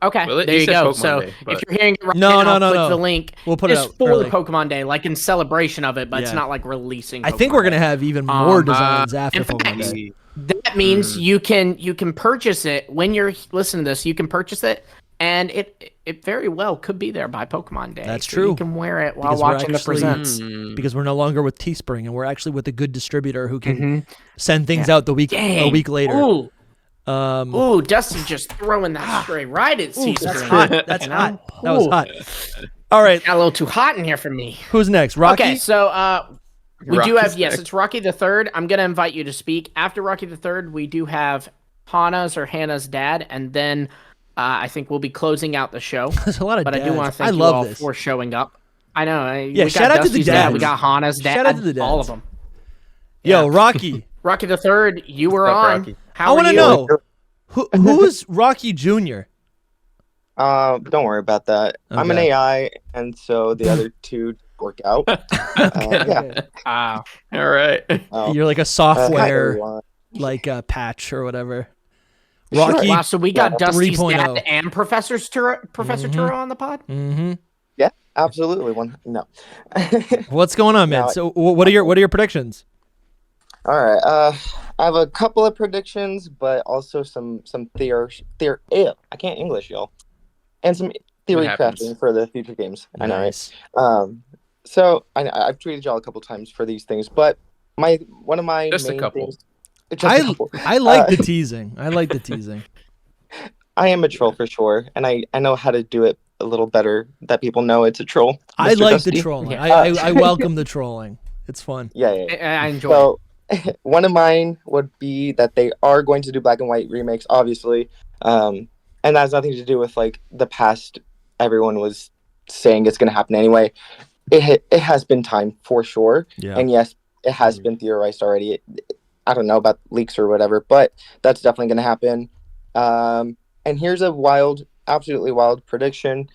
Okay, Well, there he you said go. Pokemon So Day, if but- you're hearing it right No, now, no, click no. the link. We'll put it It's out for early. Pokemon Day, like in celebration of it, but it's Yeah. not like releasing. I think Pokemon we're gonna Day. have even more designs after in Pokemon fact, Day. That means you can purchase it when you're listening to this. You can purchase it, and it very well could be there by Pokemon Day. That's So true. You can wear it while Because we're watching the actually- presents. Because we're no longer with Teespring, and we're actually with a good distributor who can Mhm. send things Yeah. out a week later. Ooh. Ooh, Dusty just throwing that stray right at Ooh, Teespring. that's hot. That's You know? hot. That was Ooh. hot. All right, Got a little too hot in here for me. who's next? Rocky. Okay, so we do Rocky's have next. it's Rocky the Third. I'm gonna invite you to speak. After Rocky the Third, we do have Hannah's dad, and then I think we'll be closing out the show. There's a lot of But I do dads. want to thank I you love all this. for showing up. I know. Yeah, we shout got out to the Dusty's dad. We dads. got Hannah's dad. Shout out to the All dads. of them. Yo, Rocky. Rocky the Third, you were What's up, on. Rocky? How I want are to you? know who is Rocky Jr. Don't worry about that. I'm an Okay. AI, and so the other two work out. Yeah. Wow. All right. Oh, You're like a hi, software, everyone. like a patch or whatever. Sure. Rocky. Wow, so we got Yeah. Dusty's 3.0. dad and Professor Turo on the pod? Mm-hmm. Yeah, absolutely. No. What's going on, man? No, So, what are your predictions? All right. I have a couple of predictions, but also some I can't English, y'all, and some theory happens. crafting for the future games. I know, right? Nice. So I've tweeted y'all a couple times for these things, but one of my Just a main couple. things. Just a couple. I like the teasing. I like the teasing. I am a troll for sure, and I know how to do it a little better that people know it's a troll. I Mr. like Dusty. the trolling. Yeah. I welcome the trolling. It's fun. Yeah. I enjoy it. So one of mine would be that they are going to do black and white remakes, obviously, and that has nothing to do with like the past. Everyone was saying it's going to happen anyway. It has been time for sure, Yeah. and yes, it has been theorized already. I don't know about leaks or whatever, but that's definitely going to happen. And here's a absolutely wild prediction.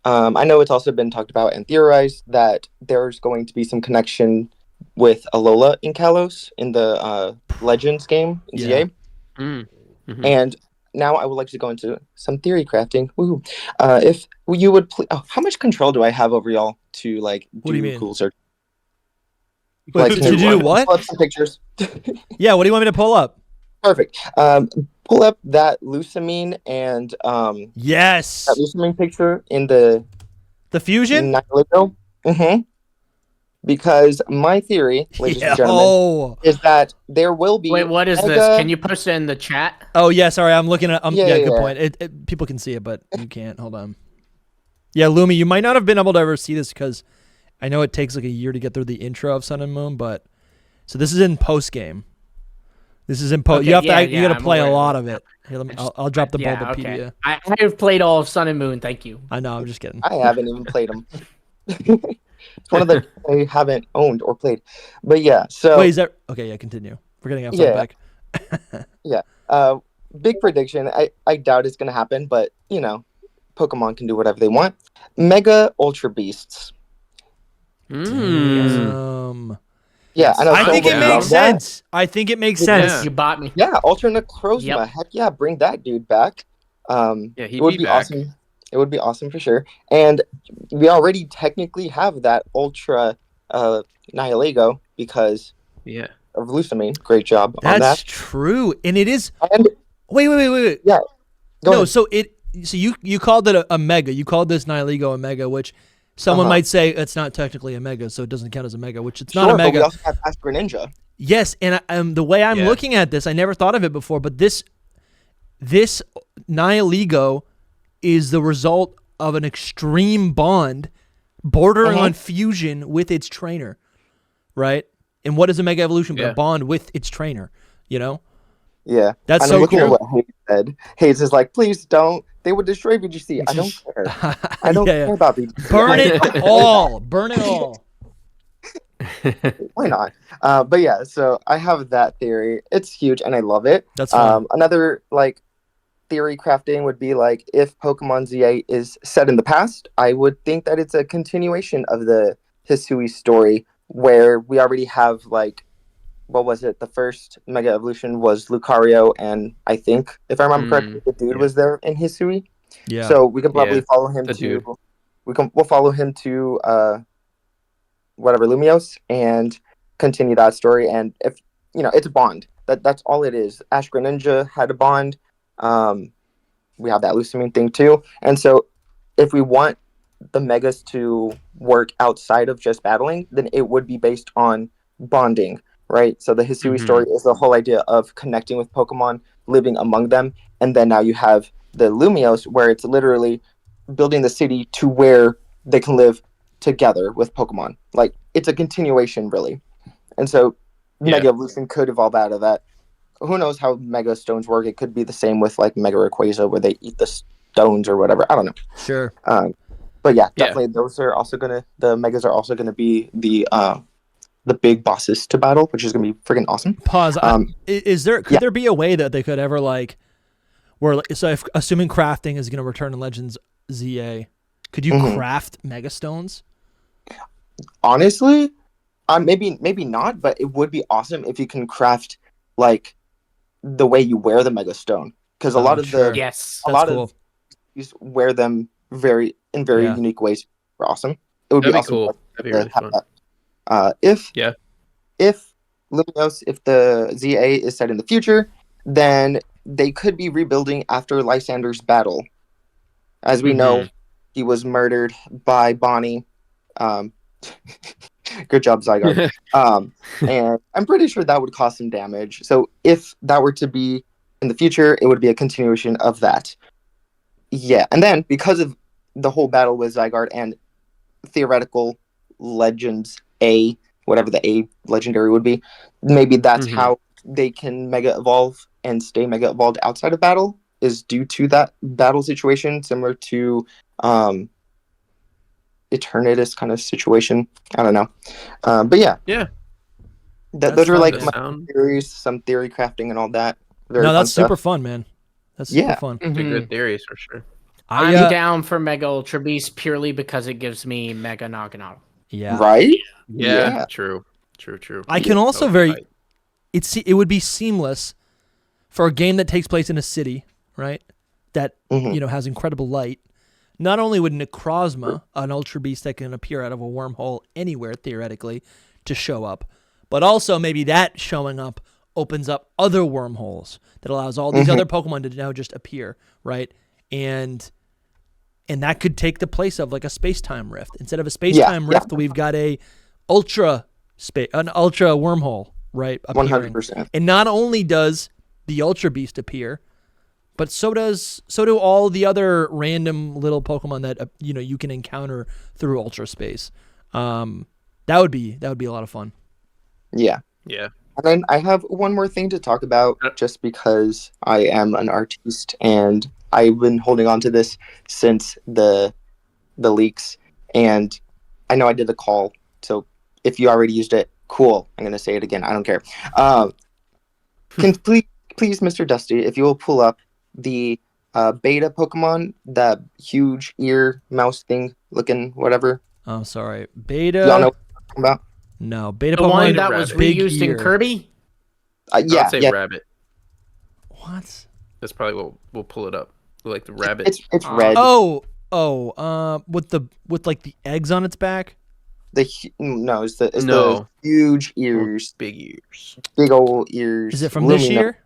I know it's also been talked about and theorized that there's going to be some connection with Alola in Kalos in the Legends game in Yeah. ZA. Mm-hmm. And now I would like to go into some theory crafting. Woo. If you would how much control do I have over y'all to like What do you mean? cool search? Wait, to do what? Pull up some pictures. Yeah. What do you want me to pull up? Perfect. Pull up that Lusamine and Yes. that Lusamine picture in the Fusion. Mm-hmm. Because my theory, ladies and gentlemen, Oh. is that there will be. Wait, what is this? mega- Can you post it in the chat? Oh yeah. Sorry, I'm looking at. Yeah, Good yeah. point. People can see it, but you can't. Hold on. Yeah, Lumi, you might not have been able to ever see this because I know it takes like a year to get through the intro of Sun and Moon, but so this is in post game. This is in post. Okay, You have yeah, to. You got to I'm play a aware of lot it. of it. Here, I'll drop the Yeah, Bulbapedia. okay. I have played all of Sun and Moon. Thank you. I know. I'm just kidding. I haven't even played them. It's one of the I haven't owned or played, but yeah. So Wait, is that okay? Yeah, continue. We're getting off topic. big prediction. I doubt it's gonna happen, but you know, Pokemon can do whatever they want. Mega Ultra Beasts. Yeah, I know. I think it someone makes loved that. sense. I think it makes sense. You bought me. Yeah, Ultra Necrozma. Yep. Heck yeah, bring that dude back. Yeah, It he'd would be be back. awesome. It would be awesome for sure. And we already technically have that Ultra Nihilego because Yeah. of Lusamine. Great job on That's that. true, and it is. And Wait. yeah, go No, ahead. so you called it a mega. You called this Nihilego a mega, which someone might say it's not technically a mega, so it doesn't count as a mega, which it's not a Sure, but we mega. also have Ask Greninja. Yes, and the way I'm Yeah. looking at this, I never thought of it before, but this Nihilego is the result of an extreme bond bordering on fusion with its trainer, right? And what is a Mega Evolution but a bond with its trainer, you know? Yeah. That's and so looking cool. at what Hayes said. Hayes is like, please don't. They would destroy VGC. I don't care. I don't care about VGC. Burn it all. Burn it all. Why not? But yeah, so I have that theory. It's huge and I love it. That's fun. Another like theory crafting would be like if Pokemon Z8 is set in the past, I would think that it's a continuation of the Hisui story where we already have like what was it? The first Mega Evolution was Lucario, and I think, if I remember correctly, the dude was there in Hisui. Yeah. So we can probably follow him to. We'll follow him to whatever Lumiose and continue that story. And if it's a bond. That's all it is. Ash Greninja had a bond. We have that Lusamine thing too. And so, if we want the Megas to work outside of just battling, then it would be based on bonding. Right, so the Hisui story is the whole idea of connecting with Pokemon, living among them, and then now you have the Lumiose, where it's literally building the city to where they can live together with Pokemon. Like, it's a continuation, really. And so Mega Evolution could evolve out of that. Who knows how Mega Stones work? It could be the same with, like, Mega Rayquaza, where they eat the stones or whatever. I don't know. Sure. But yeah, definitely those are also the Megas are also going to be the big bosses to battle, which is going to be freaking awesome. Pause. Could there be a way that they could ever like, assuming crafting is going to return in Legends ZA, could you craft Mega Stones? Honestly, maybe not, but it would be awesome if you can craft like the way you wear the Mega Stone, because a lot of of you wear them very unique ways. Awesome. It would be awesome. Cool. That'd be really fun. If Lumiose, if the ZA is set in the future, then they could be rebuilding after Lysander's battle. As we know, he was murdered by Bonnie. Good job, Zygarde. And I'm pretty sure that would cause some damage. So if that were to be in the future, it would be a continuation of that. Yeah, and then because of the whole battle with Zygarde and theoretical Legends A, whatever the A legendary would be, maybe that's how they can Mega Evolve and stay Mega Evolved outside of battle, is due to that battle situation, similar to Eternatus kind of situation. I don't know. But yeah. Those are like my theories, some theory crafting and all that. That's super fun, man. That's super fun. They're good theories for sure. I'm down for Mega Ultra Beast purely because it gives me Mega Naganadel. Yeah. Right? Yeah. True. I can also it would be seamless for a game that takes place in a city, right? That has incredible light. Not only would Necrozma, an Ultra Beast that can appear out of a wormhole anywhere theoretically, to show up, but also maybe that showing up opens up other wormholes that allows all these other Pokemon to now just appear, right? And that could take the place of like a space-time rift. Instead of a space-time rift, we've got an ultra wormhole, right? Appearing. 100%. And not only does the Ultra Beast appear, but so do all the other random little Pokemon that you can encounter through Ultra Space. That would be a lot of fun. Yeah. Yeah. And then I have one more thing to talk about, just because I am an artiste and I've been holding on to this since the leaks, and I know I did the call, so if you already used it, cool. I'm gonna say it again. I don't care. Can please, Mr. Dusty, if you will pull up the beta Pokemon, that huge ear mouse thing looking whatever. Oh, sorry, beta. Y'all know what I'm talking about? No, beta the Pokemon. One that was reused in Kirby. Yeah, I'd say rabbit. What? That's probably what we'll pull it up. Like the rabbit. It's red. With like the eggs on its back. The huge ears, big ears, big old ears. Is it from this year?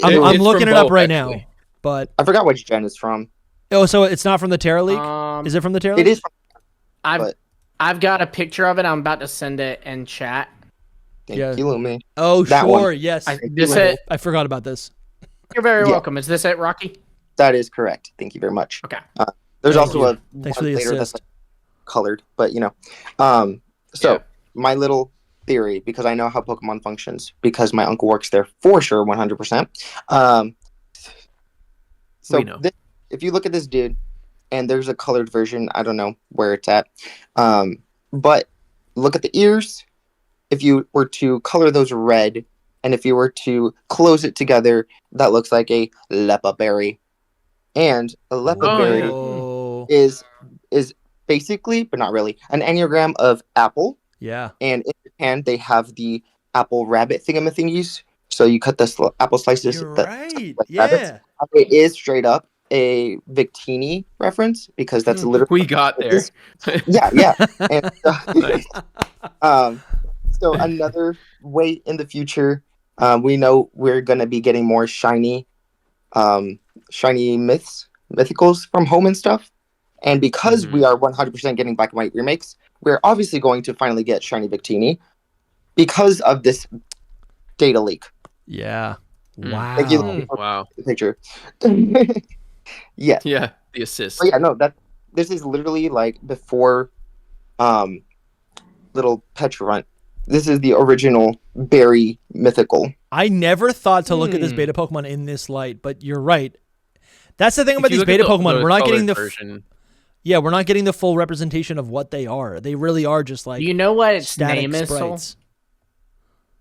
I'm looking it up right now, but I forgot which gen it's from. Oh, so it's not from the Terra League? Is it from the Terra League? It is. I've got a picture of it. I'm about to send it in chat. Thank you, Lumi. Oh, that sure. One. Yes. I forgot about this. You're very welcome. Is this it, Rocky? That is correct. Thank you very much. Okay. There's also Thanks for the assist. colored, but So my little theory, because I know how Pokemon functions, because my uncle works there for sure, 100%. If you look at this dude, and there's a colored version, I don't know where it's at, but look at the ears. If you were to color those red, and if you were to close it together, that looks like a Leppa berry. And a Leppa berry is basically, but not really, an enneagram of apple. Yeah. And in Japan, they have the apple rabbit thingamathingies. So you cut the apple slices. You're like yeah. Rabbits. It is straight up a Victini reference, because that's literally we got there. Yeah. And, so another way in the future, we know we're gonna be getting more shiny mythicals from home and stuff. And because we are 100% getting black and white remakes, we're obviously going to finally get shiny Victini because of this data leak. Yeah. Wow. Like the picture. Yeah. Yeah. The assist. But yeah. No. This is literally like before, little Petrunt. This is the original berry mythical. I never thought to look at this beta Pokemon in this light, but you're right. That's the thing about these beta Pokemon. We're not getting the version. Yeah, we're not getting the full representation of what they are. They really are just like, you know what its name is, Soul?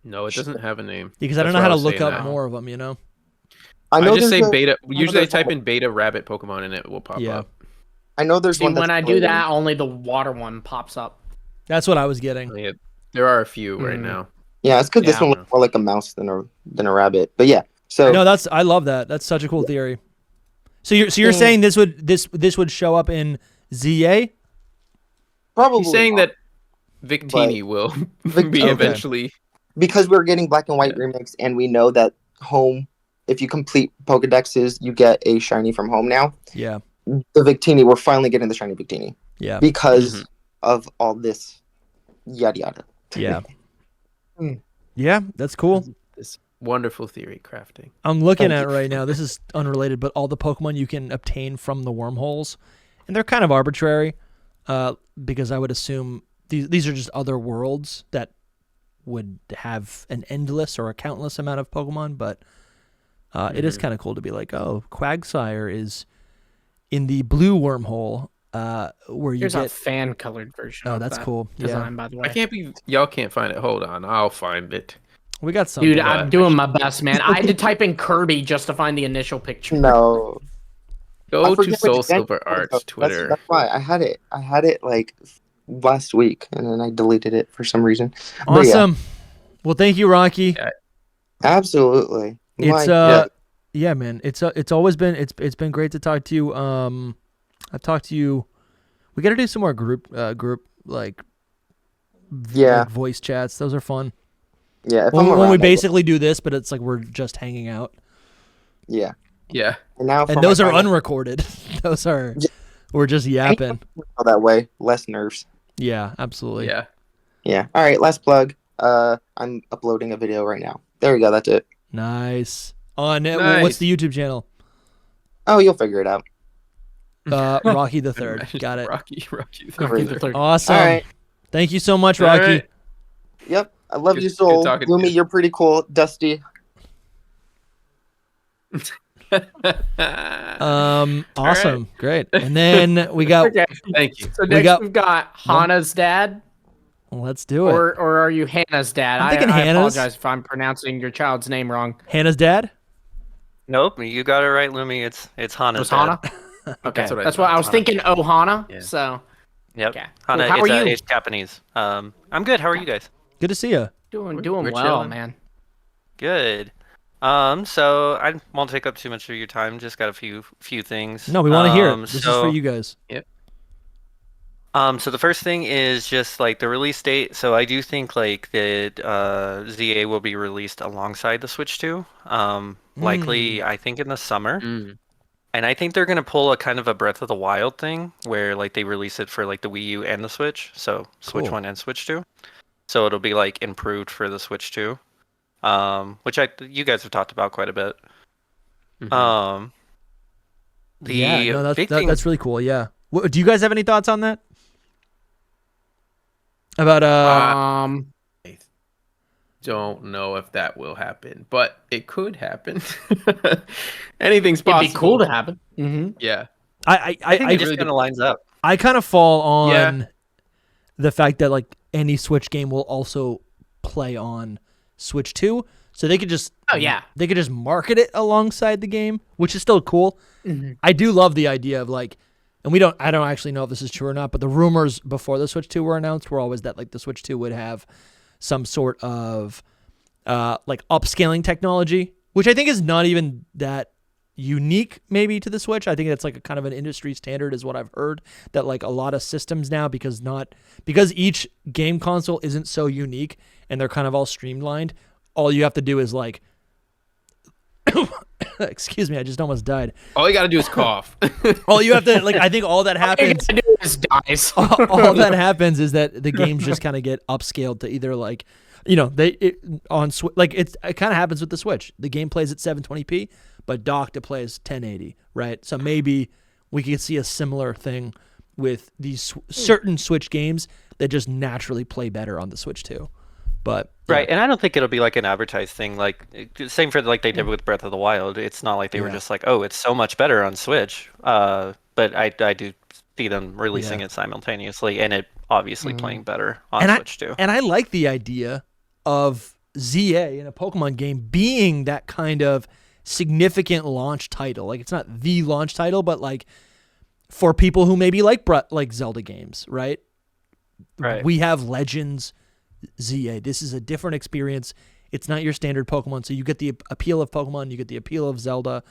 No, it doesn't have a name. Because I don't know how to look up more of them, I just say beta. Usually I type in beta rabbit Pokemon and it will pop up. I know there's one. When I do that, only the water one pops up. That's what I was getting. Yeah, there are a few right now. Yeah, it's because this one looks more like a mouse than a rabbit. But yeah, so no, I love that. That's such a cool theory. So you're saying this would show up in ZA? Probably. He's saying that Victini will be eventually, because we're getting black and white remakes, and we know that home. If you complete Pokedexes, you get a shiny from home now. Yeah. The Victini, we're finally getting the shiny Victini. Yeah. Because of all this yada yada. Yeah. Yeah, that's cool. This wonderful theory crafting. I'm looking at it right now. This is unrelated, but all the Pokemon you can obtain from the wormholes, and they're kind of arbitrary, because I would assume these are just other worlds that would have an endless or a countless amount of Pokemon, but it is kind of cool to be like, oh, Quagsire is in the blue wormhole, where you Here's get a fan-colored version. Oh, that's cool. Design, by the way. I can't be. Y'all can't find it. Hold on, I'll find it. We got something. Dude, I'm doing my best, man. I had to type in Kirby just to find the initial picture. No. Go to SoulSilverArt's Twitter. That's why I had it. I had it like last week, and then I deleted it for some reason. Awesome. Well, thank you, Rocky. Yeah. Absolutely. It's yeah, man. It's always been it's been great to talk to you. I've talked to you. We got to do some more group like voice chats. Those are fun. Yeah. When we basically do this, but it's like we're just hanging out. Yeah. Yeah. And those are unrecorded. We're just yapping. That way, less nerves. Yeah, absolutely. Yeah. Yeah. All right. Last plug. I'm uploading a video right now. There we go. That's it. Nice. What's the YouTube channel? Oh, you'll figure it out. Rocky the Third. Got it. Rocky the Third. Awesome. All right. Thank you so much, Rocky. Right. Yep. I love you, Soul. Lumi, you're pretty cool. Dusty. Awesome. Right. Great. And then we got Thank you. So next we've got Hana's dad. Let's do it. Or are you Hannah's dad? I'm thinking I Hannah's. apologize if I'm pronouncing your child's name wrong. Hannah's dad? Nope, you got it right, Lumi. It's Hana's dad. Hana? Okay, that's what I was thinking. Ohana. Yeah. So. Yep. Okay. Hana, how are you? It's Japanese. I'm good. How are you guys? Good to see you. Doing we're well, chilling. man. Good. So I won't take up too much of your time. Just got a few things. No, we want to hear it. This is for you guys. Yep. So the first thing is just like the release date. So I do think like that ZA will be released alongside the Switch 2. Likely, I think in the summer. And I think they're gonna pull a kind of a Breath of the Wild thing where like they release it for like the Wii U and the Switch. So Switch 1 and Switch 2. So it'll be like improved for the Switch 2. Which you guys have talked about quite a bit. That's really cool. Yeah. Do you guys have any thoughts on that? About I don't know if that will happen, but it could happen. Anything's possible. It'd be cool to happen. Mm-hmm. Yeah. I think it just kind of lines up. I kind of fall on the fact that like any Switch game will also play on Switch 2, so they could just they could just market it alongside the game, which is still cool. Mm-hmm. I do love the idea of like, and I don't actually know if this is true or not, but the rumors before the Switch 2 were announced were always that like the Switch 2 would have some sort of like upscaling technology, which I think is not even that unique maybe to the Switch. I think it's like a kind of an industry standard is what I've heard, that like a lot of systems now, because each game console isn't so unique and they're kind of all streamlined, all you have to do is like excuse me, I just almost died. All you got to do is cough. All you have to like, I think all that happens dies. all that happens is that the games just kind of get upscaled to either like, you know, it kind of happens with the Switch. The game plays at 720p, but docked it plays 1080, right? So maybe we could see a similar thing with these certain Switch games that just naturally play better on the Switch too. But right, and I don't think it'll be like an advertised thing. Like same for like they did with Breath of the Wild. It's not like they were just like, oh, it's so much better on Switch. But I do see them releasing it simultaneously, and it obviously playing better on Switch too. And I like the idea of ZA in a Pokemon game being that kind of significant launch title. Like it's not the launch title, but like for people who maybe like Zelda games, right? Right. We have Legends ZA. This is a different experience. It's not your standard Pokemon, so you get the appeal of Pokemon, you get the appeal of Zelda,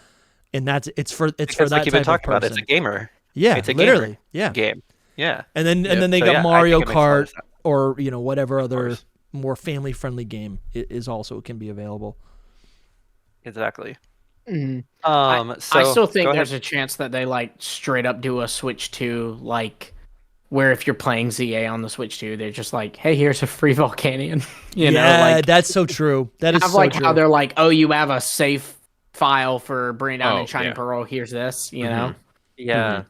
and it's for that like type you've been of talking person. about, it's a gamer. Yeah, it's a literally. gamer game. Yeah. And then they got Mario Kart or whatever other more family friendly game is also can be available. Exactly. Mm-hmm. So I still think there's a chance that they like straight up do a Switch 2, like where if you're playing ZA on the Switch 2, they're just like, hey, here's a free Volcanion. you know, like that's so true. That is so true. How they're like, oh, you have a save file for bringing down and Shining yeah. Pearl. Here's this, you know? Yeah.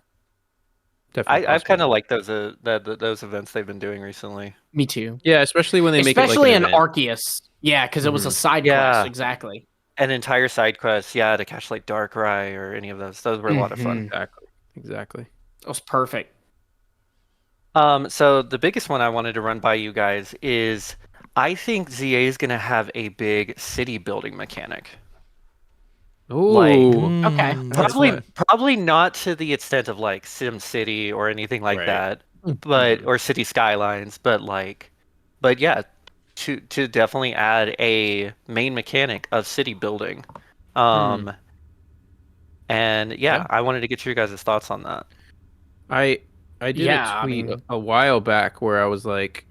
I've kind of liked those those events they've been doing recently. Me too. Yeah, especially when they make it like especially an in event. Arceus. Yeah, because it was a side quest, exactly. An entire side quest, to catch like Darkrai or any of those. Those were a lot of fun. Exactly. That was perfect. So the biggest one I wanted to run by you guys is I think ZA is going to have a big city building mechanic. Ooh. Okay. Probably not to the extent of like Sim City or anything like that, or City Skylines, but yeah, to definitely add a main mechanic of city building. And I wanted to get your guys' thoughts on that. I did a tweet a while back where I was like,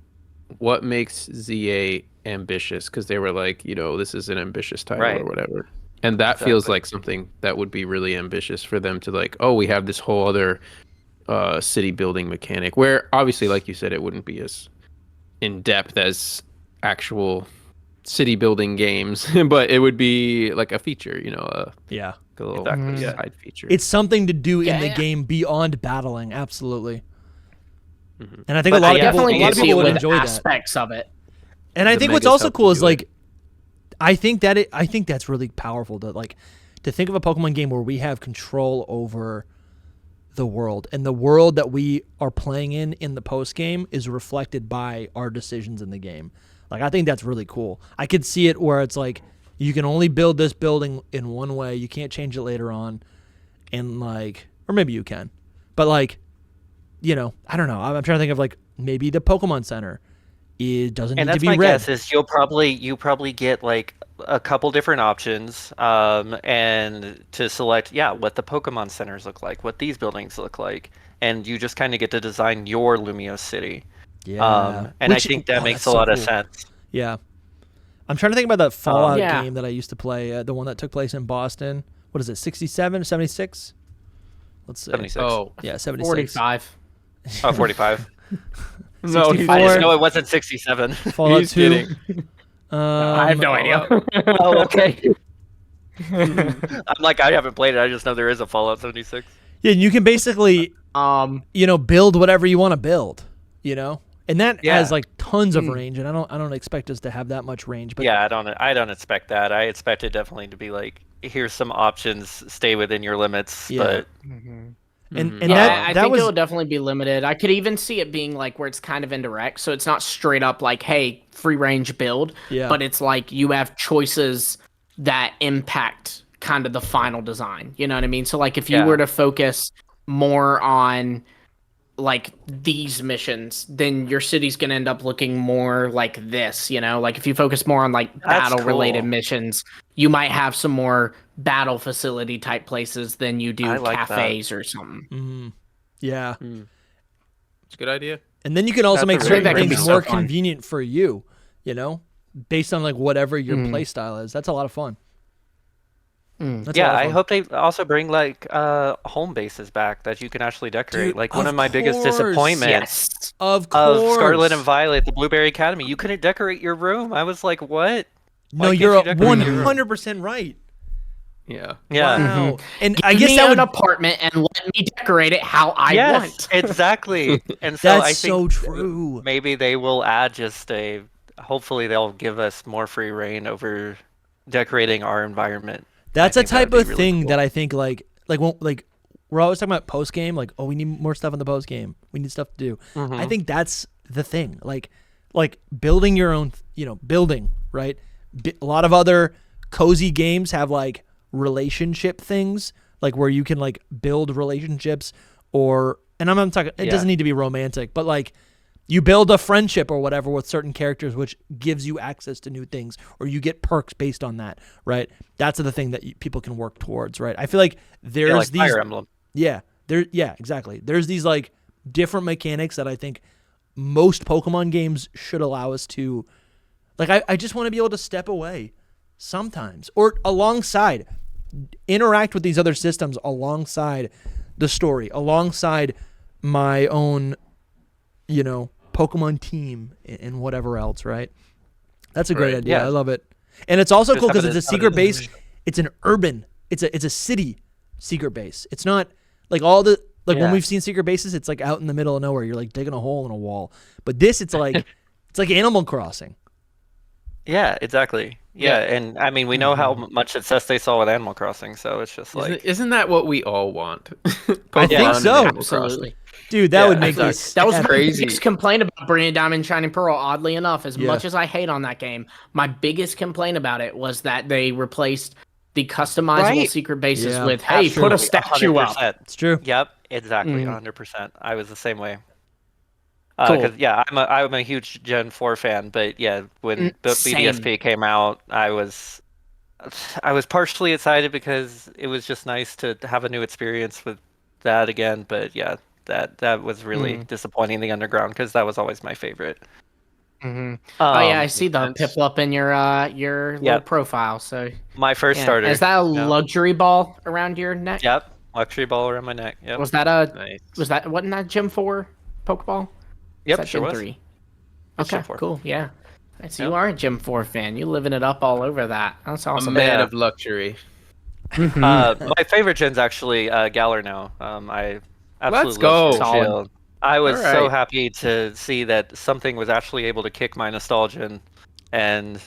what makes ZA ambitious? Because they were like, this is an ambitious title or whatever. And that feels like something that would be really ambitious for them to like, oh, we have this whole other city building mechanic where obviously, like you said, it wouldn't be as in depth as actual city building games, but it would be like a feature, a little side feature. It's something to do in the game beyond battling. Absolutely. And I think a lot of people would enjoy aspects of it. And I think what's also cool is like, I think that's really powerful to think of a Pokemon game where we have control over the world, and the world that we are playing in the post game is reflected by our decisions in the game. Like, I think that's really cool. I could see it where it's like you can only build this building in one way. You can't change it later on, and or maybe you can, but I don't know. I'm trying to think of maybe the Pokemon Center. It doesn't need to be red. And that's my guess is you probably get like a couple different options, and to select what the Pokemon centers look like, what these buildings look like, and you just kind of get to design your Lumiose city. Yeah, and I think that makes a lot of sense. Yeah, I'm trying to think about that Fallout game that I used to play, the one that took place in Boston. What is it, 67, 76? Let's see. 76. Oh, yeah, 76. 45. Oh, 45. No, I just know it wasn't 67. Fallout 2. I have no idea. Oh, okay. I'm like, I haven't played it. I just know there is a Fallout 76. Yeah, and you can basically, build whatever you want to build. And that Yeah. has like tons of range, and I don't expect us to have that much range. But yeah, I don't expect that. I expect it definitely to be like, here's some options, stay within your limits. Yeah. But and I that think was it will definitely be limited. I could even see it being like where it's kind of indirect, so it's not straight up like, hey, free range build, Yeah. but it's like you have choices that impact kind of the final design. You know what I mean? So like if you were to focus more on like these missions, then your city's gonna end up looking more like this, you know? Like if you focus more on like battle related cool. missions, you might have some more battle facility type places than you do I like cafes or something. Yeah. It's a good idea. And then you can also That's make a certain really good things idea. more So fun. convenient for you, you know, based on like whatever your play style is. That's a lot of fun. That's a yeah, lot of I fun. hope they also bring like home bases back that you can actually decorate. Dude, like one of of my biggest course. disappointments Yes. Of course. of Scarlet and Violet, the Blueberry Academy, you couldn't decorate your room. I was like, what? No, Why can't you're you decorate your room? 100% right. Yeah. Yeah. Wow. And I Give guess me that an would. apartment and let me decorate it how I Yes, want. exactly. And so That's I so think true. maybe they will add just a. Hopefully, they'll give us more free reign over decorating our environment. That's I a think that'd type be of really thing cool. that I think like we're always talking about post game, like, oh, we need more stuff in the post game. We need stuff to do. I think that's the thing. Like building your own, building, right? A lot of other cozy games have like relationship things, like where you can like build relationships and I'm talking, it doesn't need to be romantic, but like you build a friendship or whatever with certain characters, which gives you access to new things, or you get perks based on that, right? That's the thing that people can work towards, right? I feel like there's like these Fire Emblem. Yeah, exactly. There's these like different mechanics that I think most Pokemon games should allow us to, like, I just want to be able to step away sometimes or alongside, interact with these other systems alongside the story, alongside my own, Pokemon team and whatever else, right? That's a great Right. idea. Yeah. I love it. And it's also Just cool have because it it's a as- have it secret as- base. It's an urban, it's a city secret base. It's not like all the, like when Yeah. we've seen secret bases, it's like out in the middle of nowhere. You're like digging a hole in a wall. But this, it's like, it's like Animal Crossing. Yeah, exactly. Yeah, and I mean, we know how much success they saw with Animal Crossing, so it's just like, Isn't that what we all want? I think Pokemon and so. Animal Crossing. Absolutely. Dude, that Yeah, would make exactly. this That was my crazy. biggest complaint about Brilliant Diamond and Shining Pearl. Oddly enough, as Yeah. much as I hate on that game, my biggest complaint about it was that they replaced the customizable Right. secret bases Yeah. with, hey, put a Absolutely, statue up. 100%. It's true. Yep, exactly, Mm. 100%. I was the same way. Cool. 'Cause, yeah, I'm a huge Gen 4 fan, but yeah, when Same. BDSP came out, I was partially excited because it was just nice to have a new experience with that again. But yeah, that was really disappointing. The Underground, because that was always my favorite. Oh yeah, I see the that's- Piplup in your little Yep. profile. So My first yeah. starter. Is that a Yeah. luxury ball around your neck? Yep, luxury ball around my neck. Yep. Was that a Nice. wasn't that Gym 4 Pokeball? Yep, Is that sure Gym was. 3? It's Okay, Gym 4. cool. Yeah. So Yep. you are a Gym 4 fan. You living it up all over that. That's A awesome. man Yeah. of luxury. My favorite gen's actually Galar now. I absolutely Let's go. love Sword Solid. Shield. I was All so right. happy to see that something was actually able to kick my nostalgia and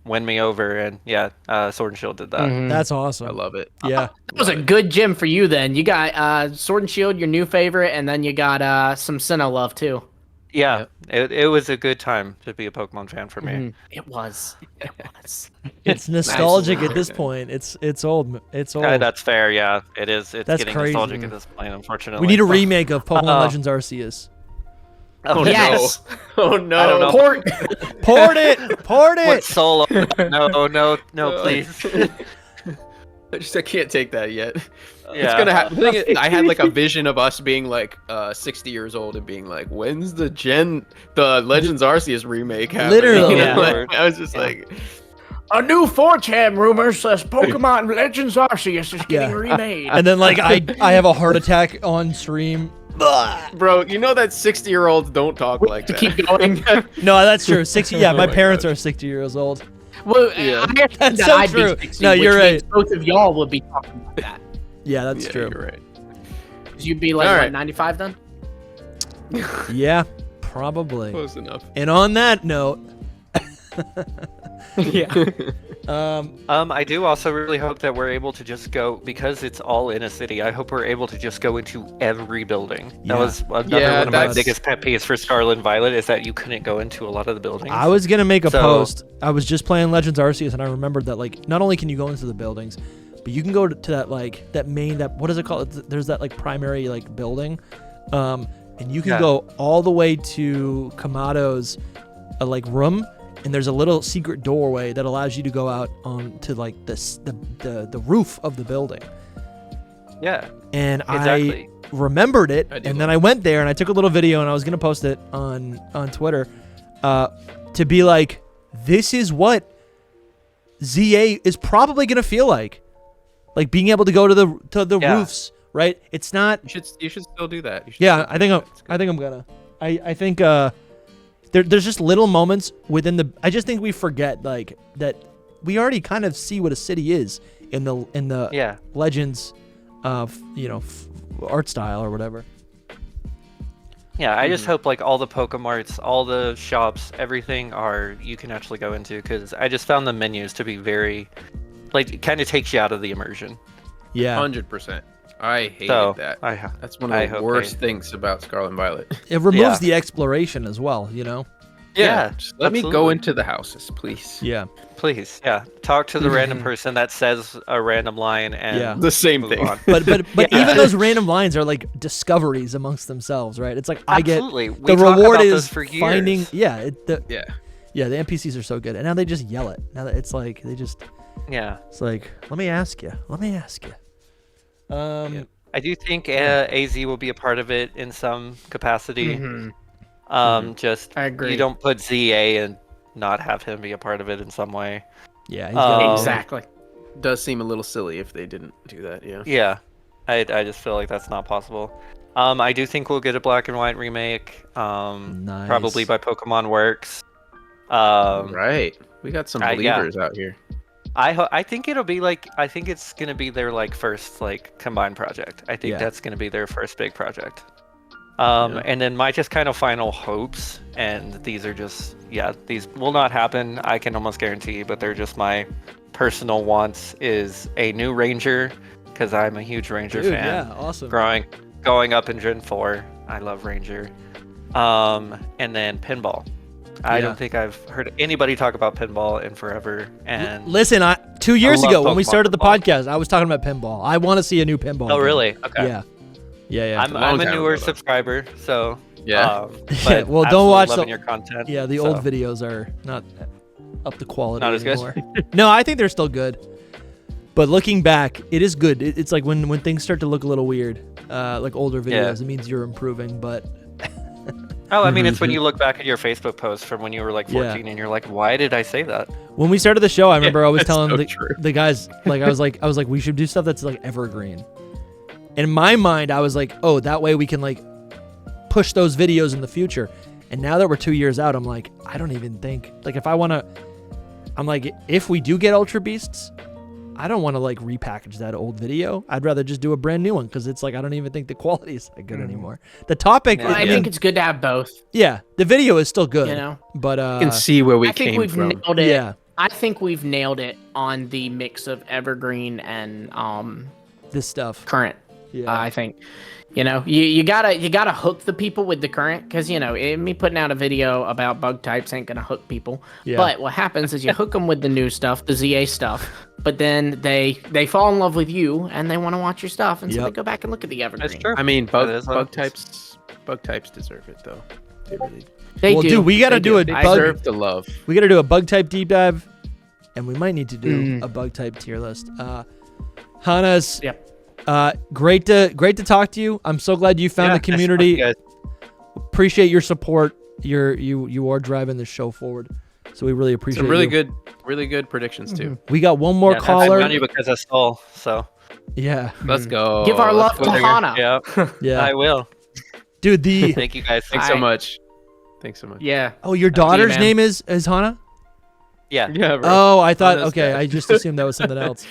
win me over, and yeah, Sword and Shield did that. Mhm. That's awesome. I love it. Yeah. That was a good gym for you then. You got Sword and Shield, your new favorite, and then you got some Sinnoh love too. Yeah, it was a good time to be a Pokemon fan for me. Mhm. It was. It was. It's nostalgic at this point. It's old. It's old. That's fair. Yeah, it is. It's That's getting crazy. nostalgic at this point, unfortunately. We need a remake of Pokemon Uh-oh. Legends Arceus. Oh, Yes. Oh no. I don't know. Port. Port it. Port What it. solo? No, please. I can't take that yet. It's Yeah. gonna happen. I had like a vision of us being like 60 years old and being like, "When's the Legends Arceus remake happening?" Literally. You know, Yeah. like, I was just like, A new 4chan rumor says Pokemon Legends Arceus is getting Yeah. remade. And then like I have a heart attack on stream. "Bro, you know that 60-year-olds don't talk like to that." keep going. No, that's true. 60. Yeah, Oh my my parents gosh. are 60 years old. Well, Yeah. I guess That's that so I'd true. be 60, No, which you're means right. both of y'all would be talking about that. Yeah, that's Yeah, true. You're right. You'd be like All what, right. 95 then? Yeah, Probably. Close enough. And on that note, Yeah. I do also really hope that we're able to just go, because it's all in a city, I hope we're able to just go into every building. Yeah. That was another one of my biggest pet peeves for Scarlet and Violet, is that you couldn't go into a lot of the buildings. I was gonna make a post. I was just playing Legends Arceus, and I remembered that like not only can you go into the buildings, but you can go to that like that main, that what is it called? There's that like primary like building, and you can go all the way to Kamado's like room. And there's a little secret doorway that allows you to go out onto like the roof of the building. Yeah. And exactly. I remembered it, and then I went there and I took a little video and I was gonna post it on Twitter, to be like, this is what ZA is probably gonna feel like being able to go to the roofs, right? It's not. You should still do that. I think I'm gonna. I think. There's just little moments within the. I just think we forget like that we already kind of see what a city is in the Legends, art style or whatever. Yeah, I just hope like all the Pokemarts, all the shops, everything you can actually go into, because I just found the menus to be very, like, it kind of takes you out of the immersion. Yeah, 100%. I hated that. That's one of the worst things about Scarlet and Violet. It removes the exploration as well, Yeah, just let me go into the houses, please. Yeah. Please, talk to the random person that says a random line and the same thing. But even those random lines are like discoveries amongst themselves, right? It's like Absolutely. I get We the talk reward about is those for finding years. the NPCs are so good, and now they just yell it. Now that it's like they just it's like let me ask you. I do think AZ will be a part of it in some capacity. Just I agree. You don't put ZA and not have him be a part of it in some way. Yeah, exactly. Does seem a little silly if they didn't do that. Yeah, I just feel like that's not possible. I do think we'll get a black and white remake. Nice. Probably by Pokemon Works. Right. We got some believers out here. I think it'll be like, I think it's gonna be their like first like combined project. I think that's gonna be their first big project. And then my just kind of final hopes, and these are just these will not happen, I can almost guarantee, but they're just my personal wants, is a new Ranger, because I'm a huge Ranger fan. Yeah, awesome. Going up in Gen 4, I love Ranger. And then pinball. I don't think I've heard anybody talk about pinball in forever. And listen, 2 years ago when we Pokemon started the pinball. podcast, I was talking about pinball. I want to see a new pinball. Oh, game. really? Okay. Yeah. I'm a newer subscriber, so but well, don't watch loving your content. Yeah, the old videos are not up to quality Not as anymore. good? No, I think they're still good. But looking back, it is good. It's like when things start to look a little weird, like older videos, it means you're improving. But I mean, it's when you look back at your Facebook post from when you were like 14 and you're like, why did I say that? when we started the show, I remember I was telling so the guys, like I was like, we should do stuff that's like evergreen. In my mind, I was like, oh, that way we can like push those videos in the future. And now that we're 2 years out, I'm like, I don't even think like if I want to, I'm like, if we do get Ultra Beasts, I don't want to like repackage that old video. I'd rather just do a brand new one, because it's like I don't even think the quality is that good anymore. The topic, Well, I think it's good to have both. Yeah, the video is still good. But you can see where we I think came we've from. nailed it. Yeah. I think we've nailed it on the mix of evergreen and this stuff current. Yeah, I think you gotta hook the people with the current, because me putting out a video about bug types ain't gonna hook people. Yeah. But what happens is you hook them with the new stuff, the ZA stuff, but then they fall in love with you and they want to watch your stuff, and so they go back and look at the evergreen. That's true. I mean, bug happens. types deserve it though. They really. They well, do. dude, we gotta do a They bug. deserve the love. We gotta do a bug type deep dive, and we might need to do a bug type tier list. Hana's. Yep. Great to talk to you. I'm so glad you found the community. Appreciate your support. You are driving the show forward, so we really appreciate. Some really good predictions too. We got one more I caller. found you because I stole, so Yeah. Let's go. Give our love to Hana. Yeah, Yeah. I will. Dude, the Thank you guys. Thanks so much. Thanks so much. Yeah. oh, your daughter's man. name is Hana? Yeah. Yeah. Bro. Oh, I thought Hana's okay. dad. I just assumed that was something else.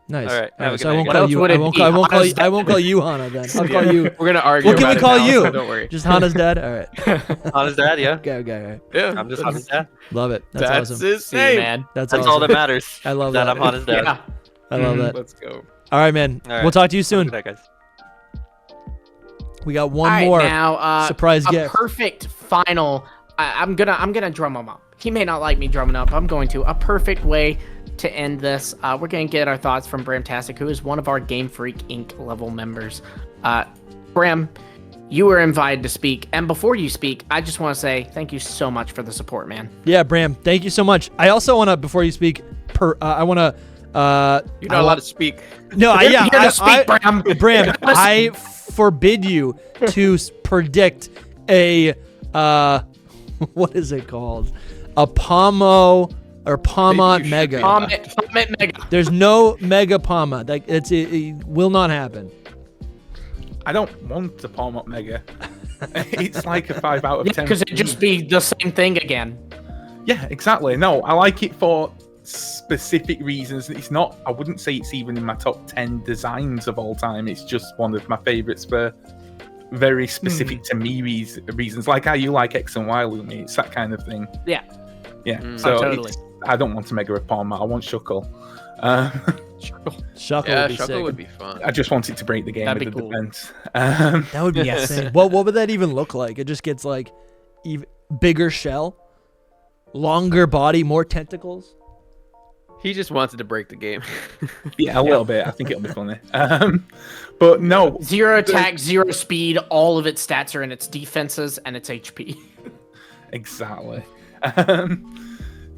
Nice. All right, All have right, a so I good won't night, call guys. you. would I it won't be? call. I won't call you. Hana's I won't call you Hana then. I'll call Yeah. you. We're gonna argue. What can we about it call now, you? so don't worry. Just Hana's dad. All right. Hana's dad, yeah. Okay. Okay. All right. Yeah, I'm just Hana's dad. Love it. That's awesome. his See, name. man. That's That's awesome. all that matters. I love that. that. I'm Hana's dad. Yeah. I love that. Let's go. All right, man. All right. We'll talk to you soon. Good night, guys. We got All one right, more now, surprise a gift. perfect final. I'm gonna drum him up. He may not like me drumming up. I'm going to. A perfect way to end this. We're gonna get our thoughts from Bramtastic, who is one of our Game Freak Inc. level members. Bram, you were invited to speak, and before you speak, I just want to say thank you so much for the support, man. Yeah, Bram. Thank you so much. I also want to, before you speak, I want to. You're not allowed to speak. No, You're here to speak, Bram. Bram, I forbid you to predict a what is it called? A Pomo or Pomont Mega. Pommet Mega. There's no Mega Poma. That it will not happen. I don't want the Palm Up Mega. It's like a 5 out of 10. Because it'd just be the same thing again. Yeah, exactly. No, I like it for specific reasons. It's not, I wouldn't say it's even in my top 10 designs of all time. It's just one of my favorites for very specific to me reasons. Like how you like X and Y, Lumi. It's that kind of thing. Yeah. Yeah. So totally. I don't want to Mega Palma. I want Shuckle. Shuckle Yeah, would be Shuckle sick. would be fun. I just want it to break the game That'd with be the cool. defense. That would be insane. What would that even look like? It just gets like even bigger shell, longer body, more tentacles. He just wanted to break the game. Yeah, a little bit. I think it'll be funny. But no. 0 attack, 0 speed. All of its stats are in its defenses and its HP. Exactly.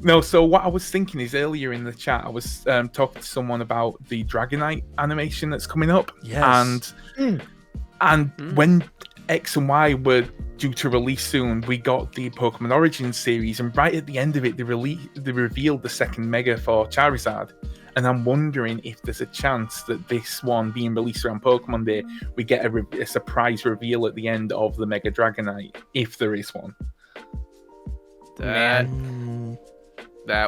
No, so what I was thinking is earlier in the chat, I was talking to someone about the Dragonite animation that's coming up. Yes. And when X and Y were due to release soon, we got the Pokemon Origins series, and right at the end of it, they revealed the second Mega for Charizard. And I'm wondering if there's a chance that this one being released around Pokemon Day, we get a surprise reveal at the end of the Mega Dragonite, if there is one. That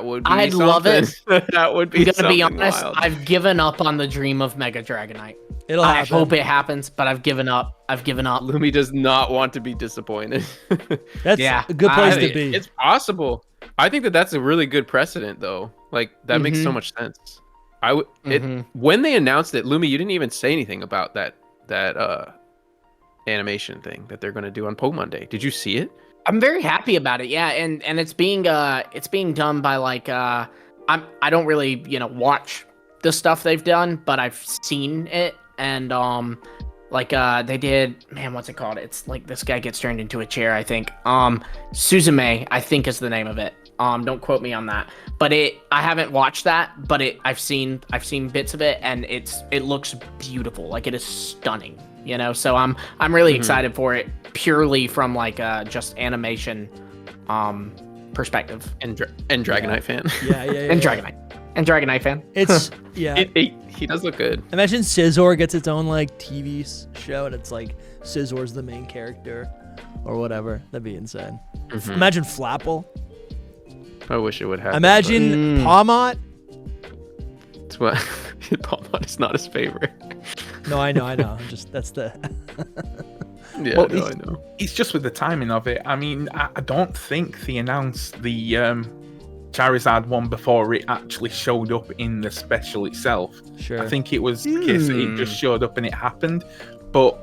would be I'd love it. That would be I'm gonna something be honest, wild. I've given up on the dream of Mega Dragonite. I hope it happens, but I've given up. Lumi does not want to be disappointed. That's a good place to be. It's possible. I think that's a really good precedent, though. Like that makes so much sense. When they announced it, Lumi, you didn't even say anything about that animation thing that they're going to do on Pokemon Day. Did you see it? I'm very happy about it. Yeah, and it's being done by like I don't really watch the stuff they've done, but I've seen it, and they did, man, what's it called? It's like this guy gets turned into a chair, I think. Suzume, I think is the name of it. Don't quote me on that, but I haven't watched that, but I've seen bits of it, and it looks beautiful. Like it is stunning, so I'm really excited for it, purely from like just animation perspective. And Dragonite fan. Yeah. And Dragonite fan. It's he does look good. Imagine Scizor g's its own like TV show, and it's like Scizor's the main character, or whatever. That'd be insane. Imagine Flapple. I wish it would happen. Imagine Pomot. It's what Pomot is not his favorite. No, I know. Just that's the. Yeah, Well, I know. It's just with the timing of it. I mean, I don't think they announced the Charizard one before it actually showed up in the special itself. Sure. I think it was the case that it just showed up and it happened. But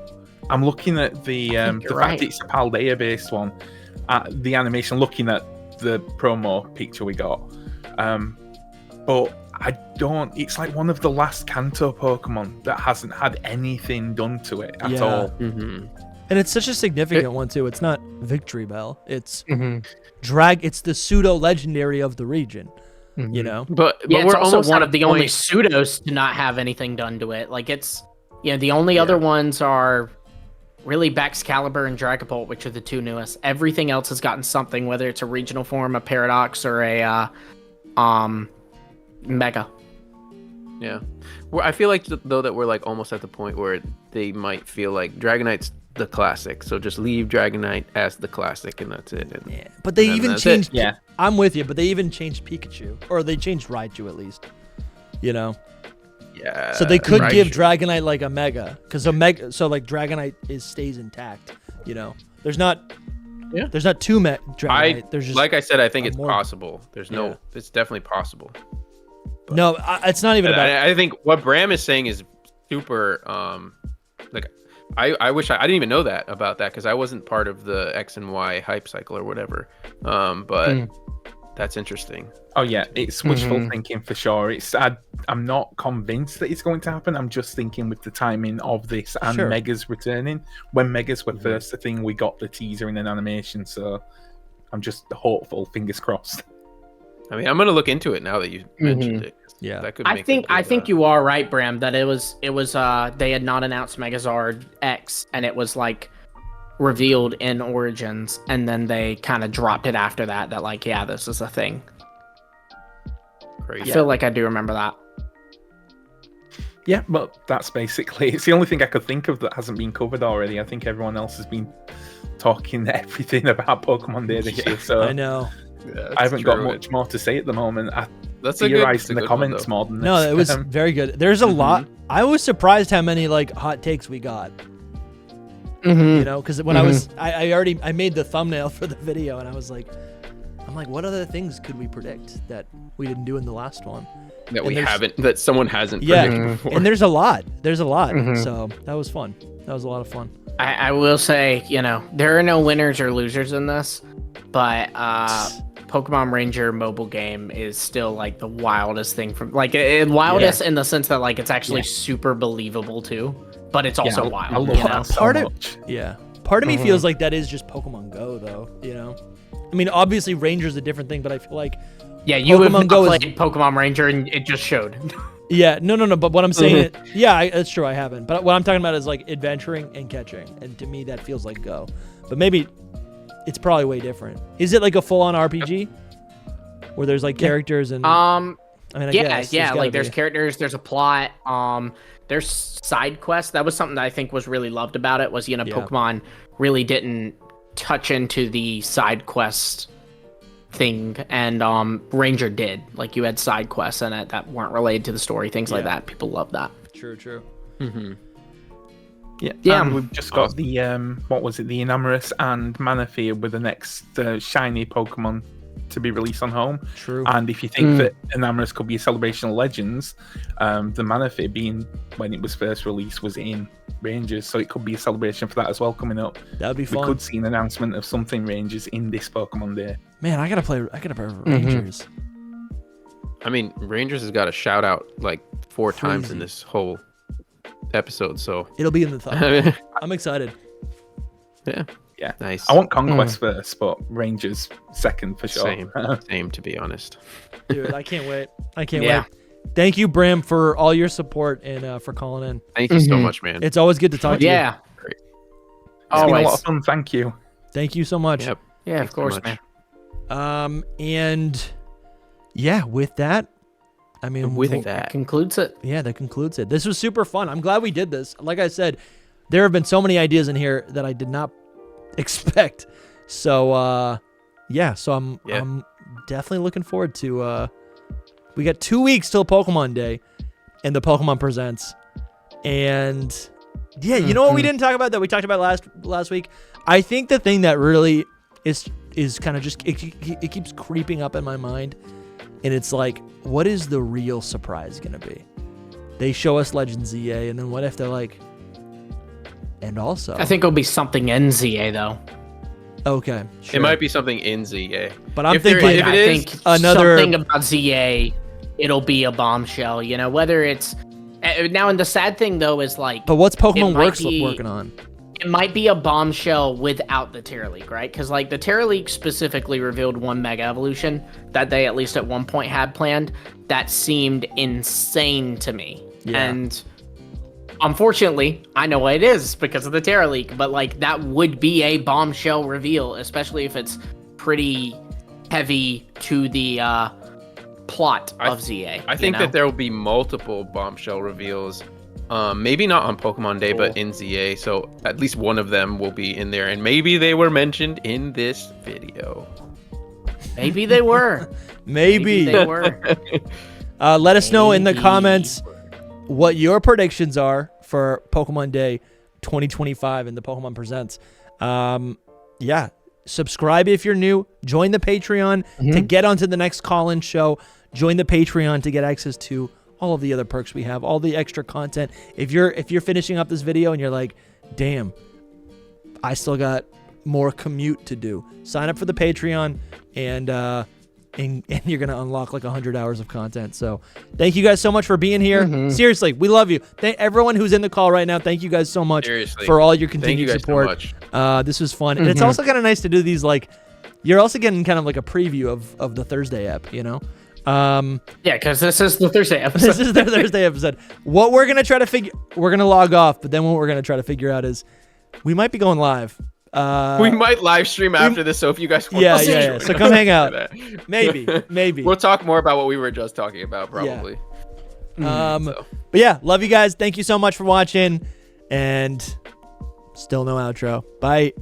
I'm looking at the fact it's a Paldea based one, the animation, looking at the promo picture we got. But it's like one of the last Kanto Pokemon that hasn't had anything done to it at all. And it's such a significant one too. It's not Victory Bell. It's It's the pseudo legendary of the region. But it's we're also almost one at of the a only point- pseudos to not have anything done to it. Like it's the only other ones are really Baxcalibur and Dragapult, which are the two newest. Everything else has gotten something, whether it's a regional form, a Paradox, or a Mega. Yeah. I feel like though that we're like almost at the point where they might feel like Dragonite's the classic, so just leave Dragonite as the classic and that's it. But they even changed. Yeah. I'm with you, but they even changed Pikachu, or they changed Raichu at least. Yeah. So they could right. give Dragonite like a mega, because so like Dragonite stays intact. You know, there's not two Dragonite. There's just like I said, I think it's more. possible. There's no, it's definitely possible. But, no, it's not even about. I think what Bram is saying is super. Like, I wish I didn't even know that about that because I wasn't part of the X and Y hype cycle or whatever. But that's interesting. Oh yeah, it's wishful thinking for sure. I'm not convinced that it's going to happen. I'm just thinking with the timing of this and Megas returning. When Megas were first a thing, we got the teaser in an animation, so I'm just hopeful. Fingers crossed. I mean, I'm gonna look into it now that you mentioned it. Yeah, that could. I think you are right, Bram. That it was they had not announced Megazord X, and it was like revealed in Origins, and then they kind of dropped it after that. That like, yeah, this is a thing. Crazy. I feel like I do remember that. Yeah, but that's basically it's the only thing I could think of that hasn't been covered already. I think everyone else has been talking everything about Pokemon Day this year, so I know. Yeah, I haven't got much more to say at the moment. That's theorized in the comments more than this. No, it was very good. There's a lot. I was surprised how many like hot takes we got. You know, because when I made the thumbnail for the video, and I was like, what other things could we predict that we didn't do in the last one? That someone hasn't predicted before. And there's a lot. So that was fun. That was a lot of fun. I will say, you know, there are no winners or losers in this, but Pokemon Ranger mobile game is still like the wildest thing from wildest in the sense that like it's actually super believable too, but it's also wild. Part of me feels like that is just Pokemon Go though. You know, I mean, obviously Ranger's a different thing, but I feel like you Pokemon have Go played Pokemon Ranger and it just showed. Yeah, no. But what I'm saying, that's true. I haven't. But what I'm talking about is like adventuring and catching, and to me that feels like Go. But maybe it's probably way different. Is it like a full-on RPG where there's like characters and? I mean, I guess, like there's characters, there's a plot. There's side quests. That was something that I think was really loved about it. Was Pokemon really didn't touch into the side quest thing, and Ranger did. Like you had side quests in it that weren't related to the story, things like that. People love that. True. Yeah, and we've just got the what was it, the Enamorous and Manaphy with the next shiny Pokemon to be released on home. True. And if you think that Enamorous could be a celebration of Legends, the Manaphy being when it was first released was in Rangers, so it could be a celebration for that as well coming up. That'd be fun. We could see an announcement of something Rangers in this Pokemon Day. Man, I gotta play Rangers. I mean, Rangers has got a shout out like 4 times in this whole episode, so it'll be in the thumb. I'm excited. Yeah, nice. I want Conquest first, but Rangers second for sure. Same to be honest. Dude, I can't wait. Wait. Thank you, Bram, for all your support and for calling in. Thank you so much, man. It's always good to talk to you. Great. It's been a lot of fun. Thank you. Thank you so much. Yep. Yeah, of course, man. And with that, I mean, that concludes it. Yeah, that concludes it. This was super fun. I'm glad we did this. Like I said, there have been so many ideas in here that I did not expect. So, I'm definitely looking forward to. We got 2 weeks till Pokemon Day, and the Pokemon Presents, and you know what we didn't talk about that we talked about last week. I think the thing that really is kind of just it keeps creeping up in my mind. And it's like, what is the real surprise going to be? They show us Legends ZA, and then what if they're like, and also... I think it'll be something in ZA, though. Okay, sure. It might be something in ZA. But I'm thinking another... something about ZA, it'll be a bombshell, you know, whether it's... Now, and the sad thing, though, is like... But what's Pokemon Works working on? It might be a bombshell without the Terra Leak, right? Because like the Terra Leak specifically revealed one Mega Evolution that they at least at one point had planned that seemed insane to me. Yeah. And unfortunately, I know what it is because of the Terra Leak, but like that would be a bombshell reveal, especially if it's pretty heavy to the plot of ZA. I think that there will be multiple bombshell reveals. Maybe not on Pokemon Day, but in ZA. So at least one of them will be in there, and maybe they were mentioned in this video. Maybe they were. Maybe they were. Let us know in the comments what your predictions are for Pokemon Day 2025 and the Pokemon Presents. Yeah, subscribe if you're new. Join the Patreon to get onto the next call-in show. Join the Patreon to get access to all of the other perks we have, all the extra content. If you're finishing up this video and you're like, damn, I still got more commute to do, sign up for the Patreon and you're gonna unlock like 100 hours of content. So thank you guys so much for being here. Seriously, we love you. Everyone who's in the call right now, thank you guys so much for all your continued support. This was fun. And it's also kind of nice to do these, like, you're also getting kind of like a preview of the Thursday ep, you know? Yeah, because this is the Thursday episode. This is the Thursday episode. What we're gonna try to we're gonna log off, but then what we're gonna try to figure out is we might be going live. We might live stream after this, so if you guys want to so come hang out. Maybe. We'll talk more about what we were just talking about, probably. But yeah, love you guys. Thank you so much for watching, and still no outro. Bye.